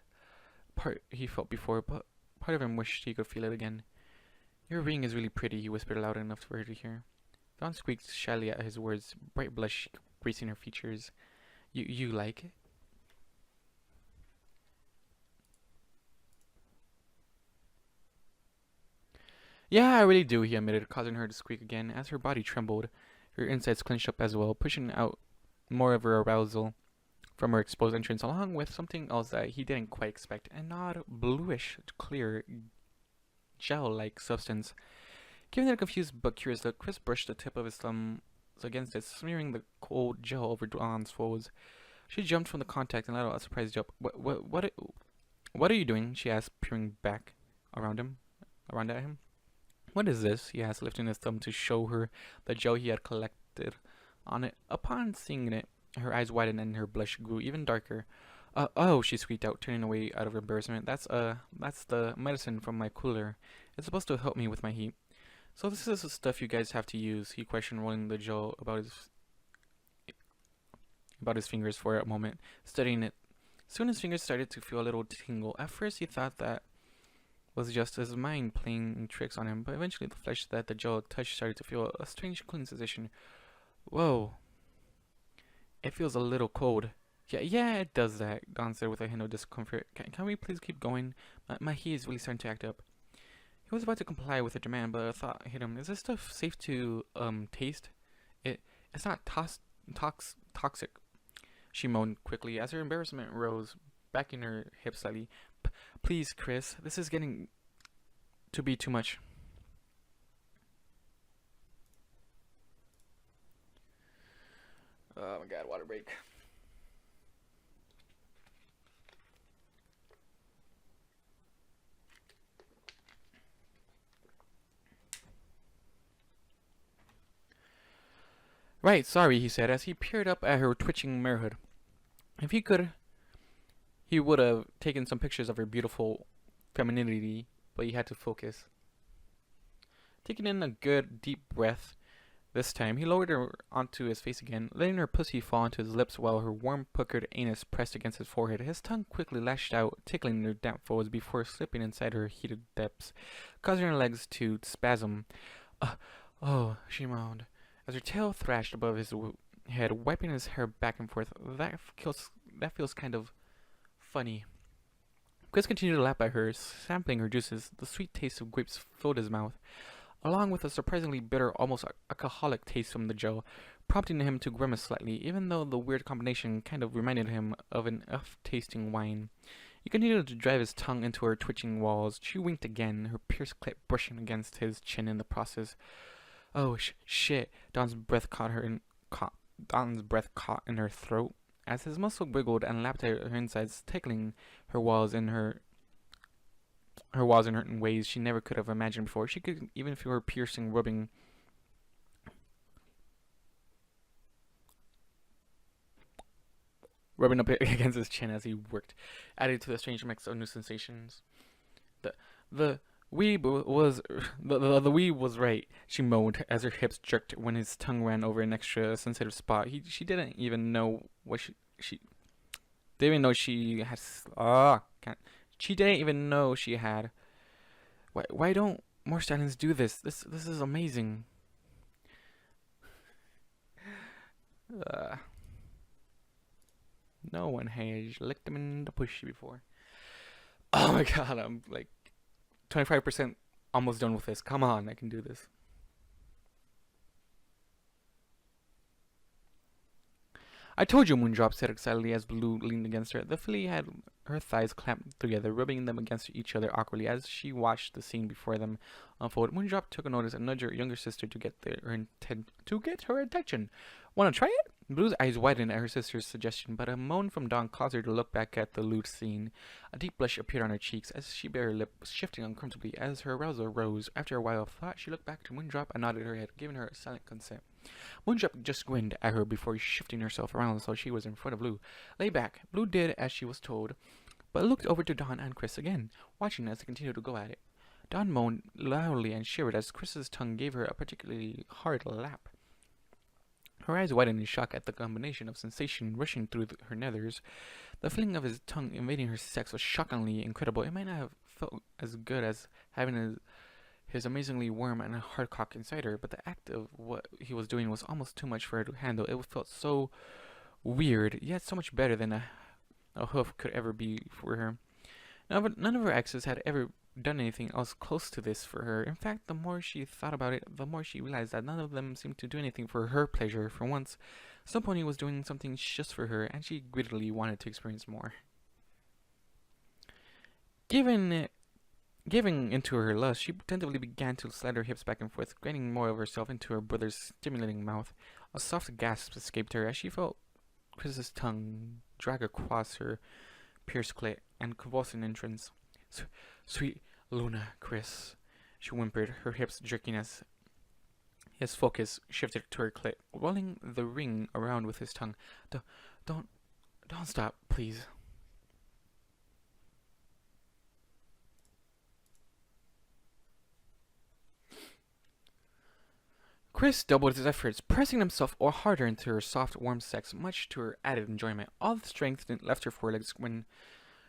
part he felt before, but part of him wished he could feel it again. "Your ring is really pretty," he whispered loud enough for her to hear. Dawn squeaked shyly at his words, bright blush creasing her features. You like it?" "Yeah, I really do," he admitted, causing her to squeak again as her body trembled. Her insides clenched up as well, pushing out more of her arousal from her exposed entrance, along with something else that he didn't quite expect, an odd, bluish, clear, gel-like substance. Giving it a confused but curious look, Chris brushed the tip of his thumb against it, smearing the cold gel over Dawn's folds. She jumped from the contact and let out a surprised jump. What are you doing?" she asked, peering back around at him. "What is this?" he asked, lifting his thumb to show her the gel he had collected on it. Upon seeing it, her eyes widened and her blush grew even darker. Oh," she squeaked out, turning away out of embarrassment. That's the medicine from my cooler. It's supposed to help me with my heat." "So this is the stuff you guys have to use?" he questioned, rolling the gel about his fingers for a moment, studying it. Soon his fingers started to feel a little tingle. At first he thought that was just his mind playing tricks on him, but eventually the flesh that the gel touched started to feel a strange cooling sensation. "Whoa. It feels a little cold." Yeah, it does that," Dawn said with a hint of discomfort. Can we please keep going? My heat is really starting to act up." He was about to comply with her demand, but a thought hit him. Is this stuff safe to, taste? It's not toxic, she moaned quickly as her embarrassment rose, backing her hips slightly. Please, Chris, this is getting to be too much." Oh my god, water break. "Right, sorry," he said as he peered up at her twitching marehood. If he could, he would have taken some pictures of her beautiful femininity, but he had to focus. Taking in a good, deep breath, this time, he lowered her onto his face again, letting her pussy fall onto his lips while her warm, puckered anus pressed against his forehead. His tongue quickly lashed out, tickling her damp folds before slipping inside her heated depths, causing her legs to spasm. Oh, she moaned, as her tail thrashed above his head, wiping his hair back and forth. That feels kind of funny." Chris continued to lap at her, sampling her juices. The sweet taste of grapes filled his mouth, along with a surprisingly bitter, almost alcoholic taste from the gel, prompting him to grimace slightly, even though the weird combination kind of reminded him of an tasting wine. He continued to drive his tongue into her twitching walls. She winked again, her pierced clit brushing against his chin in the process. "Oh, shit." Dawn's breath caught in her throat as his muscle wiggled and lapped at her insides, tickling her walls in ways she never could have imagined before. She could even feel her piercing rubbing up against his chin as he worked, added to the strange mix of new sensations. The The weeb was right, she moaned as her hips jerked when his tongue ran over an extra sensitive spot. She didn't even know what she didn't even know she had. Can't. She didn't even know she had. Why don't more stallions do this? This is amazing. Uh, no one has licked him in the pussy before. Oh my god, I'm like 25% almost done with this. Come on, I can do this. I told you, Moondrop said excitedly as Blue leaned against her. The filly had her thighs clamped together, rubbing them against each other awkwardly as she watched the scene before them unfold. Moondrop took a notice and nudged her younger sister to get her attention. Want to try it? Blue's eyes widened at her sister's suggestion, but a moan from Dawn caused her to look back at the lewd scene. A deep blush appeared on her cheeks as she bit her lip, shifting uncomfortably as her arousal rose. After a while of thought, she looked back to Moondrop and nodded her head, giving her a silent consent. Moondrop just grinned at her before shifting herself around so she was in front of Blue. Lay back. Blue did as she was told, but looked over to Dawn and Chris again, watching as they continued to go at it. Dawn moaned loudly and shivered as Chris's tongue gave her a particularly hard lap. Her eyes widened in shock at the combination of sensation rushing through her nethers. The feeling of his tongue invading her sex was shockingly incredible. It might not have felt as good as having his amazingly warm and hard cock inside her, but the act of what he was doing was almost too much for her to handle. It felt so weird, yet so much better than a hoof could ever be for her. None of her exes had ever done anything else close to this for her. In fact, the more she thought about it, the more she realized that none of them seemed to do anything for her pleasure. For once, Snow Pony was doing something just for her, and she greedily wanted to experience more. Giving into her lust, she tentatively began to slide her hips back and forth, grinding more of herself into her brother's stimulating mouth. A soft gasp escaped her as she felt Chris's tongue drag across her pierced clit and convulsing entrance. Sweet Luna, Chris, she whimpered, her hips jerking as his focus shifted to her clit, rolling the ring around with his tongue. Don't stop, please. Chris doubled his efforts, pressing himself harder into her soft, warm sex, much to her added enjoyment. All the strength left her forelegs when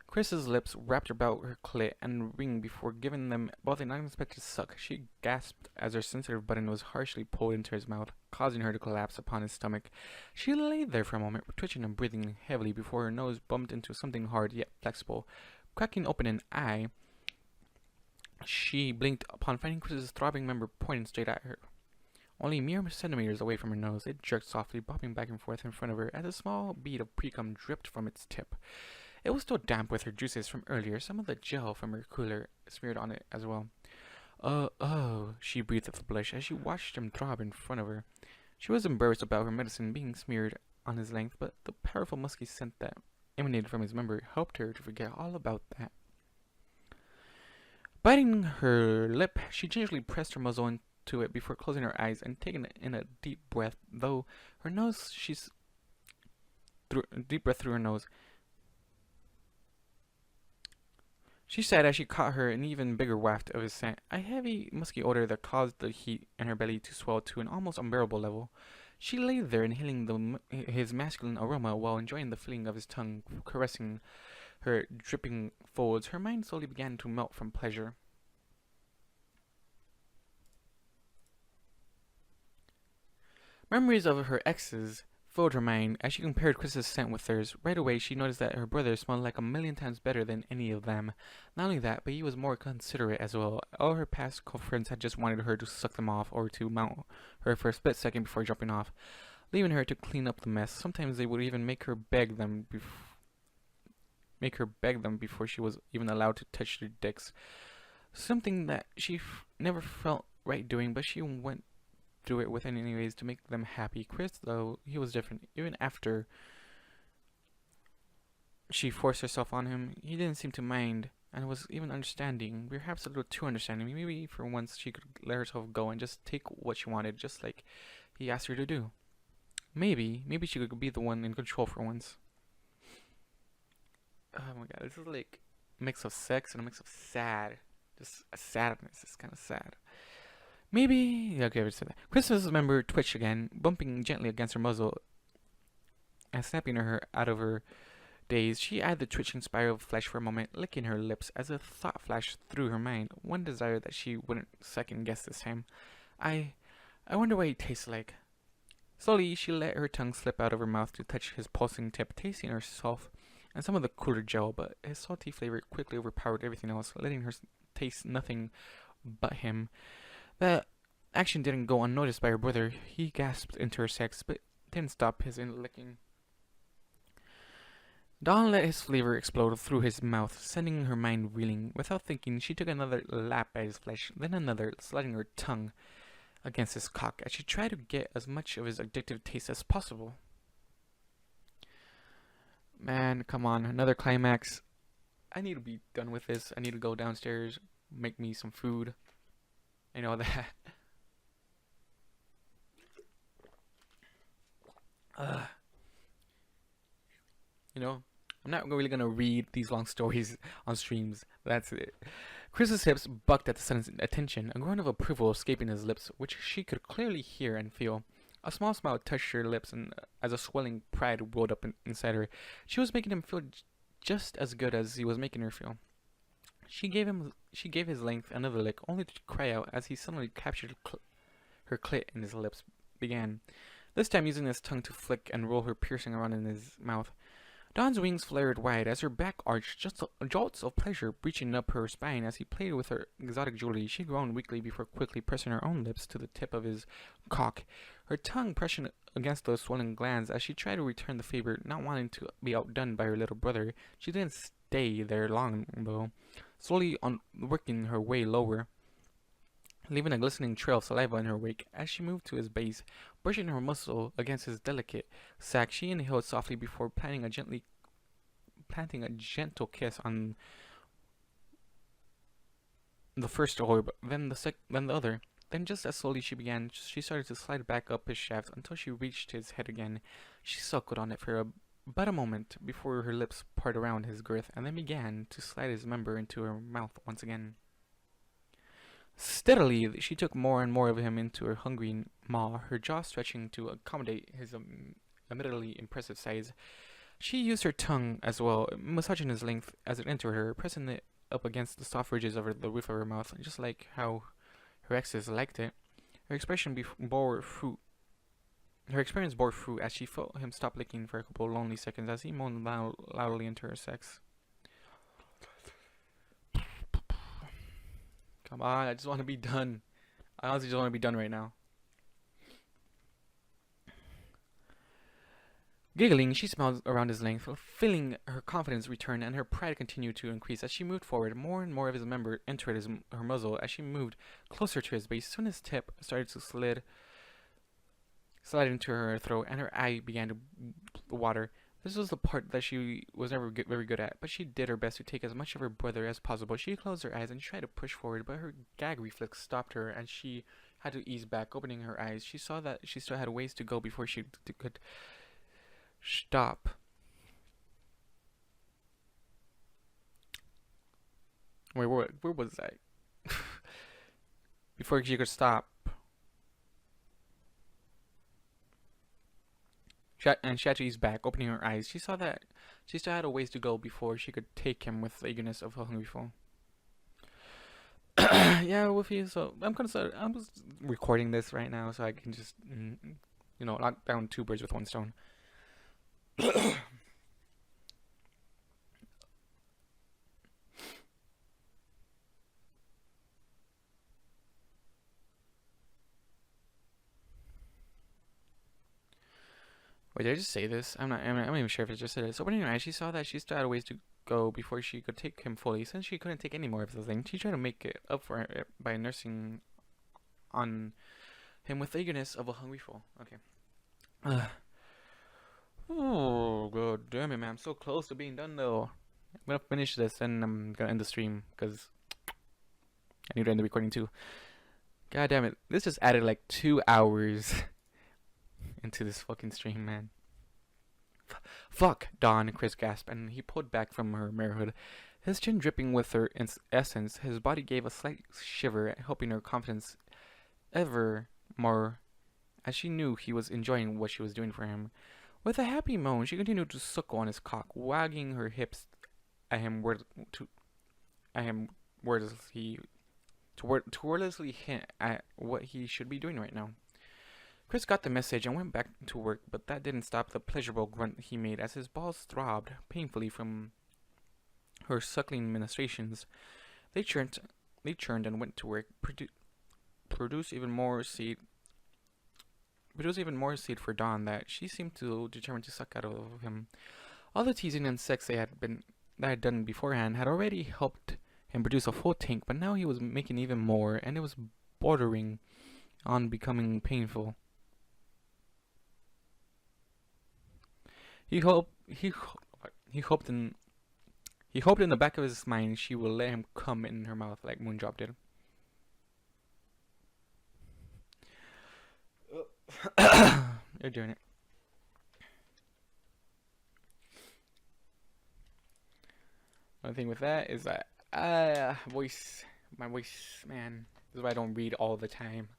Chris's lips wrapped about her clit and ring before giving them both an unexpected suck. She gasped as her sensitive button was harshly pulled into his mouth, causing her to collapse upon his stomach. She lay there for a moment, twitching and breathing heavily before her nose bumped into something hard yet flexible. Cracking open an eye, she blinked upon finding Chris's throbbing member pointing straight at her. Only mere centimeters away from her nose, it jerked softly, bobbing back and forth in front of her as a small bead of precum dripped from its tip. It was still damp with her juices from earlier, some of the gel from her cooler smeared on it as well. Oh, she breathed with a blush as she watched him throb in front of her. She was embarrassed about her medicine being smeared on his length, but the powerful musky scent that emanated from his member helped her to forget all about that. Biting her lip, she gingerly pressed her muzzle into it before closing her eyes and taking in a deep breath, though her nose, deep breath through her nose. She sighed as she caught her an even bigger waft of his scent, a heavy, musky odor that caused the heat in her belly to swell to an almost unbearable level. She lay there inhaling his masculine aroma while enjoying the feeling of his tongue caressing her dripping folds. Her mind slowly began to melt from pleasure. Memories of her exes filled her mind as she compared Chris's scent with theirs. Right away, she noticed that her brother smelled like 1,000,000 times better than any of them. Not only that, but he was more considerate as well. All her past girlfriends had just wanted her to suck them off or to mount her for a split second before jumping off, leaving her to clean up the mess. Sometimes they would even make her beg them before she was even allowed to touch their dicks. Something that she never felt right doing, but she went do it with any ways to make them happy. Chris, though, he was different. Even after she forced herself on him, he didn't seem to mind and was even understanding, perhaps a little too understanding. Maybe for once she could let herself go and just take what she wanted, just like he asked her to do. Maybe she could be the one in control for once. Oh my god, this is like a mix of sex and a mix of sad. Just a sadness. It's kind of sad. Maybe. Okay, I said that. Christmas member twitched again, bumping gently against her muzzle and snapping her out of her daze. She eyed the twitching spiral of flesh for a moment, licking her lips as a thought flashed through her mind. One desire that she wouldn't second guess this time. I wonder what he tastes like. Slowly, she let her tongue slip out of her mouth to touch his pulsing tip, tasting herself and some of the cooler gel, but his salty flavor quickly overpowered everything else, letting her taste nothing but him. That action didn't go unnoticed by her brother. He gasped into her sex, but didn't stop his licking. Dawn let his flavor explode through his mouth, sending her mind reeling. Without thinking, she took another lap at his flesh, then another, sliding her tongue against his cock as she tried to get as much of his addictive taste as possible. Man, come on, another climax. I need to be done with this. I need to go downstairs, make me some food. I know that. You know, I'm not really gonna read these long stories on streams. That's it. Chris's hips bucked at the son's attention, a groan of approval escaping his lips, which she could clearly hear and feel. A small smile touched her lips, and as a swelling pride rolled up inside her, she was making him feel just as good as he was making her feel. She gave his length another lick, only to cry out as he suddenly captured her clit in his lips. Began, this time using his tongue to flick and roll her piercing around in his mouth. Dawn's wings flared wide as her back arched, just jolts of pleasure breaching up her spine as he played with her exotic jewelry. She groaned weakly before quickly pressing her own lips to the tip of his cock, her tongue pressing against those swollen glands as she tried to return the favor, not wanting to be outdone by her little brother. She didn't stay there long, though, slowly working her way lower, leaving a glistening trail of saliva in her wake. As she moved to his base, brushing her muzzle against his delicate sack, she inhaled softly before planting a gentle kiss on the first orb, then the other. Then, just as slowly she started to slide back up his shaft until she reached his head again. She suckled on it for but a moment before her lips parted around his girth, and then began to slide his member into her mouth once again. Steadily, she took more and more of him into her hungry maw, her jaw stretching to accommodate his admittedly impressive size. She used her tongue as well, massaging his length as it entered her, pressing it up against the soft ridges of the roof of her mouth, just like how her exes liked it. Her experience bore fruit as she felt him stop licking for a couple lonely seconds as he moaned loudly into her sex. Come on, I just want to be done. I honestly just want to be done right now. Giggling, she smiled around his length, feeling her confidence return, and her pride continued to increase as she moved forward. More and more of his member entered her muzzle as she moved closer to his base. Soon his tip started to slide into her throat, and her eye began to water. This was the part that she was never very good at, but she did her best to take as much of her brother as possible. She closed her eyes and tried to push forward, but her gag reflex stopped her, and she had to ease back, opening her eyes. She saw that she still had ways to go before she could stop. Wait, where was I? Before she could stop. And she had to ease back, opening her eyes. She saw that she still had a ways to go before she could take him with the eagerness of a hungry foal. Yeah, Wolfie, so I'm just recording this right now so I can just, knock down two birds with one stone. Wait, did I just say this? I'm not even sure if I just said it. So opening her eyes, she saw that she still had a ways to go before she could take him fully. Since she couldn't take any more of the thing, she tried to make it up for it by nursing on him with the eagerness of a hungry foal. Okay. Oh, god damn it, man. I'm so close to being done, though. I'm gonna finish this and I'm gonna end the stream, because I need to end the recording, too. God damn it. This just added like 2 hours into this fucking stream, man. Fuck, Dawn, Chris gasped, and he pulled back from her marehood. His chin dripping with her essence, his body gave a slight shiver, helping her confidence ever more as she knew he was enjoying what she was doing for him. With a happy moan, she continued to suckle on his cock, wagging her hips at him wordlessly to wordlessly hint at what he should be doing right now. Chris got the message and went back to work, but that didn't stop the pleasurable grunt he made as his balls throbbed painfully from her suckling ministrations. They churned and went to work, produce even more seed for Dawn that she seemed to determined to suck out of him. All the teasing and sex that had done beforehand had already helped him produce a full tank, but now he was making even more, and it was bordering on becoming painful. He hoped in the back of his mind she would let him come in her mouth like Moondrop did. You're doing it. One thing with that is that my voice, man. This is why I don't read all the time.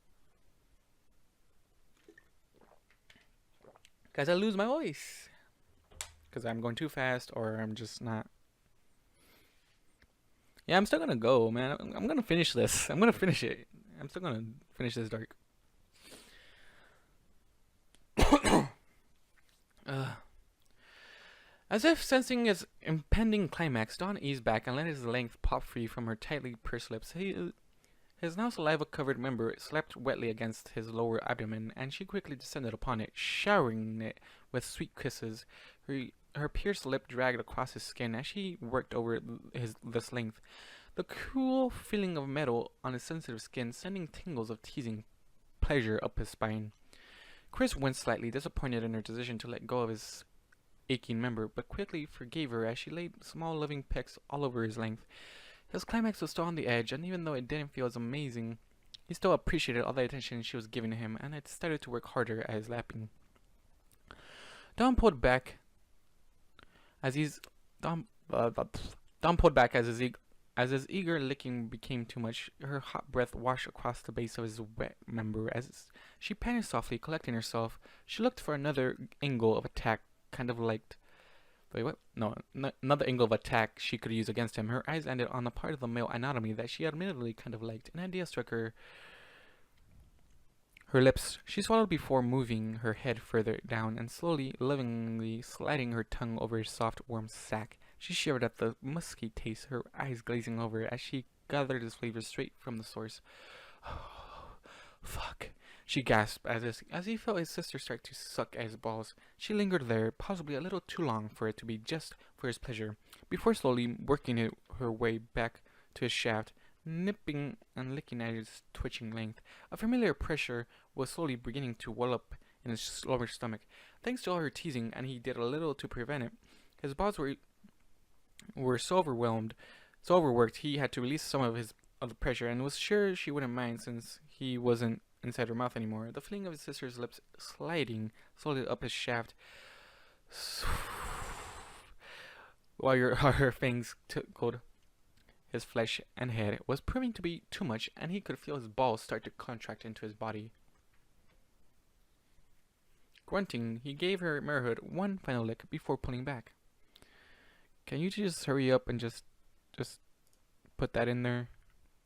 Because I lose my voice. Because I'm going too fast or I'm just not. Yeah, I'm still gonna go, man. I'm gonna finish this. I'm gonna finish it. I'm still gonna finish this dark. As if sensing his impending climax, Dawn eased back and let his length pop free from her tightly pursed lips. His now saliva-covered member slapped wetly against his lower abdomen, and she quickly descended upon it, showering it with sweet kisses. Her pierced lip dragged across his skin as she worked over this length, the cool feeling of metal on his sensitive skin sending tingles of teasing pleasure up his spine. Chris winced slightly, disappointed in her decision to let go of his aching member, but quickly forgave her as she laid small loving pecks all over his length. His climax was still on the edge, and even though it didn't feel as amazing, he still appreciated all the attention she was giving to him, and it started to work harder at his lapping. Dawn pulled back as his eager licking became too much. Her hot breath washed across the base of his wet member as she panted softly, collecting herself. She looked for another angle of attack, kind of liked. Wait, what? No, another angle of attack she could use against him. Her eyes landed on the part of the male anatomy that she admittedly kind of liked. An idea struck her lips. She swallowed before moving her head further down and slowly, lovingly sliding her tongue over his soft, warm sack. She shivered at the musky taste, her eyes glazing over as she gathered his flavor straight from the source. Oh, fuck. She gasped as he felt his sister start to suck at his balls. She lingered there, possibly a little too long for it to be just for his pleasure, before slowly working her way back to his shaft, nipping and licking at his twitching length. A familiar pressure was slowly beginning to well up in his lower stomach. Thanks to all her teasing, and he did a little to prevent it, his balls were so overworked, he had to release some of the pressure, and was sure she wouldn't mind since he wasn't inside her mouth anymore. The feeling of his sister's lips sliding slowly up his shaft, while her fangs tickled his flesh and head, was proving to be too much, and he could feel his balls start to contract into his body. Grunting, he gave her marehood one final lick before pulling back. Can you just hurry up and just put that in there?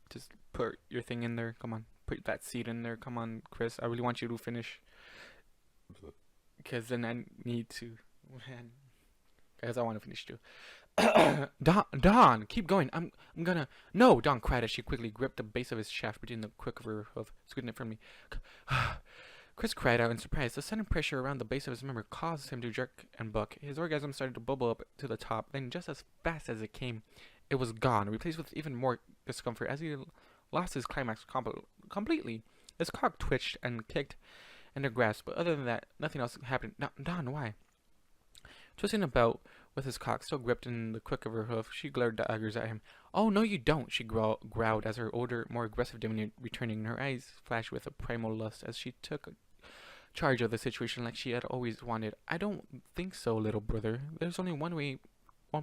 Just put your thing in there. Come on. Put that seed in there. Come on, Chris. I really want you to finish. Because then I need to. Man. Because I want to finish too. Dawn, keep going. I'm gonna. No, Dawn cried as she quickly gripped the base of his shaft between the quick of her hoof, scooting it from me. Chris cried out in surprise. The sudden pressure around the base of his member caused him to jerk and buck. His orgasm started to bubble up to the top. Then, just as fast as it came, it was gone, replaced with even more discomfort as he lost his climax completely. His cock twitched and kicked in her grasp, but other than that, nothing else happened. Dawn, why? Twisting about with his cock still gripped in the quick of her hoof, she glared daggers at him. Oh, no you don't, she growled as her older, more aggressive demeanor returning. Her eyes flashed with a primal lust as she took charge of the situation like she had always wanted. I don't think so, little brother. There's only one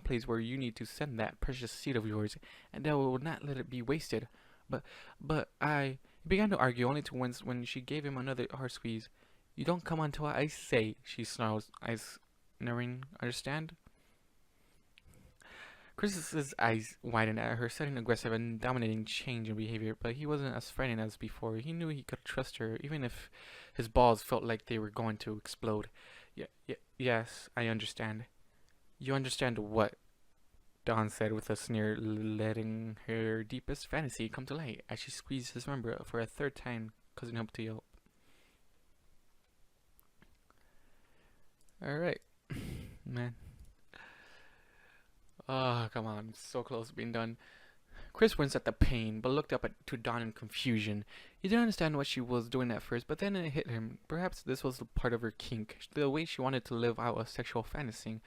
place where you need to send that precious seed of yours, and I will not let it be wasted. But, but I he began to argue, only to wince when she gave him another hard squeeze. You don't come until I say, she snarls, eyes narrowing. Understand? Chris's eyes widened at her sudden aggressive and dominating change in behavior, but he wasn't as frightened as before. He knew he could trust her, even if his balls felt like they were going to explode. Yes, I understand. You understand what? Dawn said with a sneer, letting her deepest fantasy come to light as she squeezed his member for a third time, causing him to yelp. Alright, man. Oh, come on, so close to being done. Chris winced at the pain, but looked up to Dawn in confusion. He didn't understand what she was doing at first, but then it hit him. Perhaps this was part of her kink, the way she wanted to live out a sexual fantasy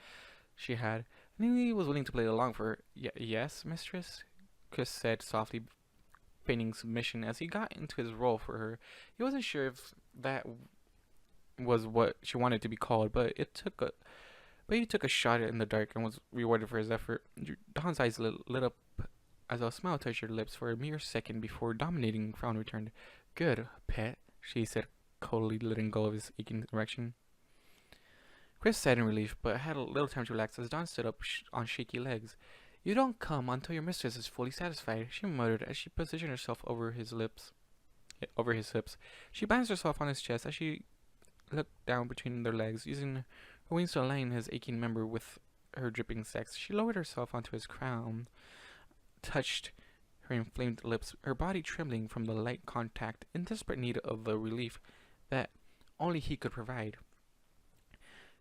she had. And he was willing to play along for her. Yes, mistress? Chris said softly, feigning submission as he got into his role for her. He wasn't sure if that was what she wanted to be called, but he took a shot in the dark and was rewarded for his effort. Dawn's eyes lit up as a smile touched her lips for a mere second before dominating frown returned. Good, pet, she said, coldly letting go of his aching erection. Chris sighed in relief, but had a little time to relax as Dawn stood up on shaky legs. You don't come until your mistress is fully satisfied, she muttered as she positioned herself over his hips. She balanced herself on his chest as she looked down between their legs, using her wings to align his aching member with her dripping sex. She lowered herself onto his crown, touched her inflamed lips, her body trembling from the light contact, in desperate need of the relief that only he could provide.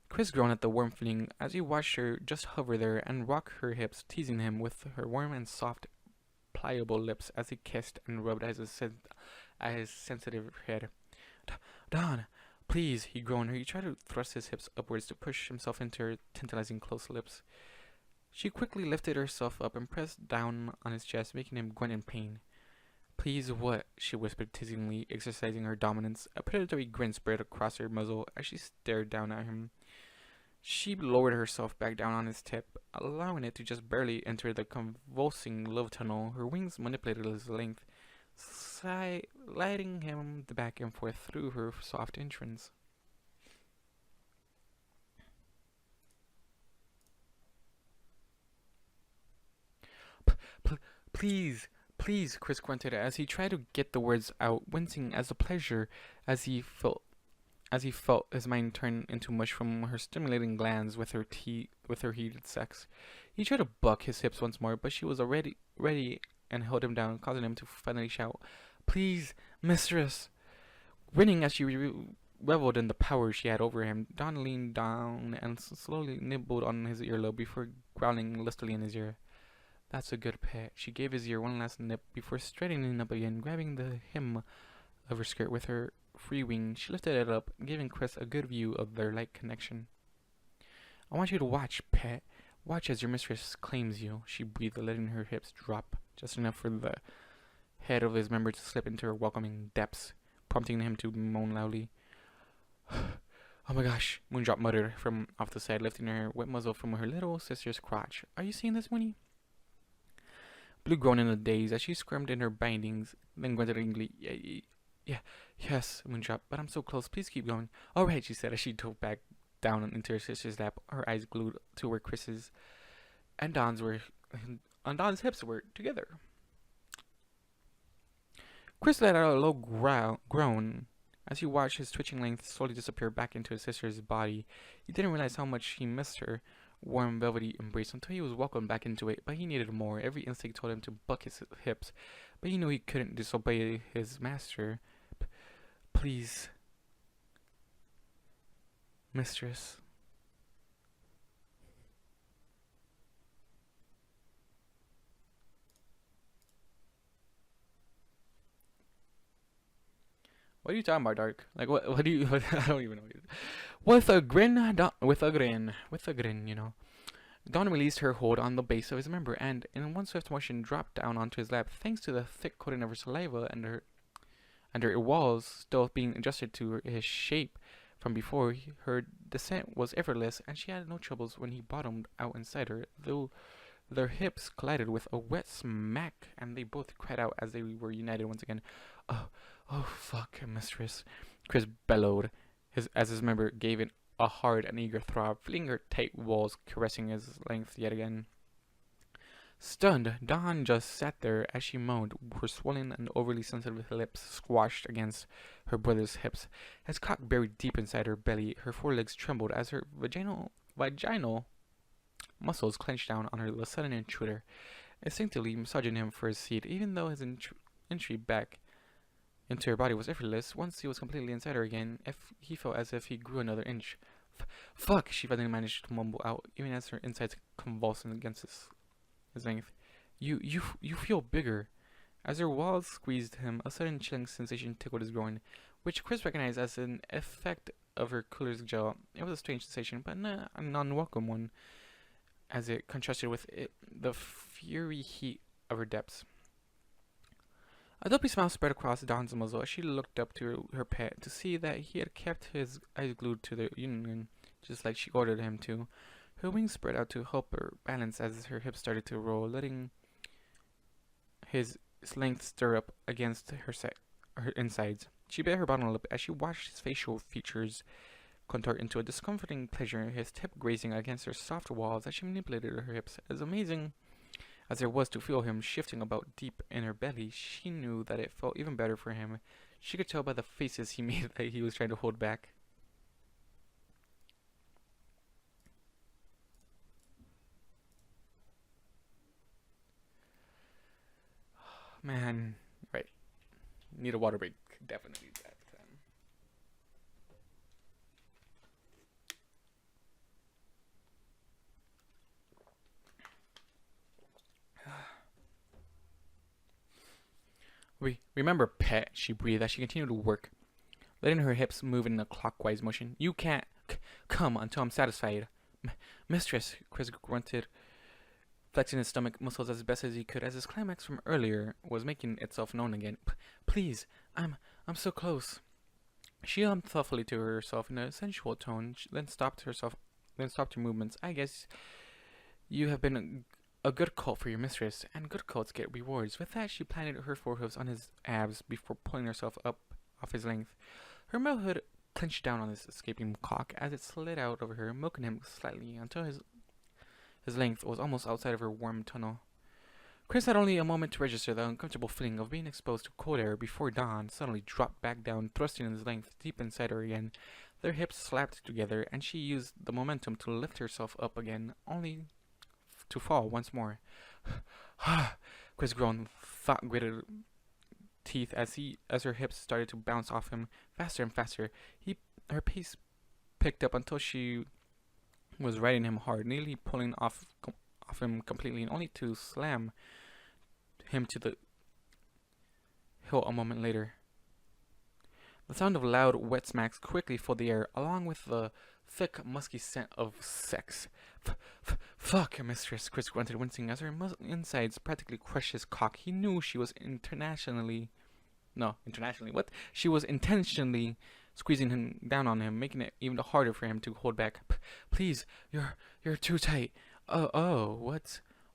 Chris groaned at the warm feeling as he watched her just hover there and rock her hips, teasing him with her warm and soft, pliable lips as he kissed and rubbed at his sensitive head. Dawn, please, he groaned. He tried to thrust his hips upwards to push himself into her tantalizing close lips. She quickly lifted herself up and pressed down on his chest, making him grunt in pain. Please, what? She whispered teasingly, exercising her dominance. A predatory grin spread across her muzzle as she stared down at him. She lowered herself back down on his tip, allowing it to just barely enter the convulsing love tunnel. Her wings manipulated his length, sliding him back and forth through her soft entrance. Please, please, Chris grunted as he tried to get the words out, wincing as the pleasure as he felt his mind turn into mush from her stimulating glands with her heated sex. He tried to buck his hips once more, but she was already ready and held him down, causing him to finally shout, Please, mistress! Grinning as she reveled in the power she had over him, Dawn leaned down and slowly nibbled on his earlobe before growling lustily in his ear. That's a good pet. She gave his ear one last nip before straightening up again, grabbing the hem of her skirt with her free wing. She lifted it up, giving Chris a good view of their light connection. I want you to watch, pet. Watch as your mistress claims you, she breathed, letting her hips drop just enough for the head of his member to slip into her welcoming depths, prompting him to moan loudly. Oh my gosh, Moondrop muttered from off the side, lifting her wet muzzle from her little sister's crotch. Are you seeing this, Mooney? Blue groaned in a daze as she squirmed in her bindings, then grunted angrily. Yes, Moondrop, but I'm so close. Please keep going. All right, she said as she dove back down into her sister's lap, her eyes glued to where Chris's and Dawn's hips were together. Chris let out a low groan as he watched his twitching length slowly disappear back into his sister's body. He didn't realize how much he missed her warm, velvety embrace until he was welcomed back into it, but he needed more. Every instinct told him to buck his hips, but he knew he couldn't disobey his master. Please, mistress. What are you talking about, Dark? Like, what do you, I don't even know what it is. With a grin, you know. Dawn released her hold on the base of his member and, in one swift motion, dropped down onto his lap, thanks to the thick coating of her saliva and her and her walls still being adjusted to his shape from before. Her descent was effortless, and she had no troubles when he bottomed out inside her, though their hips collided with a wet smack, and they both cried out as they were united once again. Oh, oh, fuck, mistress, Chris bellowed, as his member gave it a hard and eager throb, feeling her tight walls caressing his length yet again. Stunned, Dawn just sat there as she moaned, her swollen and overly sensitive lips squashed against her brother's hips. His cock buried deep inside her belly, her forelegs trembled as her vaginal muscles clenched down on the sudden intruder, instinctively massaging him for his seat, even though his entry back into her body was effortless. Once he was completely inside her again, he felt as if he grew another inch. Fuck, she finally managed to mumble out, even as her insides convulsed against his length. You feel bigger. As her walls squeezed him, a sudden chilling sensation tickled his groin, which Chris recognized as an effect of her cooler's gel. It was a strange sensation, but not an unwelcome one, as it contrasted with the fury heat of her depths. A dopey smile spread across Dawn's muzzle as she looked up to her pet to see that he had kept his eyes glued to the union, just like she ordered him to. Her wings spread out to help her balance as her hips started to roll, letting his length stir up against her insides. She bit her bottom lip as she watched his facial features contort into a discomforting pleasure, his tip grazing against her soft walls as she manipulated her hips. As amazing as there was to feel him shifting about deep in her belly, she knew that it felt even better for him. She could tell by the faces he made that he was trying to hold back. Man, right. Need a water break. Definitely need that. Remember, pet, she breathed as she continued to work, letting her hips move in a clockwise motion. You can't come until I'm satisfied. Mistress, Chris grunted, flexing his stomach muscles as best as he could as his climax from earlier was making itself known again. Please, I'm so close. She hummed thoughtfully to herself in a sensual tone, then stopped her movements. I guess you have been a good colt for your mistress, and good colts get rewards. With that, she planted her forehooves on his abs before pulling herself up off his length. Her male hood clenched down on his escaping cock as it slid out over her, milking him slightly until his length was almost outside of her warm tunnel. Chris had only a moment to register the uncomfortable feeling of being exposed to cold air before Dawn suddenly dropped back down, thrusting his length deep inside her again. Their hips slapped together, and she used the momentum to lift herself up again, only to fall once more. Chris groaned, thought-gritted teeth as her hips started to bounce off him faster and faster. Her pace picked up until she was riding him hard, nearly pulling off him completely, and only to slam him to the hill a moment later. The sound of loud, wet smacks quickly filled the air, along with the thick, musky scent of sex. Fuck, mistress, Chris grunted, wincing as her insides practically crushed his cock. He knew she was intentionally squeezing him down on him, making it even harder for him to hold back. Please, you're too tight. Oh,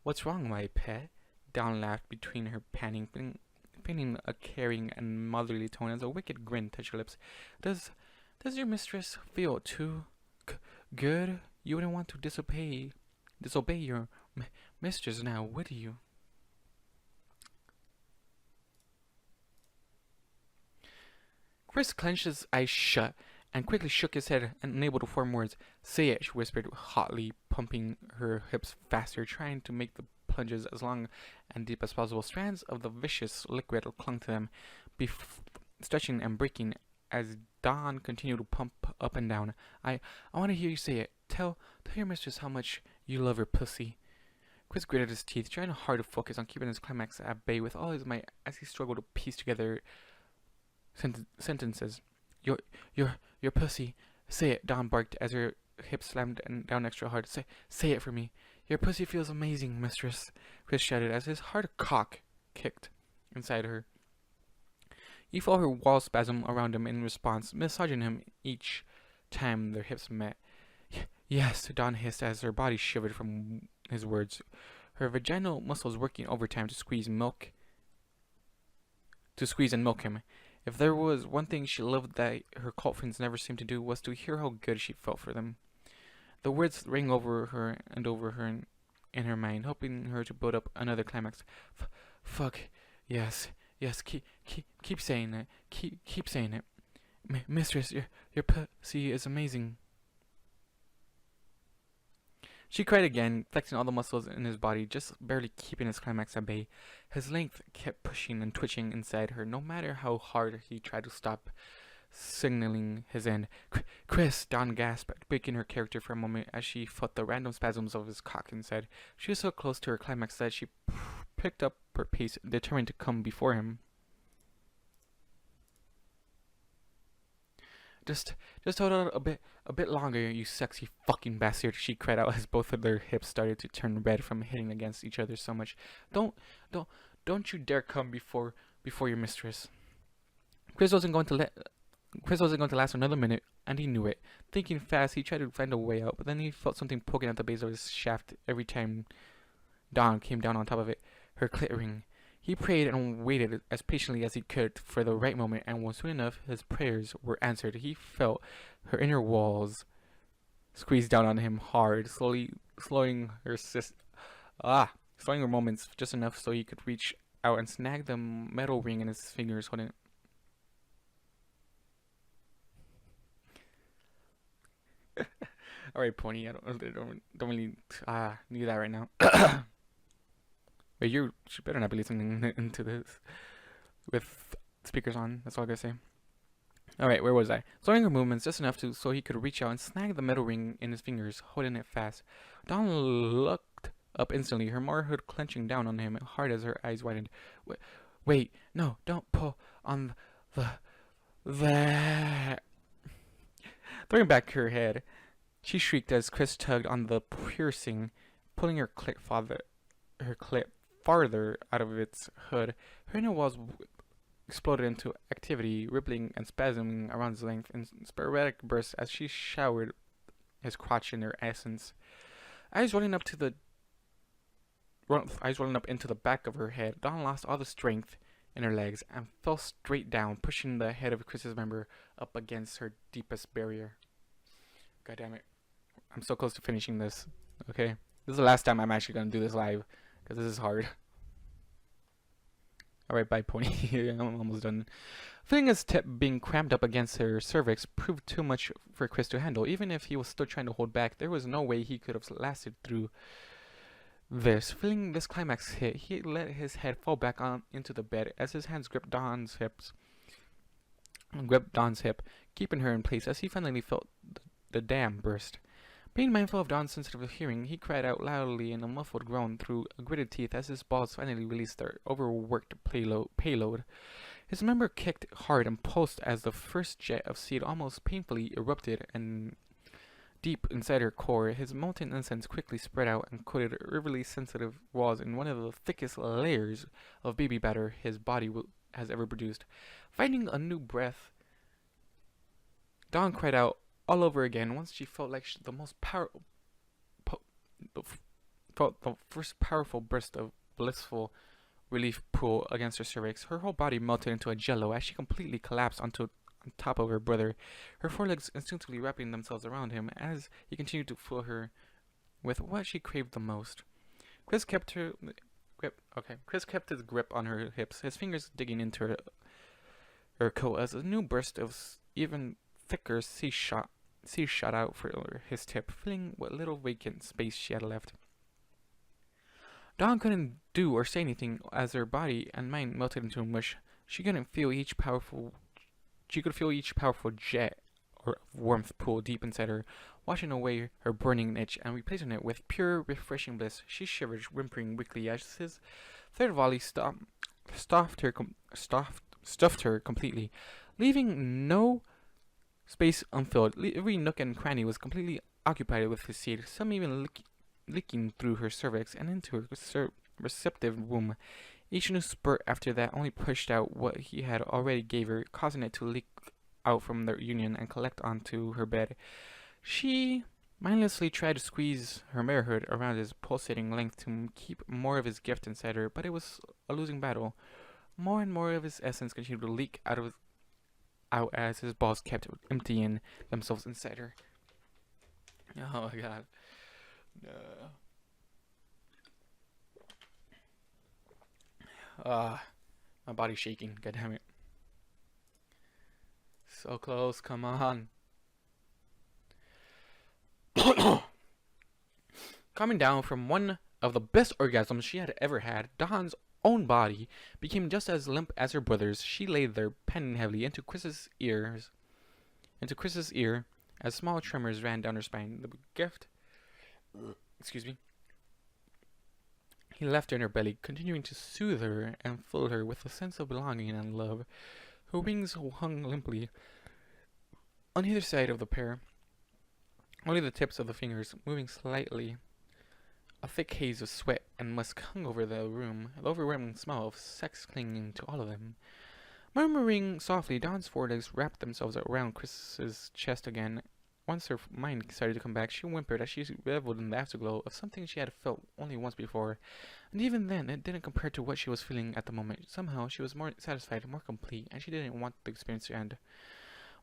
what's wrong, my pet? Dawn laughed between her panting, painting a caring and motherly tone as a wicked grin touched her lips. Does your mistress feel too good? You wouldn't want to disobey your mistress now, would you? Chris clenched his eyes shut and quickly shook his head, unable to form words. Say it, she whispered hotly, pumping her hips faster, trying to make the plunges as long and deep as possible. Strands of the vicious liquid clung to them, stretching and breaking as Dawn continued to pump up and down. I want to hear you say it. Tell your mistress how much you love her pussy. Chris gritted his teeth, trying hard to focus on keeping his climax at bay with all his might as he struggled to piece together sentences. Your pussy. Say it, Dawn barked as her hips slammed down extra hard. Say it for me. Your pussy feels amazing, mistress, Chris shouted as his hard cock kicked inside her. He felt her walls spasm around him in response, massaging him each time their hips met. Yes, Dawn hissed as her body shivered from his words, her vaginal muscles working overtime to squeeze and milk him. If there was one thing she loved that her cult friends never seemed to do, was to hear how good she felt for them. The words rang over her in her mind, helping her to build up another climax. Fuck, yes, keep saying it, keep saying it. Mistress, your pussy is amazing. She cried again, flexing all the muscles in his body, just barely keeping his climax at bay. His length kept pushing and twitching inside her, no matter how hard he tried to stop, signaling his end. Chris, Dawn gasped, breaking her character for a moment as she felt the random spasms of his cock inside. She was so close to her climax that she picked up her pace, determined to come before him. Just hold on a bit longer, you sexy fucking bastard, she cried out as both of their hips started to turn red from hitting against each other so much. Don't you dare come before your mistress. Chris wasn't going to last another minute, and he knew it. Thinking fast, he tried to find a way out, but then he felt something poking at the base of his shaft every time Dawn came down on top of it, her clit ring. He prayed and waited as patiently as he could for the right moment, and soon enough his prayers were answered. He felt her inner walls squeeze down on him hard, slowing her moments just enough so he could reach out and snag the metal ring in his fingers, holding it. Alright, Pony, I don't really need that right now. Wait, you better not be listening into this with speakers on. That's all I gotta say. Alright, where was I? Slowing her movements just enough so he could reach out and snag the metal ring in his fingers, holding it fast. Dawn looked up instantly, her motherhood clenching down on him hard as her eyes widened. Wait, no, don't pull on that. Throwing back her head, she shrieked as Chris tugged on the piercing, pulling her clit farther out of its hood. Her inner walls exploded into activity, rippling and spasming around his length in sporadic bursts as she showered his crotch in their essence. Eyes rolling up into the back of her head, Dawn lost all the strength in her legs and fell straight down, pushing the head of Chris's member up against her deepest barrier. God damn it. I'm so close to finishing this. Okay? This is the last time I'm actually gonna do this live, because this is hard. Alright, bye, Pony. I'm almost done. Feeling his tip being crammed up against her cervix proved too much for Chris to handle. Even if he was still trying to hold back, there was no way he could have lasted through this. Feeling this climax hit, he let his head fall back into the bed as his hands gripped Dawn's hip, keeping her in place as he finally felt the dam burst. Being mindful of Dawn's sensitive hearing, he cried out loudly in a muffled groan through gritted teeth as his balls finally released their overworked payload. His member kicked hard and pulsed as the first jet of seed almost painfully erupted and deep inside her core. His molten incense quickly spread out and coated eerily sensitive walls in one of the thickest layers of baby batter his body has ever produced. Finding a new breath, Dawn cried out all over again once she felt like the first powerful burst of blissful relief pool against her cervix. Her whole body melted into a jello as she completely collapsed on top of her brother, her forelegs instinctively wrapping themselves around him as he continued to fill her with what she craved the most. Chris kept his grip on her hips, his fingers digging into her coat as a new burst of even thicker sea shot out for his tip, filling what little vacant space she had left. Dawn couldn't do or say anything as her body and mind melted into a mush. She could feel each powerful jet or warmth pool deep inside her, washing away her burning itch and replacing it with pure, refreshing bliss. She shivered, whimpering weakly as his third volley stuffed her completely, leaving no space unfilled. Every nook and cranny was completely occupied with his seed, some even leaking through her cervix and into her receptive womb. Each new spurt after that only pushed out what he had already gave her, causing it to leak out from their union and collect onto her bed. She mindlessly tried to squeeze her marehood around his pulsating length to keep more of his gift inside her, but it was a losing battle. More and more of his essence continued to leak out as his balls kept emptying themselves inside her. Oh my god. My body's shaking. God damn it. So close. Come on. Coming down from one of the best orgasms she had ever had, Dawn's own body became just as limp as her brother's. She lay there, panting heavily into Chris's ear, as small tremors ran down her spine. The gift, excuse me, he left her in her belly, continuing to soothe her and fill her with a sense of belonging and love. Her wings hung limply on either side of the pair, only the tips of the fingers moving slightly. A thick haze of sweat and musk hung over the room, the overwhelming smell of sex clinging to all of them. Murmuring softly, Dawn's forelegs wrapped themselves around Chris's chest again. Once her mind started to come back, she whimpered as she reveled in the afterglow of something she had felt only once before. And even then, it didn't compare to what she was feeling at the moment. Somehow, she was more satisfied, more complete, and she didn't want the experience to end.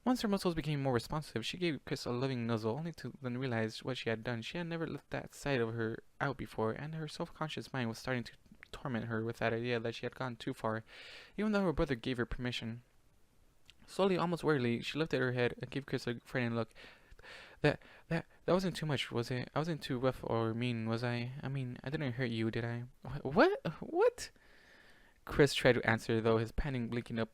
Once her muscles became more responsive, she gave Chris a loving nuzzle, only to then realize what she had done. She had never let that side of her out before, and her self-conscious mind was starting to torment her with that idea that she had gone too far, even though her brother gave her permission. Slowly, almost wearily, she lifted her head and gave Chris a frightened look. That wasn't too much, was it? I wasn't too rough or mean, was I? I mean, I didn't hurt you, did I? What? Chris tried to answer, though his panting blinking up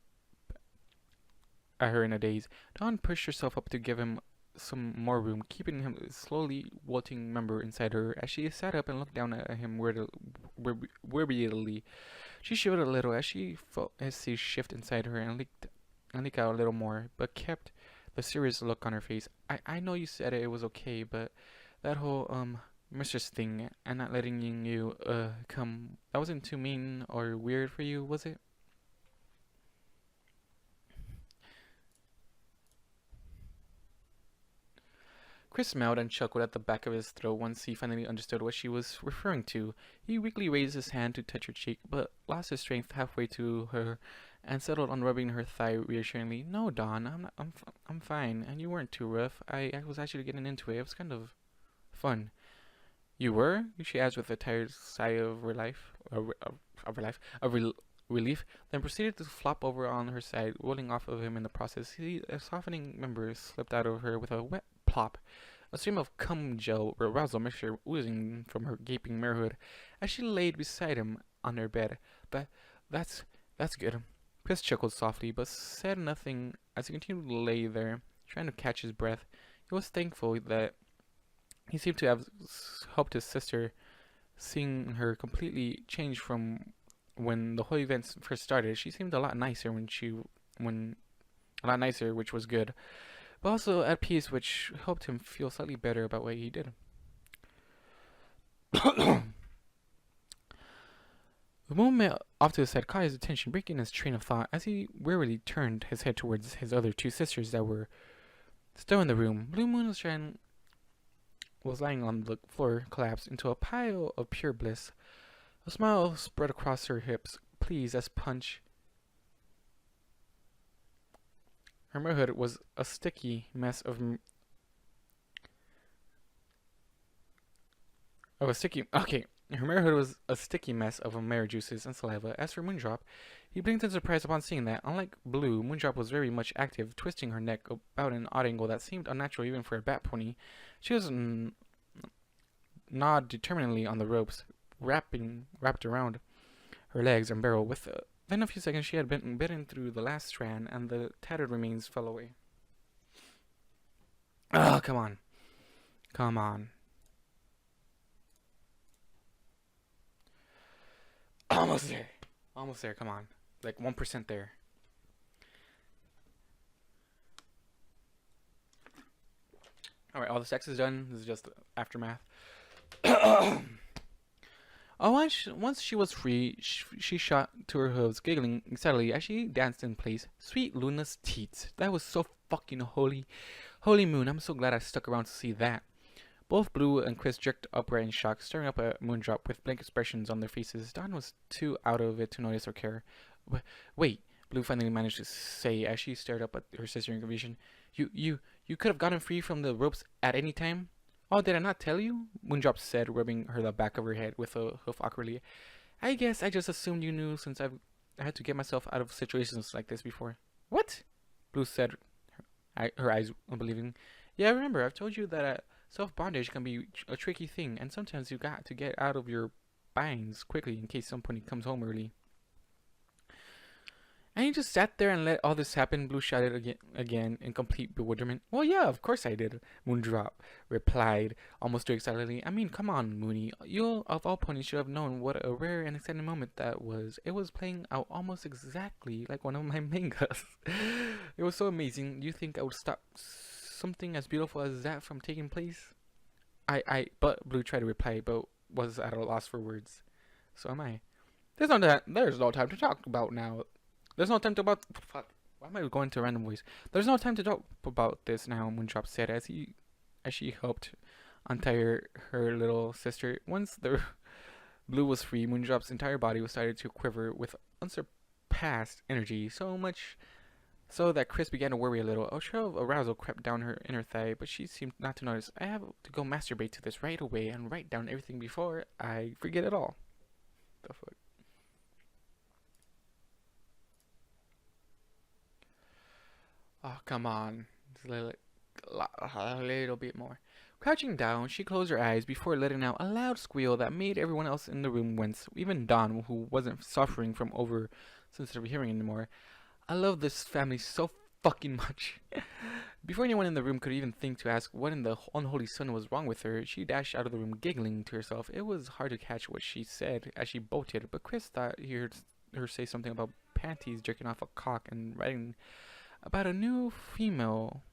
at her in a daze. Dawn pushed herself up to give him some more room, keeping him slowly wilting member inside her. As she sat up and looked down at him wearily, she shivered a little as she felt his seas shift inside her and leak out a little more, but kept the serious look on her face. I know you said it was okay, but that whole mistress thing and not letting you come, that wasn't too mean or weird for you, was it? Chris smiled and chuckled at the back of his throat once he finally understood what she was referring to. He weakly raised his hand to touch her cheek, but lost his strength halfway to her and settled on rubbing her thigh reassuringly. No, Dawn, I'm fine, and you weren't too rough. I was actually getting into it. It was kind of fun. You were? She asked with a tired sigh of relief, then proceeded to flop over on her side, rolling off of him in the process. A softening member slipped out of her with a wet plop, a stream of cum gel arousal mixture oozing from her gaping marehood as she laid beside him on her bed. That's good. Chris chuckled softly, but said nothing as he continued to lay there, trying to catch his breath. He was thankful that he seemed to have helped his sister, seeing her completely change from when the whole event first started. She seemed a lot nicer which was good, but also at peace, which helped him feel slightly better about what he did. The movement off to his side caught his attention, breaking his train of thought as he wearily turned his head towards his other two sisters that were still in the room. Blue Moonshine was lying on the floor, collapsed into a pile of pure bliss. A smile spread across her hips, pleased as punch. Her marehood was a sticky mess of Her marehood was a sticky mess of mare juices and saliva. As for Moondrop, he blinked in surprise upon seeing that. Unlike Blue, Moondrop was very much active, twisting her neck about an odd angle that seemed unnatural even for a bat pony. She was gnawed determinedly on the ropes, wrapped around her legs and barrel. Within a few seconds, she had been bitten through the last strand, and the tattered remains fell away. Oh, come on. Almost there, come on. Like 1% there. Alright, all the sex is done. This is just the aftermath. Oh, once she was free, she shot to her hooves, giggling excitedly as she danced in place. Sweet Luna's teats. That was so fucking holy. Holy moon, I'm so glad I stuck around to see that. Both Blue and Chris jerked upright in shock, staring up at Moondrop with blank expressions on their faces. Dawn was too out of it to notice or care. Wait, Blue finally managed to say as she stared up at her sister in confusion. You could have gotten free from the ropes at any time? Oh, did I not tell you? Moondrop said, rubbing the back of her head with a hoof awkwardly. I guess I just assumed you knew since I had to get myself out of situations like this before. What? Blue said, her eyes unbelieving. Yeah, remember, I've told you that self-bondage can be a tricky thing, and sometimes you got to get out of your binds quickly in case somebody comes home early. And you just sat there and let all this happen, Blue shouted again in complete bewilderment. Well, yeah, of course I did, Moondrop replied, almost too excitedly. I mean, come on, Moony. You, of all ponies, should have known what a rare and exciting moment that was. It was playing out almost exactly like one of my mangas. It was so amazing. Do you think I would stop something as beautiful as that from taking place? But Blue tried to reply, but was at a loss for words. So am I. There's no time to talk about now. There's no time to about. Fuck. Why am I going to random voice? There's no time to talk about this now, Moondrop said as she helped untie her little sister. Once the Blue was free, Moondrop's entire body was started to quiver with unsurpassed energy, so much so that Chris began to worry a little. A trail of arousal crept down her inner thigh, but she seemed not to notice. I have to go masturbate to this right away and write down everything before I forget it all. The fuck? Oh, come on. A little bit more. Crouching down, she closed her eyes before letting out a loud squeal that made everyone else in the room wince, even Dawn, who wasn't suffering from oversensitive hearing anymore. I love this family so fucking much. Before anyone in the room could even think to ask what in the unholy sun was wrong with her, she dashed out of the room giggling to herself. It was hard to catch what she said as she bolted, but Chris thought he heard her say something about panties jerking off a cock and writing about a new female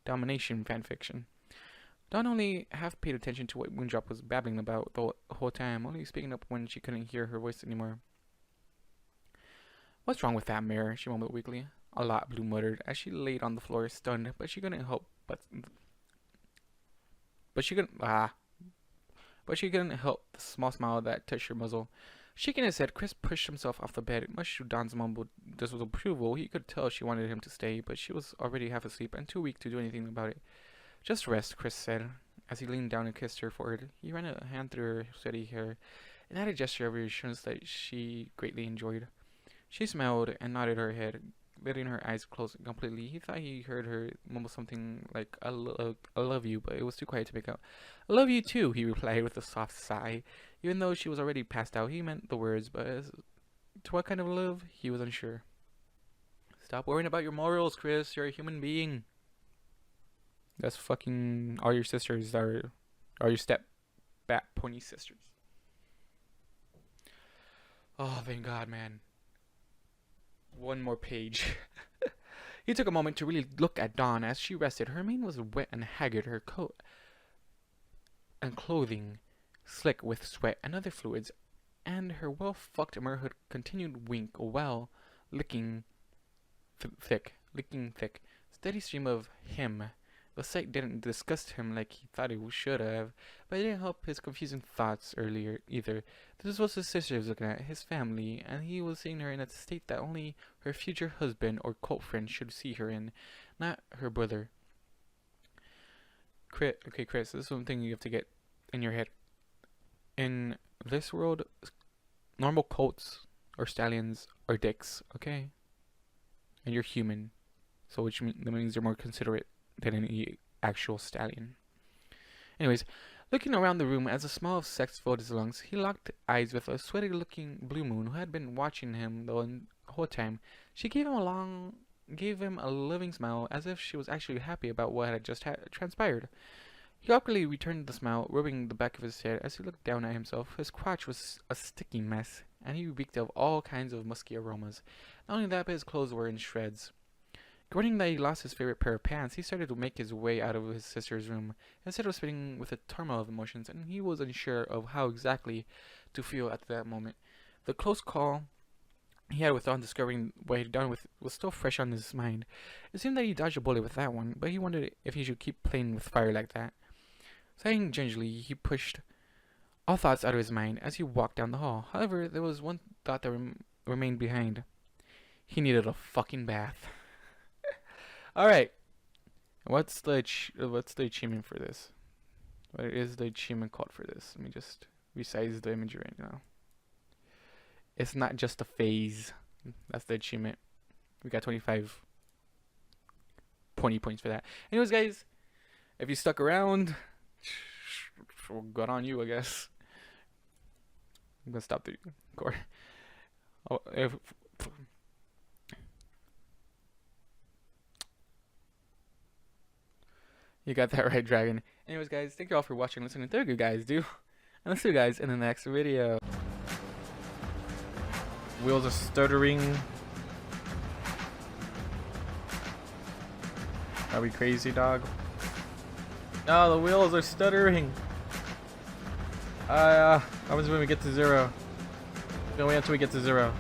domination fanfiction. Dawn only half paid attention to what Moondrop was babbling about the whole time, only speaking up when she couldn't hear her voice anymore. What's wrong with that mirror? She mumbled weakly. A lot, Blue muttered as she laid on the floor, stunned, but she couldn't help the small smile that touched her muzzle. Shaking his head, Chris pushed himself off the bed. Much to Don's mumbled disapproval, he could tell she wanted him to stay, but she was already half asleep and too weak to do anything about it. Just rest, Chris said, as he leaned down and kissed her forehead. He ran a hand through her steady hair, and had a gesture of reassurance that she greatly enjoyed. She smiled and nodded her head, letting her eyes close completely. He thought he heard her mumble something like, I love you, but it was too quiet to make out. I love you too, he replied with a soft sigh. Even though she was already passed out, he meant the words, but as to what kind of love, he was unsure. Stop worrying about your morals, Chris. You're a human being. That's fucking all your sisters are your step-back pony sisters. Oh, thank God, man. One more page. He took a moment to really look at Dawn as she rested. Her mane was wet and haggard, her coat and clothing slick with sweat and other fluids, and her well-fucked motherhood continued wink while licking thick. Steady stream of him. The sight didn't disgust him like he thought it should have, but it didn't help his confusing thoughts earlier either. This was his sister was looking at, his family, and he was seeing her in a state that only her future husband or cult friend should see her in, not her brother. Okay, Chris, this is something you have to get in your head. In this world, normal colts or stallions are dicks, okay? And you're human, so which means you're more considerate than any actual stallion. Anyways, looking around the room as a smell of sex filled his lungs, he locked eyes with a sweaty-looking Blue Moon who had been watching him the whole time. She gave him a loving smile, as if she was actually happy about what had just transpired. He awkwardly returned the smile, rubbing the back of his head as he looked down at himself. His crotch was a sticky mess, and he reeked of all kinds of musky aromas. Not only that, but his clothes were in shreds. Regretting that he lost his favorite pair of pants, he started to make his way out of his sister's room. Instead of spinning with a turmoil of emotions, and he was unsure of how exactly to feel at that moment. The close call he had with Dawn discovering what he'd done was still fresh on his mind. It seemed that he dodged a bullet with that one, but he wondered if he should keep playing with fire like that. Sighing gingerly, he pushed all thoughts out of his mind as he walked down the hall. However, there was one thought that remained behind. He needed a fucking bath. Alright. What's the achievement for this? What is the achievement called for this? Let me just resize the image right now. It's not just a phase. That's the achievement. We got 25 points for that. Anyways, guys, if you stuck around, good on you, I guess. I'm gonna stop the record. Oh, you got that right, Dragon. Anyways, guys, thank you all for watching and listening. Thank you guys, do. And I'll see you guys in the next video. Wheels are stuttering. Are we crazy, dog? No, the wheels are stuttering. What happens when we get to 0? Don't wait until we get to 0.